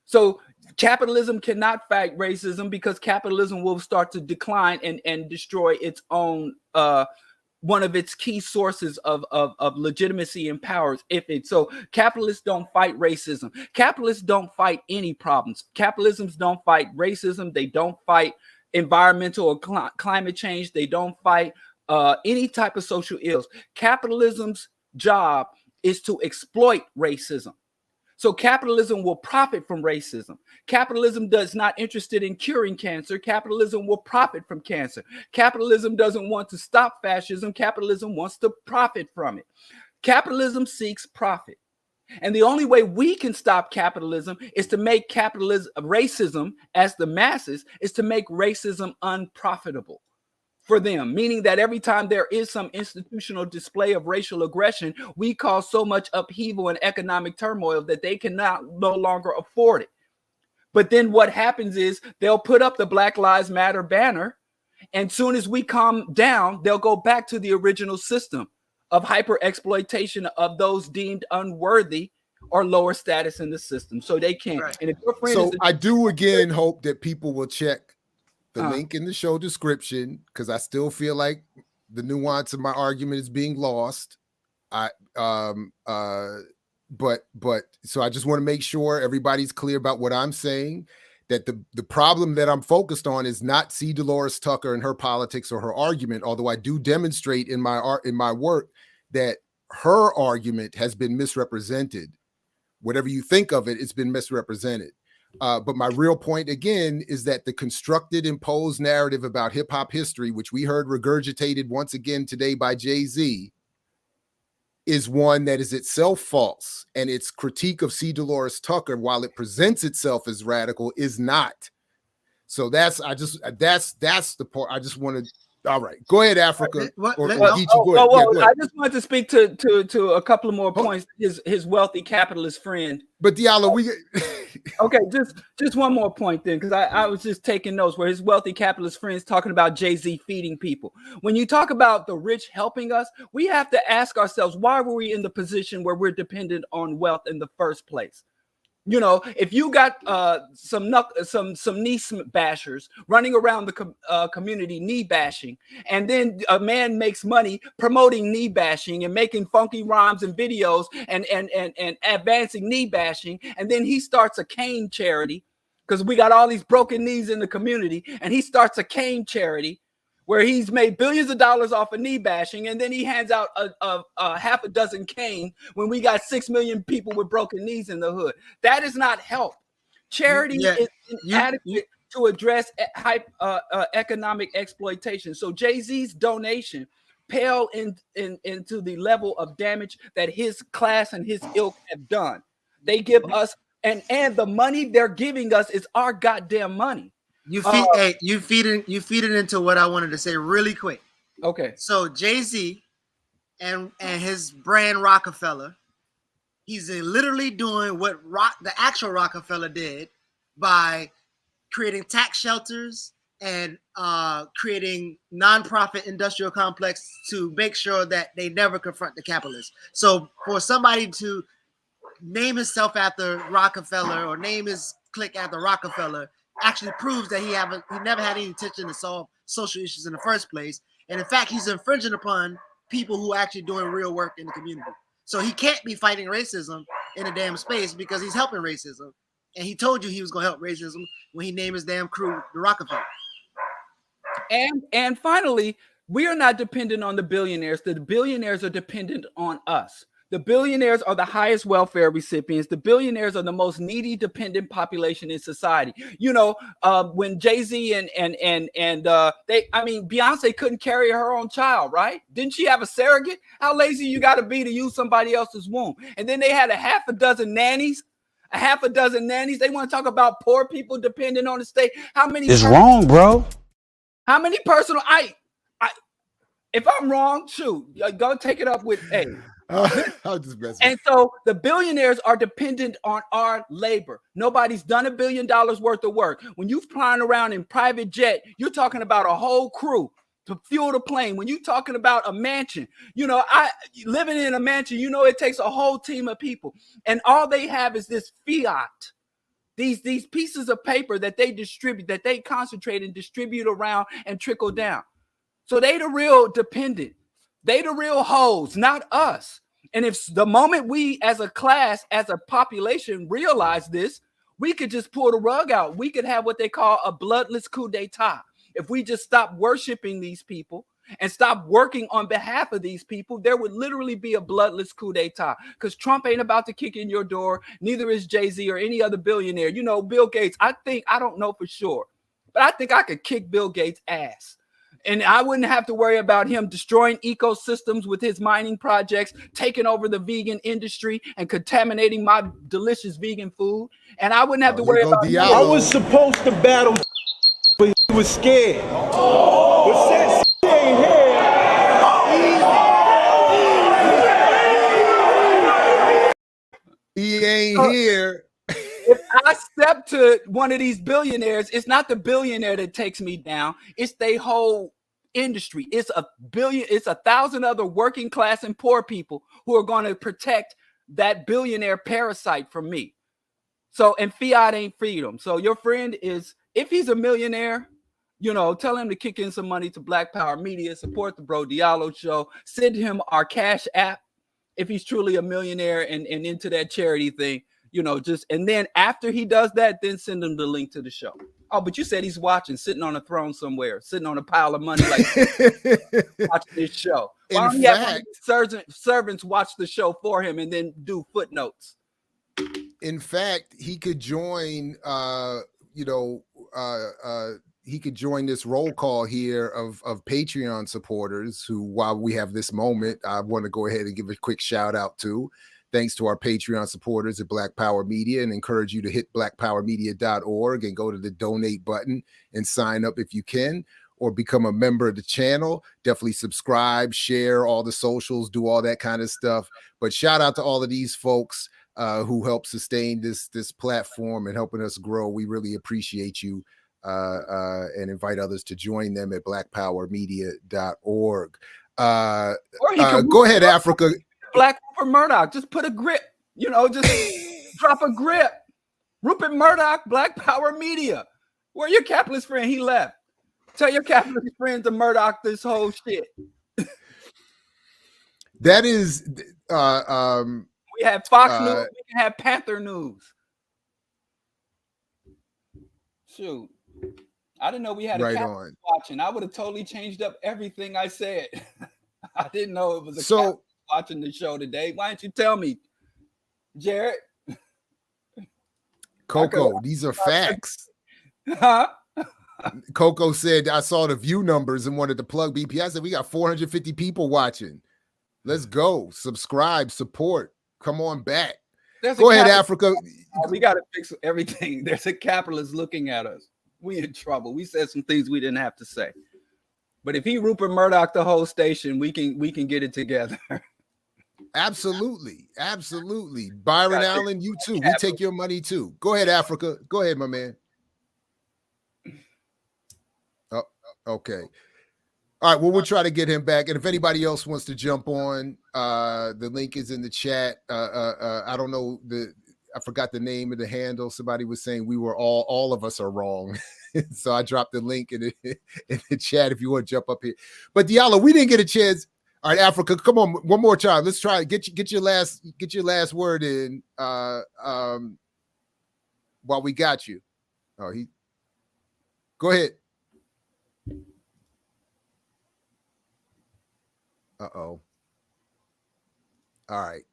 So capitalism cannot fight racism because capitalism will start to decline and destroy its own one of its key sources of legitimacy and powers. So capitalists don't fight racism. Capitalists don't fight any problems. Capitalisms don't fight racism. They don't fight environmental or climate change. They don't fight any type of social ills. Capitalism's job is to exploit racism. So capitalism will profit from racism. Capitalism does not interested in curing cancer. Capitalism will profit from cancer. Capitalism doesn't want to stop fascism. Capitalism wants to profit from it. Capitalism seeks profit. And the only way we can stop capitalism is to make racism, as the masses, is to make racism unprofitable for them, meaning that every time there is some institutional display of racial aggression, we cause so much upheaval and economic turmoil that they cannot no longer afford it. But then what happens is they'll put up the Black Lives Matter banner, and soon as we calm down, they'll go back to the original system of hyper exploitation of those deemed unworthy or lower status in the system. So they can't. Right. And if your friend I do again hope that people will check the link in the show description, because I still feel like the nuance of my argument is being lost. But so I just want to make sure everybody's clear about what I'm saying, that the problem that I'm focused on is not C. Delores Tucker and her politics or her argument, although I do demonstrate in my work that her argument has been misrepresented. Whatever you think of it, it's been misrepresented. But my real point, again, is that the constructed, imposed narrative about hip-hop history, which we heard regurgitated once again today by Jay-Z, is one that is itself false. And its critique of C. Delores Tucker, while it presents itself as radical, is not. So that's the part I just wanted. All right, go ahead, Africa. Go ahead. I just wanted to speak to a couple of more points. His wealthy capitalist friend. But Diallo, okay, just one more point then, because I was just taking notes where his wealthy capitalist friends talking about Jay-Z feeding people. When you talk about the rich helping us, we have to ask ourselves, why were we in the position where we're dependent on wealth in the first place? You know, if you got some knee bashers running around the community knee bashing, and then a man makes money promoting knee bashing and making funky rhymes and videos and advancing knee bashing, and then he starts a cane charity because we got all these broken knees in the community, and he starts a cane charity where he's made billions of dollars off of knee bashing, and then he hands out a half a dozen cane when we got 6 million people with broken knees in the hood. That is not help. Charity is inadequate to address economic exploitation. So Jay-Z's donation pale into the level of damage that his class and his ilk have done. They give us And the money they're giving us is our goddamn money. You feed it into what I wanted to say really quick. Okay. So Jay-Z and his brand Rockefeller, he's literally doing what the actual Rockefeller did by creating tax shelters and creating nonprofit industrial complex to make sure that they never confront the capitalists. So for somebody to name himself after Rockefeller or name his clique after Rockefeller actually proves that he never had any intention to solve social issues in the first place. And in fact, he's infringing upon people who are actually doing real work in the community. So he can't be fighting racism in a damn space because he's helping racism. And he told you he was going to help racism when he named his damn crew the Rockefeller. And finally, we are not dependent on the billionaires. The billionaires are dependent on us. The billionaires are the highest welfare recipients. The billionaires are the most needy, dependent population in society. You know, when Jay-Z Beyonce couldn't carry her own child, right? Didn't she have a surrogate? How lazy you got to be to use somebody else's womb? And then they had a half a dozen nannies. They want to talk about poor people dependent on the state. How many? It's wrong, bro. How many personal? If I'm wrong, shoot, go take it up with I'll just mess and so the billionaires are dependent on our labor. Nobody's done $1 billion worth of work. When you're flying around in private jet, you're talking about a whole crew to fuel the plane. When you're talking about a mansion, living in a mansion, it takes a whole team of people. And all they have is this fiat. These pieces of paper that they distribute, that they concentrate and distribute around and trickle down. So they the real dependent. They the real hoes, not us. And if the moment we as a class, as a population realize this, we could just pull the rug out. We could have what they call a bloodless coup d'etat. If we just stop worshiping these people and stop working on behalf of these people, there would literally be a bloodless coup d'etat, because Trump ain't about to kick in your door. Neither is Jay-Z or any other billionaire. Bill Gates, I don't know for sure, but I think I could kick Bill Gates' ass. And I wouldn't have to worry about him destroying ecosystems with his mining projects, taking over the vegan industry and contaminating my delicious vegan food. And I wouldn't have to worry about him. I was supposed to battle, but he was scared. But since he ain't here, he ain't here. If I step to one of these billionaires, it's not the billionaire that takes me down. It's their whole industry. It's 1,000 other working class and poor people who are going to protect that billionaire parasite from me. So, and fiat ain't freedom. So your friend is, if he's a millionaire, tell him to kick in some money to Black Power Media, support the Bro Diallo Show, send him our Cash App if he's truly a millionaire and into that charity thing. And then after he does that, then send him the link to the show. Oh, but you said he's watching, sitting on a throne somewhere, sitting on a pile of money, like watching this show. Why don't he have servants watch the show for him and then do footnotes? In fact, he could join, he could join this roll call here of Patreon supporters who, while we have this moment, I want to go ahead and give a quick shout out to. Thanks to our Patreon supporters at Black Power Media, and encourage you to hit blackpowermedia.org and go to the donate button and sign up if you can, or become a member of the channel. Definitely subscribe, share all the socials, do all that kind of stuff. But shout out to all of these folks who help sustain this platform and helping us grow. We really appreciate you, and invite others to join them at blackpowermedia.org. Go ahead, Africa. Black Rupert Murdoch, just put a grip, just drop a grip. Rupert Murdoch, Black Power Media. Where your capitalist friend? He left. Tell your capitalist friend to Murdoch this whole shit. That is, we have Fox News. We can have Panther News. Shoot, I didn't know we had a capitalist watching. I would have totally changed up everything I said. I didn't know it was a capitalist watching the show today. Why didn't you tell me, Jared? Coco, these are facts. Huh? Coco said, I saw the view numbers and wanted to plug BP. I said, we got 450 people watching. Let's go. Subscribe, support. Come on back. Go ahead, Africa. We got to fix everything. There's a capitalist looking at us. We in trouble. We said some things we didn't have to say. But if he Rupert Murdoch the whole station, we can get it together. Absolutely. Byron Allen, you too. We take your money too. Go ahead, Africa. Go ahead, my man. Oh, okay. All right. Well, we'll try to get him back. And if anybody else wants to jump on, the link is in the chat. I don't know I forgot the name of the handle. Somebody was saying we were all of us are wrong. So I dropped the link in the chat if you want to jump up here. But Diallo, we didn't get a chance. All right, Africa, come on, one more time. Let's try get your last word in while we got you. Oh, go ahead. Uh-oh. All right.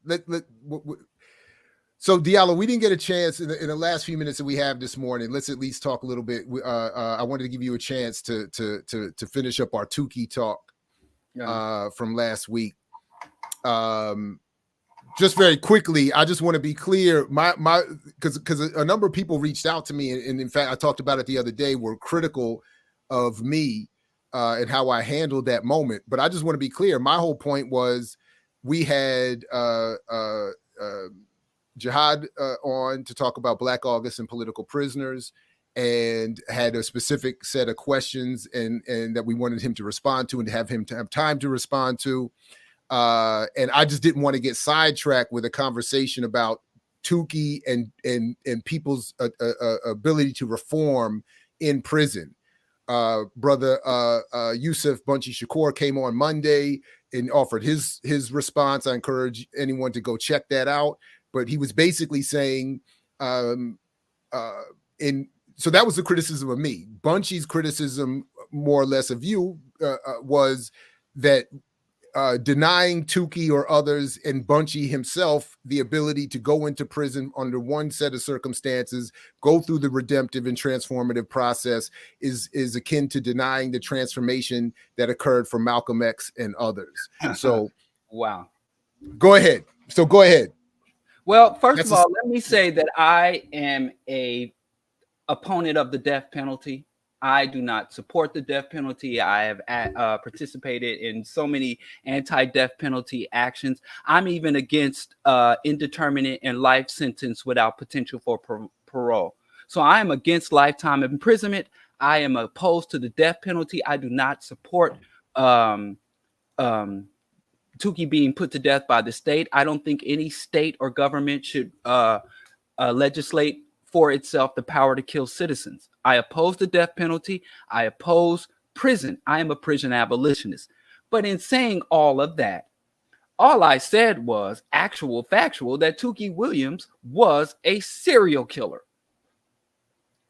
So Diallo, we didn't get a chance in the last few minutes that we have this morning. Let's at least talk a little bit. I wanted to give you a chance to finish up our Tookie talk from last week. Just very quickly, I just want to be clear. Because a number of people reached out to me, and in fact, I talked about it the other day, were critical of me and how I handled that moment. But I just want to be clear. My whole point was we had Jihad on to talk about Black August and political prisoners, and had a specific set of questions and that we wanted him to respond to and to have him to have time to respond to. And I just didn't want to get sidetracked with a conversation about Tookie and people's ability to reform in prison. Brother Yusuf Bunchy Shakur came on Monday and offered his response. I encourage anyone to go check that out. But he was basically saying, so that was the criticism of me. Bunchy's criticism, more or less, of you was that denying Tookie or others and Bunchy himself the ability to go into prison under one set of circumstances, go through the redemptive and transformative process is akin to denying the transformation that occurred for Malcolm X and others. So, wow. Go ahead. Well, first of all, let me say that I am a opponent of the death penalty. I do not support the death penalty. I have participated in so many anti-death penalty actions. I'm even against indeterminate and life sentence without potential for parole. So I am against lifetime imprisonment. I am opposed to the death penalty. I do not support Tookie being put to death by the state. I don't think any state or government should legislate for itself the power to kill citizens. I oppose the death penalty. I oppose prison. I am a prison abolitionist. But in saying all of that, all I said was factual, that Tookie Williams was a serial killer.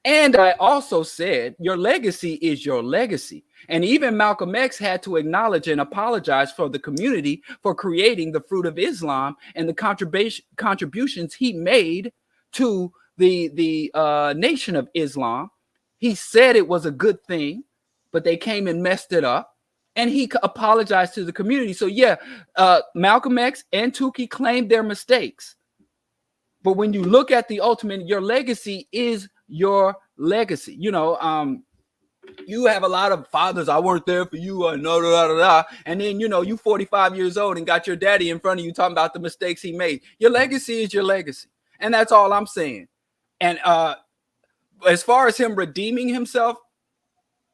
And I also said, your legacy is your legacy. And even Malcolm X had to acknowledge and apologize for the community for creating the Fruit of Islam and the contributions he made to the Nation of Islam. He said it was a good thing, but they came and messed it up. And he apologized to the community. So yeah, Malcolm X and Tookie claimed their mistakes. But when you look at the ultimate, your legacy is your legacy. You know, you have a lot of fathers. I weren't there for you. And then, you know, you 45 years old and got your daddy in front of you talking about the mistakes he made. Your legacy is your legacy. And that's all I'm saying. And as far as him redeeming himself,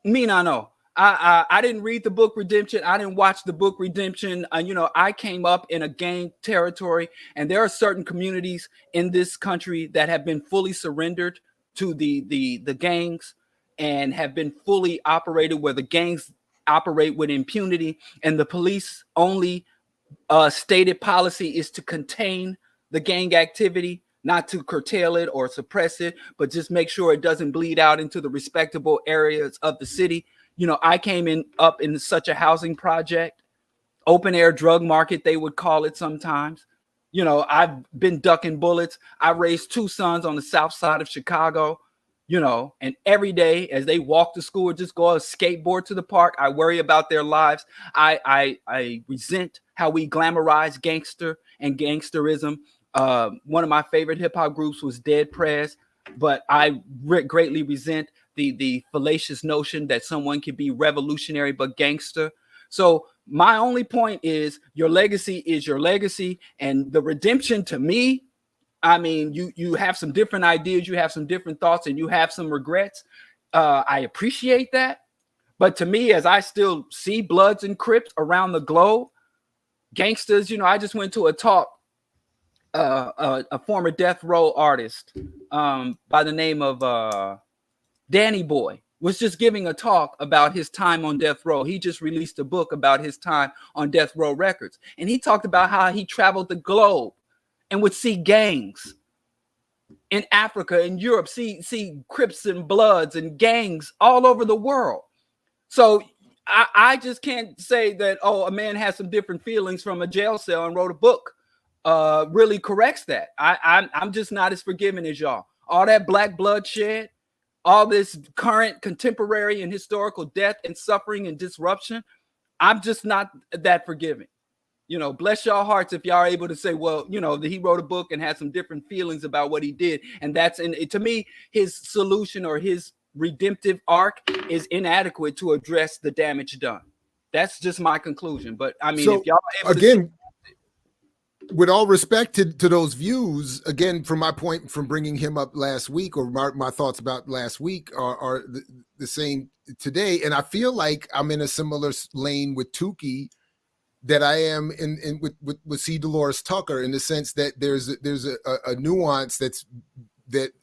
me not know. I didn't read the book Redemption. I didn't watch the book Redemption. You know, I came up in a gang territory, and there are certain communities in this country that have been fully surrendered to the gangs and have been fully operated, where the gangs operate with impunity, and the police only stated policy is to contain the gang activity, not to curtail it or suppress it, but just make sure it doesn't bleed out into the respectable areas of the city. You know, I came up in such a housing project, open air drug market, they would call it sometimes. You know, I've been ducking bullets. I raised 2 sons on the south side of Chicago, you know, and every day as they walk to school or just go on a skateboard to the park, I worry about their lives. I resent how we glamorize gangster and gangsterism. One of my favorite hip hop groups was Dead Prez, but I greatly resent the fallacious notion that someone can be revolutionary but gangster. So my only point is your legacy is your legacy, and the redemption to me, I mean, you have some different ideas, you have some different thoughts, and you have some regrets. I appreciate that. But to me, as I still see Bloods and Crips around the globe, gangsters, you know, I just went to a talk, a former death row artist by the name of Danny Boy was just giving a talk about his time on death row. He just released a book about his time on Death Row Records. And he talked about how he traveled the globe and would see gangs in Africa and Europe, see Crips and Bloods and gangs all over the world. So I just can't say that, oh, a man has some different feelings from a jail cell and wrote a book really corrects that. I'm just not as forgiving as y'all. All that black blood shed, all this current, contemporary, and historical death and suffering and disruption, I'm just not that forgiving. You know, bless y'all hearts if y'all are able to say, well, you know, that he wrote a book and had some different feelings about what he did. And that's, to me, his solution or his redemptive arc is inadequate to address the damage done. That's just my conclusion. But I mean, so, if y'all are able again, with all respect to those views, again, from my point from bringing him up last week, or my thoughts about last week are the same today. And I feel like I'm in a similar lane with Tookie that I am in with C. Delores Tucker, in the sense that there's a nuance that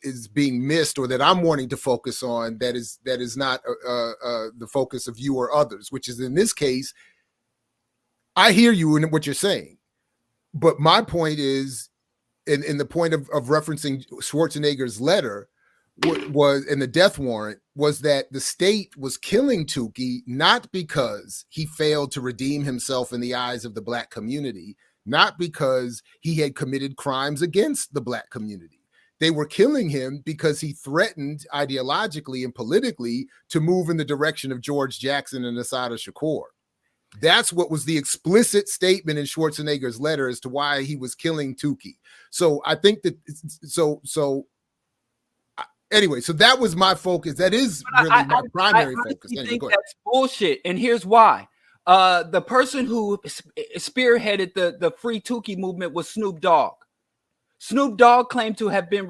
is being missed, or that I'm wanting to focus on, that is not the focus of you or others, which is, in this case, I hear you in what you're saying. But my point is, in the point of referencing Schwarzenegger's letter was, and the death warrant, was that the state was killing Tookie not because he failed to redeem himself in the eyes of the Black community, not because he had committed crimes against the Black community. They were killing him because he threatened ideologically and politically to move in the direction of George Jackson and Assata Shakur. That's what was the explicit statement in Schwarzenegger's letter as to why he was killing Tookie. So I think that, anyway, so that was my focus. That is really my primary focus. I think that's bullshit, and here's why. The person who spearheaded the Free Tookie movement was Snoop Dogg. Snoop Dogg claimed to have been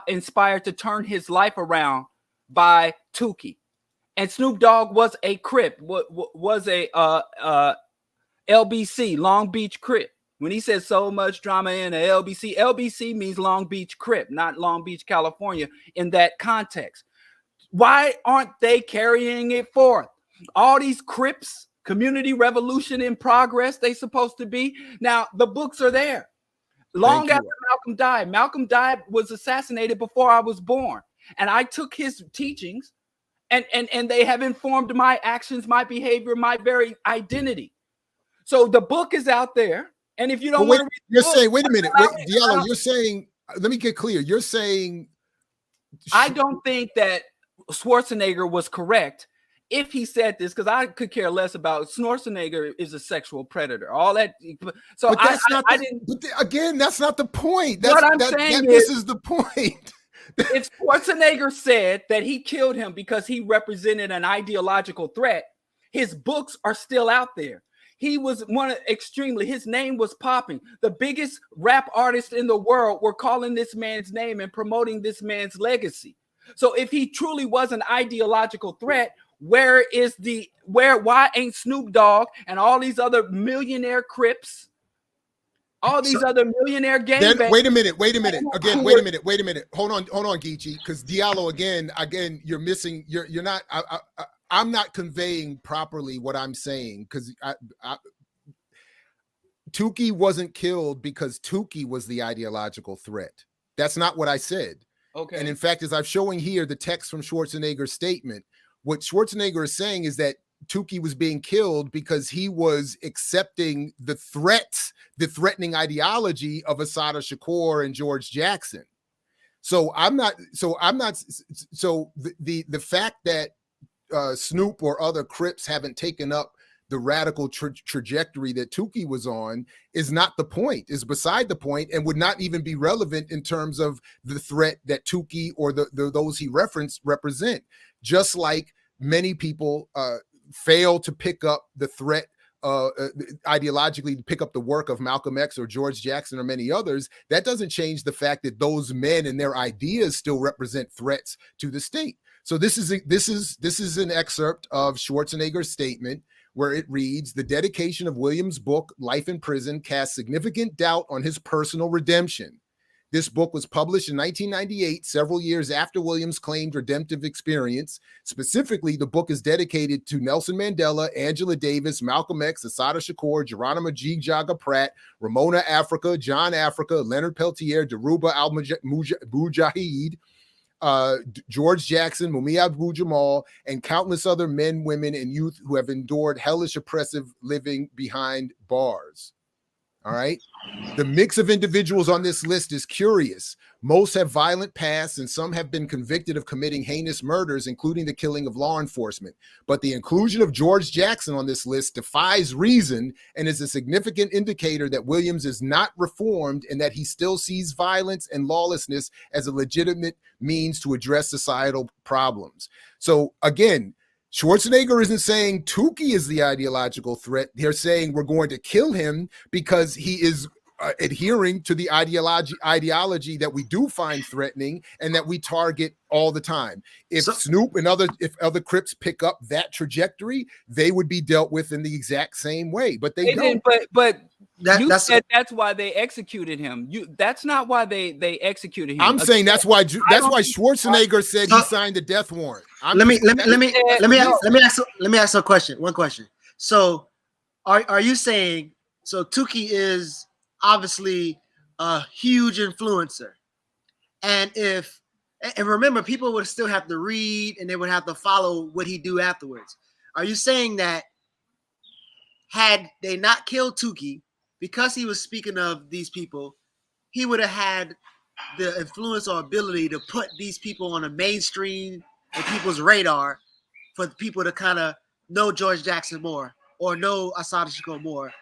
inspired to turn his life around by Tookie. And Snoop Dogg was a Crip, was a LBC, Long Beach Crip. When he says so much drama in a LBC, LBC means Long Beach Crip, not Long Beach, California, in that context. Why aren't they carrying it forth? All these Crips, community revolution in progress, they supposed to be. Now, the books are there. Long after Malcolm died, was assassinated before I was born. And I took his teachings, and they have informed my actions, my behavior, my very identity. So the book is out there. And if you don't want to read the book, saying, wait a minute, Diallo, you're saying, let me get clear. You're saying, I don't think that Schwarzenegger was correct if he said this, because I could care less about Schwarzenegger is a sexual predator. All that. So but that's again, that's not the point. That's what I'm saying. This is the point. If Schwarzenegger said that he killed him because he represented an ideological threat, his books are still out there. He was his name was popping. The biggest rap artists in the world were calling this man's name and promoting this man's legacy. So if he truly was an ideological threat, why ain't Snoop Dogg and all these other millionaire Crips, all these other millionaire gangbangers? Wait a minute. Again, wait a minute. Hold on, Geechee, because Diallo, again, you're missing. You're not. I'm not conveying properly what I'm saying, because Tookie wasn't killed because Tookie was the ideological threat. That's not what I said. Okay. And in fact, as I'm showing here, the text from Schwarzenegger's statement, what Schwarzenegger is saying is that Tookie was being killed because he was accepting the threatening ideology of Assata Shakur and George Jackson. So the fact that Snoop or other Crips haven't taken up the radical trajectory that Tookie was on is not the point, is beside the point, and would not even be relevant in terms of the threat that Tookie or those he referenced represent. Just like many people fail to pick up the threat ideologically, to pick up the work of Malcolm X or George Jackson or many others, that doesn't change the fact that those men and their ideas still represent threats to the state. So this is an excerpt of Schwarzenegger's statement where it reads, "The dedication of Williams' book, Life in Prison, casts significant doubt on his personal redemption. This book was published in 1998, several years after Williams' claimed redemptive experience. Specifically, the book is dedicated to Nelson Mandela, Angela Davis, Malcolm X, Assata Shakur, Geronimo G. Jaga Pratt, Ramona Africa, John Africa, Leonard Peltier, Daruba al-Mujahid, George Jackson, Mumia Abu-Jamal, and countless other men, women, and youth who have endured hellish oppressive living behind bars." All right. The mix of individuals on this list is curious. Most have violent pasts, and some have been convicted of committing heinous murders, including the killing of law enforcement. But the inclusion of George Jackson on this list defies reason and is a significant indicator that Williams is not reformed and that he still sees violence and lawlessness as a legitimate means to address societal problems. So again, Schwarzenegger isn't saying Tookie is the ideological threat. They're saying we're going to kill him because he is adhering to the ideology that we do find threatening and that we target all the time. If Snoop and other Crips pick up that trajectory, they would be dealt with in the exact same way. But they don't. But that's why they executed him. That's not why they executed him. I'm saying that's why Schwarzenegger said he signed the death warrant. Let me ask a question. One question. So, are you saying so? Tookie is obviously a huge influencer, and remember, people would still have to read and they would have to follow what he do afterwards. Are you saying that had they not killed Tookie, because he was speaking of these people, he would have had the influence or ability to put these people on a mainstream and people's radar for people to kind of know George Jackson more or know Assata Shakur more?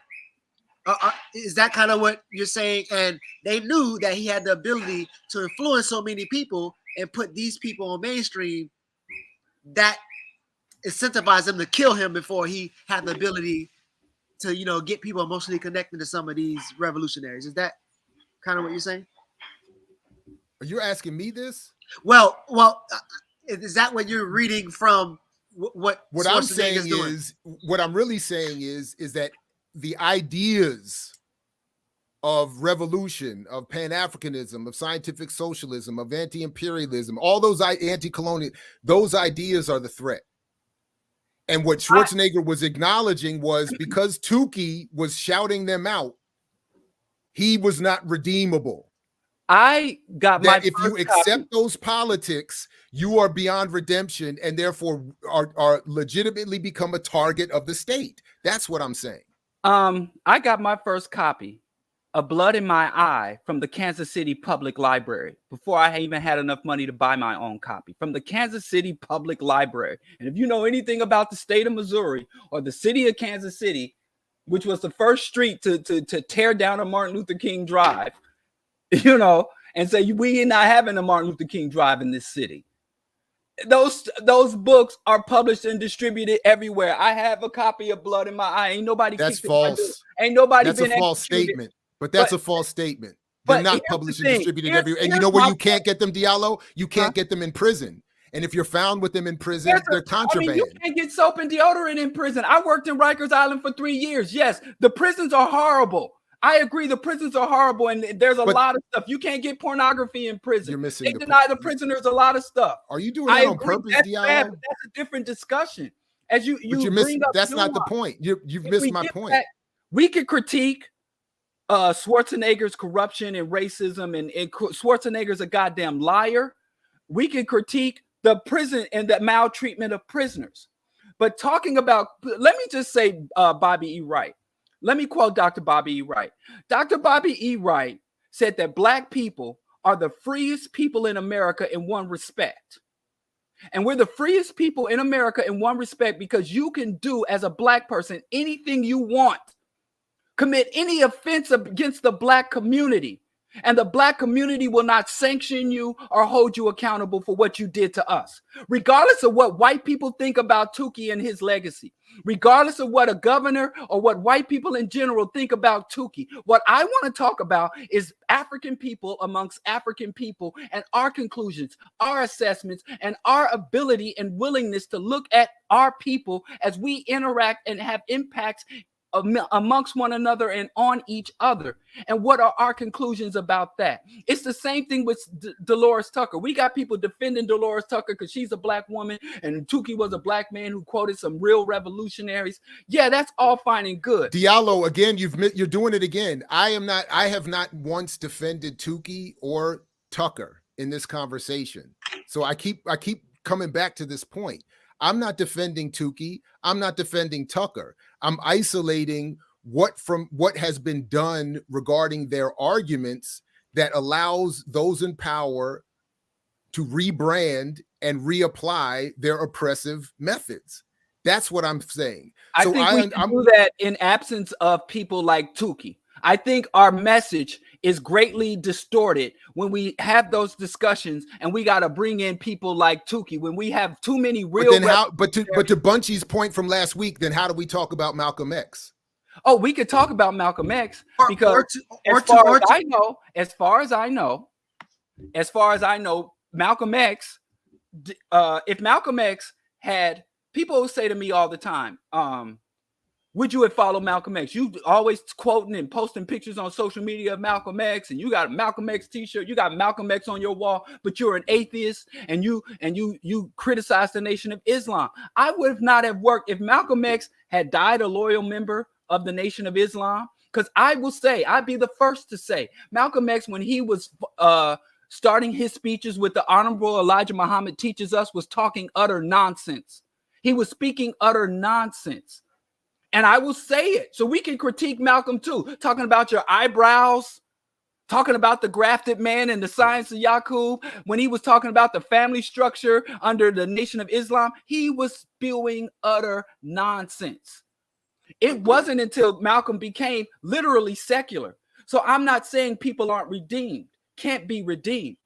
Is that kind of what you're saying? And they knew that he had the ability to influence so many people and put these people on mainstream that incentivized them to kill him before he had the ability to, get people emotionally connected to some of these revolutionaries. Is that kind of what you're saying? Are you asking me this? Well, is that what you're reading from what I'm saying is, what I'm really saying is that the ideas of revolution, of Pan-Africanism, of scientific socialism, of anti-imperialism, all those anti-colonial, those ideas are the threat. And what Schwarzenegger was acknowledging was because Tookie was shouting them out, he was not redeemable. I got that if you accept those politics, you are beyond redemption and therefore are legitimately become a target of the state. That's what I'm saying. I got my first copy of Blood in My Eye from the Kansas City Public Library before I even had enough money to buy my own copy from the Kansas City Public Library. And if you know anything about the state of Missouri or the city of Kansas City, which was the first street to tear down a Martin Luther King Drive, and say we are not having a Martin Luther King Drive in this city. Those books are published and distributed everywhere. I have a copy of Blood in My Eye. Ain't nobody. That's false. Ain't nobody. That's a false statement. But that's a false statement. They're not published and distributed everywhere. And you know where you can't get them, Diallo? You can't get them in prison. And if you're found with them in prison, they're contraband. You can't get soap and deodorant in prison. I worked in Rikers Island for 3 years. Yes, the prisons are horrible. I agree, the prisons are horrible, and there's a lot of stuff. You can't get pornography in prison. You're missing. They deny the prisoners a lot of stuff. Are you doing that on purpose, Diallo? That's a different discussion. As you bring up, that's not the point. You've missed my point. We could critique Schwarzenegger's corruption and racism, and Schwarzenegger's a goddamn liar. We can critique the prison and the maltreatment of prisoners. But talking about, let me just say Bobby E. Wright. Let me quote Dr. Bobby E. Wright. Dr. Bobby E. Wright said that Black people are the freest people in America in one respect. And we're the freest people in America in one respect, because you can do as a black person anything you want, commit any offense against the black community, and the black community will not sanction you or hold you accountable for what you did to us, regardless of what white people think about Tookie and his legacy, regardless of what a governor or what white people in general think about Tookie. What I want to talk about is African people amongst African people, and our conclusions, our assessments, and our ability and willingness to look at our people as we interact and have impacts amongst one another and on each other. And what are our conclusions about that? It's the same thing with Delores Tucker. We got people defending Delores Tucker because she's a black woman and Tookie was a black man who quoted some real revolutionaries. Yeah, that's all fine and good. Diallo, again, you're doing it again. I have not once defended Tookie or Tucker in this conversation. So I keep coming back to this point. I'm not defending Tookie. I'm not defending Tucker. I'm isolating what has been done regarding their arguments that allows those in power to rebrand and reapply their oppressive methods. That's what I'm saying. I think we can do that in absence of people like Tookie. I think our message is greatly distorted when we have those discussions, and we got to bring in people like Tookie when we have too many real. But to Bunchy's point from last week, then how do we talk about Malcolm X? Oh, we could talk about Malcolm X because as far as I know, Malcolm X. If Malcolm X had, people say to me all the time, would you have followed Malcolm X? You always quoting and posting pictures on social media of Malcolm X, and you got a Malcolm X t-shirt, you got Malcolm X on your wall, but you're an atheist and you criticize the Nation of Islam. I would not have worked if Malcolm X had died a loyal member of the Nation of Islam, because I will say, I'd be the first to say, Malcolm X, when he was starting his speeches with the Honorable Elijah Muhammad teaches us, was talking utter nonsense. He was speaking utter nonsense. And I will say it, so we can critique Malcolm too, talking about your eyebrows, talking about the grafted man and the science of Yaqub. When he was talking about the family structure under the Nation of Islam, he was spewing utter nonsense. It wasn't until Malcolm became literally secular. So I'm not saying people aren't redeemed, can't be redeemed.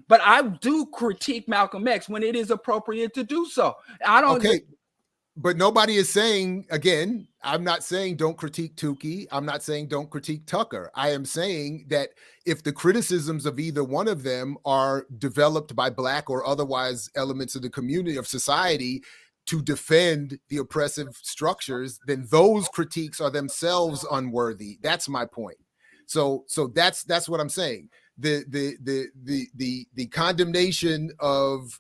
But I do critique Malcolm X when it is appropriate to do so. I don't. Okay. But nobody is saying, again, I'm not saying don't critique Tookie. I'm not saying don't critique Tucker. I am saying that if the criticisms of either one of them are developed by Black or otherwise elements of the community of society to defend the oppressive structures, then those critiques are themselves unworthy. That's my point. So that's what I'm saying. The condemnation of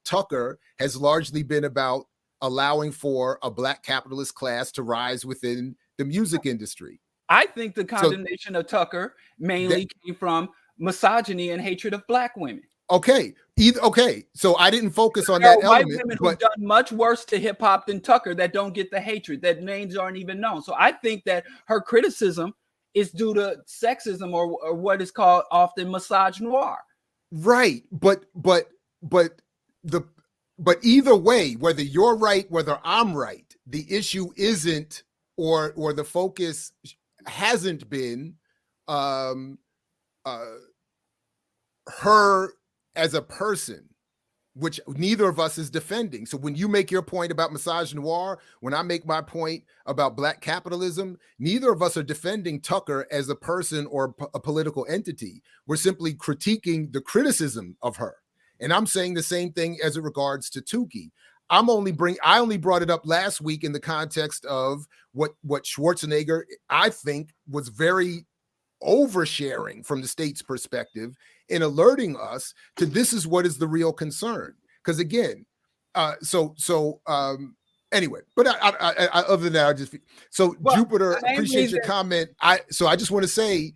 Tucker has largely been about allowing for a Black capitalist class to rise within the music industry. I think the condemnation of Tucker mainly came from misogyny and hatred of Black women. Okay. So I didn't focus on that white element. Women who've done much worse to hip hop than Tucker that don't get the hatred, that names aren't even known. So I think that her criticism is due to sexism or what is called often misogynoir. Right. But either way, whether you're right, whether I'm right, the issue isn't, or the focus hasn't been her as a person, which neither of us is defending. So when you make your point about misogynoir, when I make my point about Black capitalism, neither of us are defending Tucker as a person or a political entity. We're simply critiquing the criticism of her. And I'm saying the same thing as it regards to Tookie. I only brought it up last week in the context of what Schwarzenegger, I think, was very oversharing from the state's perspective in alerting us to this is what is the real concern. Because again, anyway, but I other than that, Jupiter, appreciate your comment. I just want to say,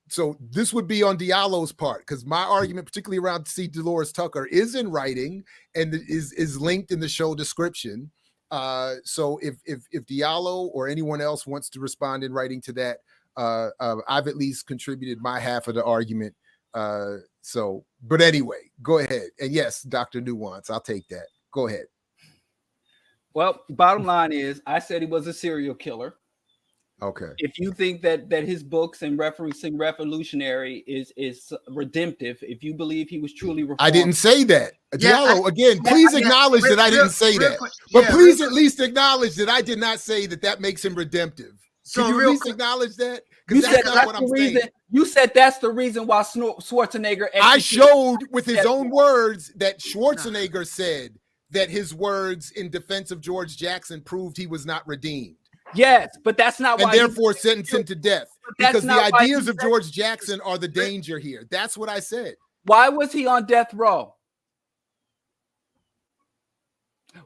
so this would be on Diallo's part, because my argument, particularly around C. Delores Tucker, is in writing and is linked in the show description. So if Diallo or anyone else wants to respond in writing to that, I've at least contributed my half of the argument So, but anyway, go ahead. And yes, Dr. Nuance, I'll take that. Go ahead. Well, bottom line is, I said he was a serial killer. Okay. If you think that his books and referencing revolutionary is redemptive, if you believe he was truly reformed, I didn't say that. Diallo, again, please acknowledge that I didn't say that. But please at least acknowledge that I did not say that makes him redemptive. So Can you at least acknowledge that? You Because said that's not what I'm saying. You said that's the reason why Schwarzenegger. I showed with his own words that Schwarzenegger said that his words in defense of George Jackson proved he was not redeemed. Yes, but that's not why. And therefore sentenced him to death. Because the ideas of George Jackson are the danger here. That's what I said. Why was he on death row?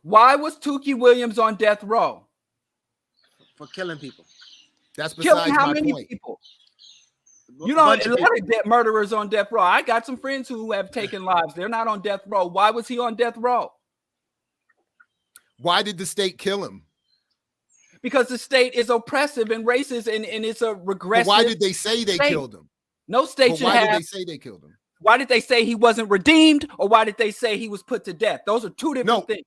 Why was Tookie Williams on death row? For killing people. That's besides killing how my many point. People? You know, a lot of murderers on death row. I got some friends who have taken lives. They're not on death row. Why was he on death row? Why did the state kill him? Because the state is oppressive and racist, and it's a regressive. But why did they say they killed him? No state should have. Why did they say they killed him? Why did they say he wasn't redeemed, or why did they say he was put to death? Those are two different things.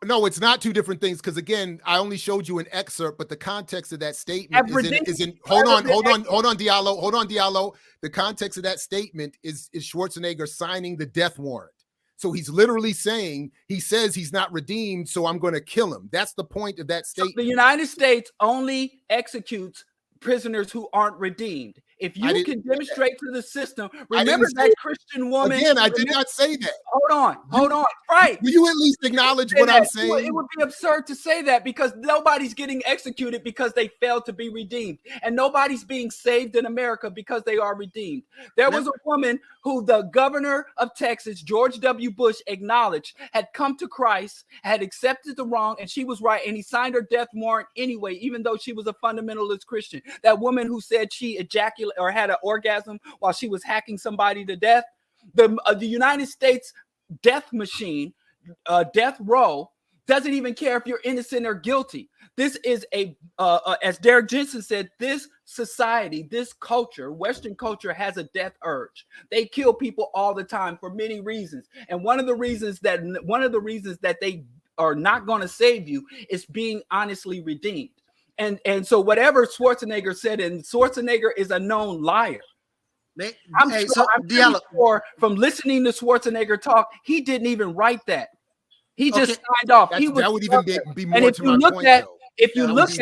No, it's not two different things. Because again, I only showed you an excerpt, but the context of that statement is in. Hold on, Diallo. The context of that statement is Schwarzenegger signing the death warrant. So he's literally saying, he says he's not redeemed, so I'm going to kill him. That's the point of that statement. So the United States only executes prisoners who aren't redeemed. If you can demonstrate to the system, remember that Christian woman. Again, I did not say that. Hold on. Right. Will you at least acknowledge what I'm saying? It would be absurd to say that, because nobody's getting executed because they failed to be redeemed. And nobody's being saved in America because they are redeemed. There was a woman who the governor of Texas, George W. Bush, acknowledged had come to Christ, had accepted the wrong, and she was right. And he signed her death warrant anyway, even though she was a fundamentalist Christian. That woman who said she ejaculated or had an orgasm while she was hacking somebody to death. The United States death machine, death row, doesn't even care if you're innocent or guilty. This is as Derek Jensen said, this society, this culture, Western culture, has a death urge. They kill people all the time for many reasons. And one of the reasons that they are not going to save you is being honestly redeemed. And so whatever Schwarzenegger said, and Schwarzenegger is a known liar. I'm sure from listening to Schwarzenegger talk, he didn't even write that. He just signed off. That would even be more. And if you look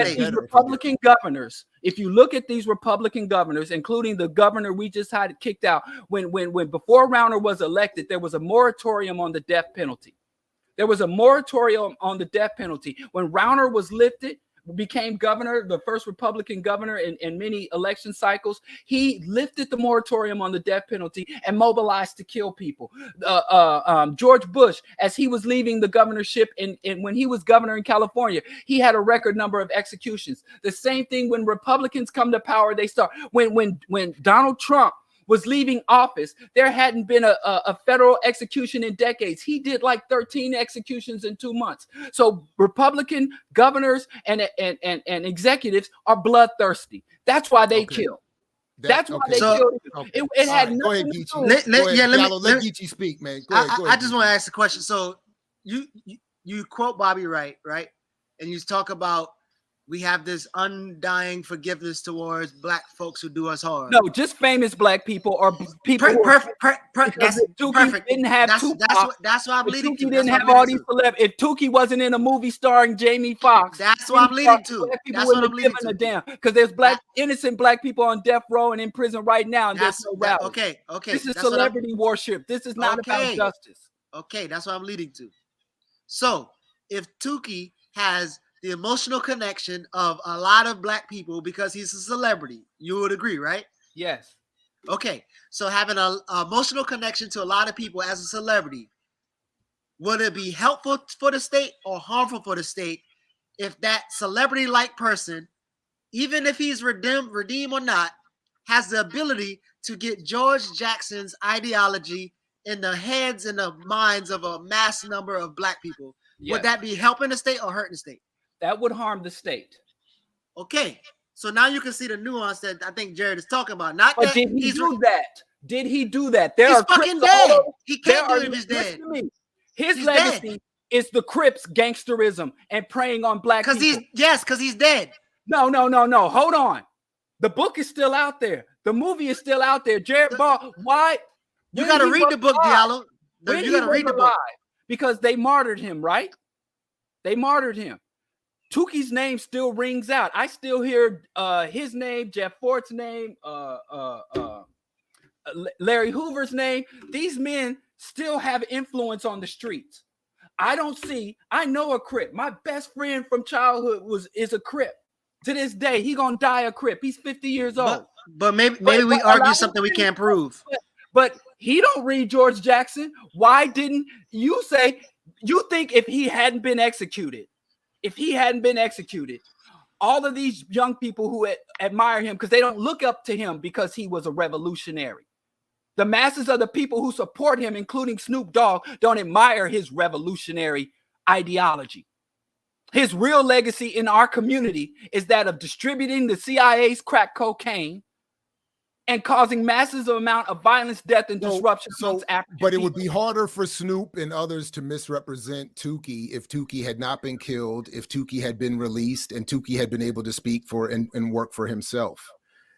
at these Republican governors, including the governor we just had kicked out, when before Rauner was elected, there was a moratorium on the death penalty. There was a moratorium on the death penalty. When Rauner was lifted, became governor, the first Republican governor in many election cycles, he lifted the moratorium on the death penalty and mobilized to kill people. George Bush, as he was leaving the governorship and when he was governor in California, he had a record number of executions. The same thing when Republicans come to power, they start. When Donald Trump was leaving office, there hadn't been a federal execution in decades. He did like 13 executions in 2 months. So Republican governors and executives are bloodthirsty. That's why they kill. That's why they killed. It had nothing to do. Let Geechee speak, man. Go ahead, I just want to ask a question. So you quote Bobby Wright, right? And you talk about we have this undying forgiveness towards black folks who do us harm. No, just famous black people or people. That's perfect. Didn't have that's why I'm leading to. Didn't have all these celebrities. If Tookie wasn't in a movie starring Jamie Foxx, that's what I'm leading to. That's what I'm leading to. Damn, because there's innocent black people on death row and in prison right now, and there's no rally. Okay. This is celebrity worship. This is not about justice. Okay, that's what I'm leading to. So if Tookie has the emotional connection of a lot of black people because he's a celebrity, you would agree, right? Yes. Okay, so having an emotional connection to a lot of people as a celebrity, would it be helpful for the state or harmful for the state if that celebrity-like person, even if he's redeemed or not, has the ability to get George Jackson's ideology in the heads and the minds of a mass number of black people? Yes. Would that be helping the state or hurting the state? That would harm the state. Okay, so now you can see the nuance that I think Jared is talking about. Not but that did he do that? Did he do that? There He's are fucking Crips all dead. over- He there can't do are- it if he's listen dead. to me. His He's legacy is the Crips gangsterism and preying on black people. Because he's dead. No. Hold on. The book is still out there. The movie is still out there. Jared Ball, why? You got to read the book, Diallo. You got to read the book. Because they martyred him, right? They martyred him. Tookie's name still rings out. I still hear his name, Jeff Fort's name, Larry Hoover's name. These men still have influence on the streets. I know a Crip. My best friend from childhood is a Crip. To this day, he gonna die a Crip. He's 50 years old. But maybe we argue something we can't prove. But he don't read George Jackson. Why didn't you say? You think if he hadn't been executed, all of these young people who admire him because they don't look up to him because he was a revolutionary. The masses of the people who support him, including Snoop Dogg, don't admire his revolutionary ideology. His real legacy in our community is that of distributing the CIA's crack cocaine and causing massive amount of violence, death, and disruption. But it would be harder for Snoop and others to misrepresent Tookie if Tookie had not been killed, if Tookie had been released, and Tookie had been able to speak for and work for himself.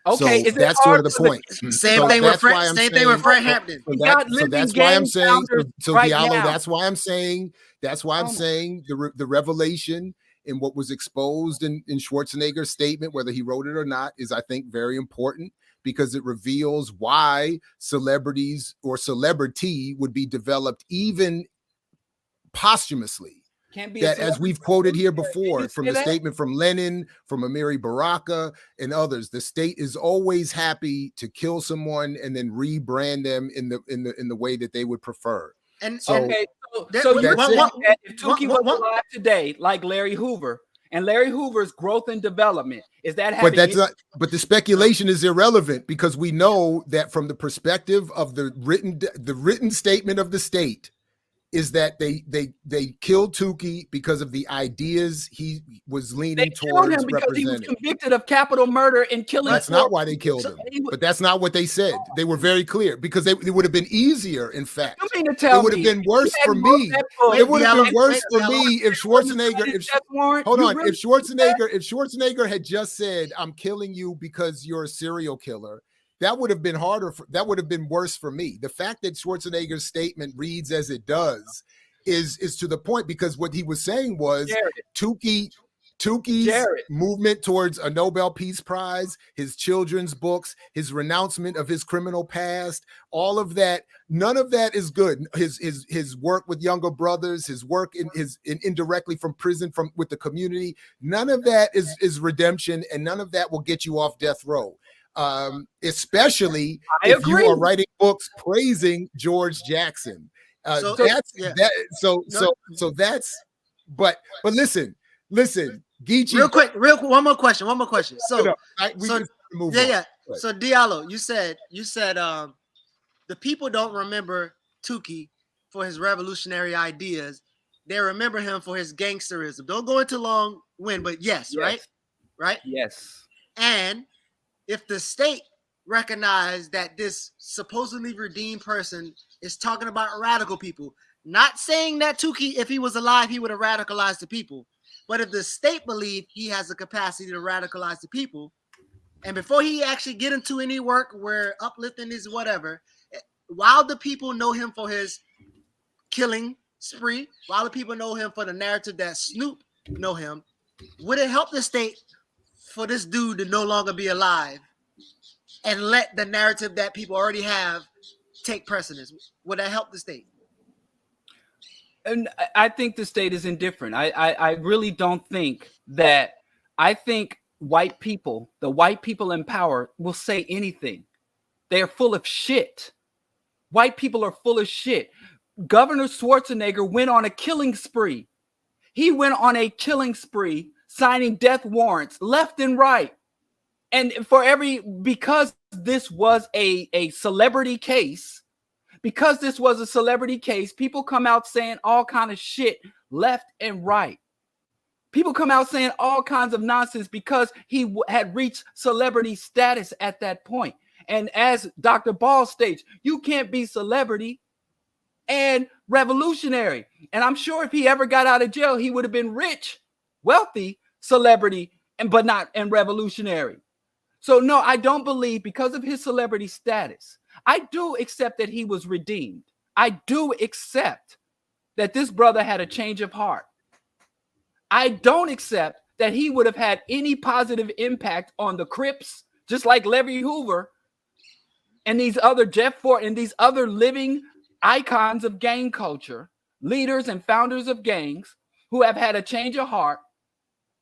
Okay, so that's sort of the point. Same thing with Fred Hampton. So that's why I'm saying. So right Diallo, now. that's why I'm saying. That's why I'm saying the revelation in what was exposed in Schwarzenegger's statement, whether he wrote it or not, is I think very important. Because it reveals why celebrities or celebrity would be developed even posthumously. That, as we've quoted here before, from the statement from Lenin, from Amiri Baraka, and others, the state is always happy to kill someone and then rebrand them in the way that they would prefer. And so if Tookie was alive today, like Larry Hoover, and Larry Hoover's growth and development, is that having but the speculation is irrelevant because we know that from the perspective of the written statement of the state is that they killed Tookie because of the ideas he was leaning towards him because representing. He was convicted of capital murder and killing. That's not why they killed him. But that's not what they said. They were very clear because it would have been easier. In fact, you mean to tell it would have been worse for me. It would have been worse for me if Schwarzenegger. If Schwarzenegger had just said, "I'm killing you because you're a serial killer." That would have been harder. That would have been worse for me. The fact that Schwarzenegger's statement reads as it does is to the point because what he was saying was Tookie's movement towards a Nobel Peace Prize, his children's books, his renouncement of his criminal past, all of that. None of that is good. His work with younger brothers, his work indirectly from prison, with the community. None of that is redemption, and none of that will get you off death row. Especially if you are writing books praising George Jackson. But listen, Geechee. Real quick, one more question. So Diallo, you said the people don't remember Tookie for his revolutionary ideas. They remember him for his gangsterism. Don't go into long wind, but yes. Right? Yes. And if the state recognized that this supposedly redeemed person is talking about radical people, not saying that Tookie, if he was alive, he would have radicalized the people, but if the state believed he has the capacity to radicalize the people, and before he actually get into any work where uplifting is whatever, while the people know him for his killing spree, while the people know him for the narrative that Snoop know him, would it help the state for this dude to no longer be alive and let the narrative that people already have take precedence? Would that help the state? And I think the state is indifferent. I really don't think that. I think white people, the white people in power, will say anything. They are full of shit. White people are full of shit. Governor Schwarzenegger went on a killing spree. He went on a killing spree, signing death warrants left and right. And because this was a celebrity case, people come out saying all kind of shit left and right. People come out saying all kinds of nonsense because he had reached celebrity status at that point. And as Dr. Ball states, you can't be celebrity and revolutionary. And I'm sure if he ever got out of jail, he would have been rich, wealthy, celebrity, but not and revolutionary. So no, I don't believe because of his celebrity status. I do accept that he was redeemed. I do accept that this brother had a change of heart. I don't accept that he would have had any positive impact on the Crips, just like Levy Hoover and these other Jeff Fort and these other living icons of gang culture, leaders and founders of gangs who have had a change of heart.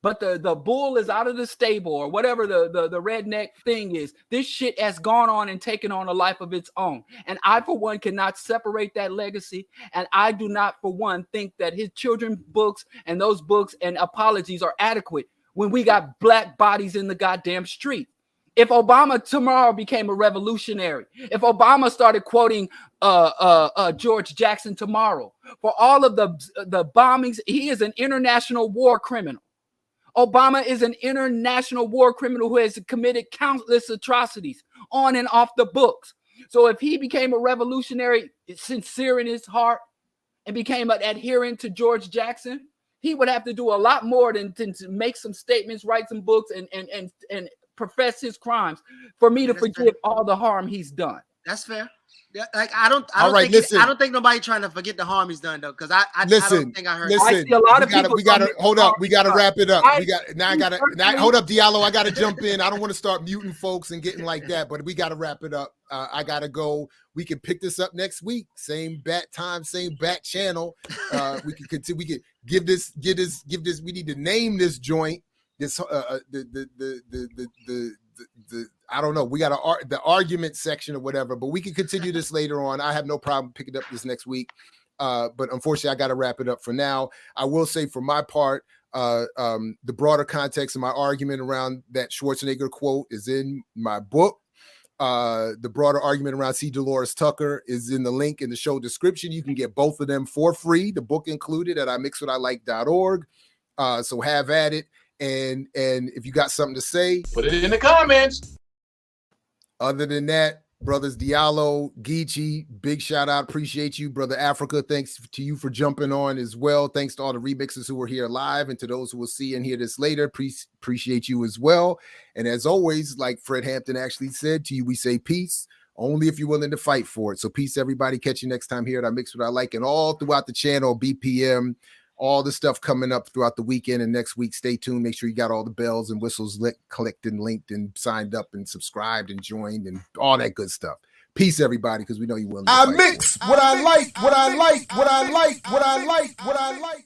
But the bull is out of the stable, or whatever the redneck thing is. This shit has gone on and taken on a life of its own. And I, for one, cannot separate that legacy. And I do not, for one, think that his children's books and those books and apologies are adequate when we got black bodies in the goddamn street. If Obama tomorrow became a revolutionary, if Obama started quoting George Jackson tomorrow, for all of the bombings, he is an international war criminal. Obama is an international war criminal who has committed countless atrocities on and off the books. So if he became a revolutionary, sincere in his heart, and became an adherent to George Jackson, he would have to do a lot more than to make some statements, write some books, and profess his crimes for me to forgive all the harm he's done. That's fair. Yeah, like I don't think nobody trying to forget the harm he's done though, because I don't think I heard. Listen, I see a lot of people. We gotta hold up. We gotta wrap it up. Hold up, Diallo. I gotta jump in. I don't want to start muting folks and getting like that, but we gotta wrap it up. I gotta go. We can pick this up next week. Same bat time, same bat channel. We can continue. We can give this. We need to name this joint. This the I don't know. We got the argument section or whatever, but we can continue this later on. I have no problem picking up this next week. But unfortunately, I got to wrap it up for now. I will say for my part, the broader context of my argument around that Schwarzenegger quote is in my book. The broader argument around C. Delores Tucker is in the link in the show description. You can get both of them for free, the book included at imixwhatilike.org. So have at it. And if you got something to say, put it in the comments. Other than that, brothers Diallo, Geechee, big shout out. Appreciate you, brother Africa. Thanks to you for jumping on as well. Thanks to all the remixers who were here live and to those who will see and hear this later. Appreciate you as well. And as always, like Fred Hampton actually said to you, we say peace only if you're willing to fight for it. So peace, everybody. Catch you next time here at I Mix What I Like and all throughout the channel, BPM. All the stuff coming up throughout the weekend and next week. Stay tuned. Make sure you got all the bells and whistles clicked and linked and signed up and subscribed and joined and all that good stuff. Peace, everybody, because we know you will. I mix what I like, what I like, what I like, what I like, what I like.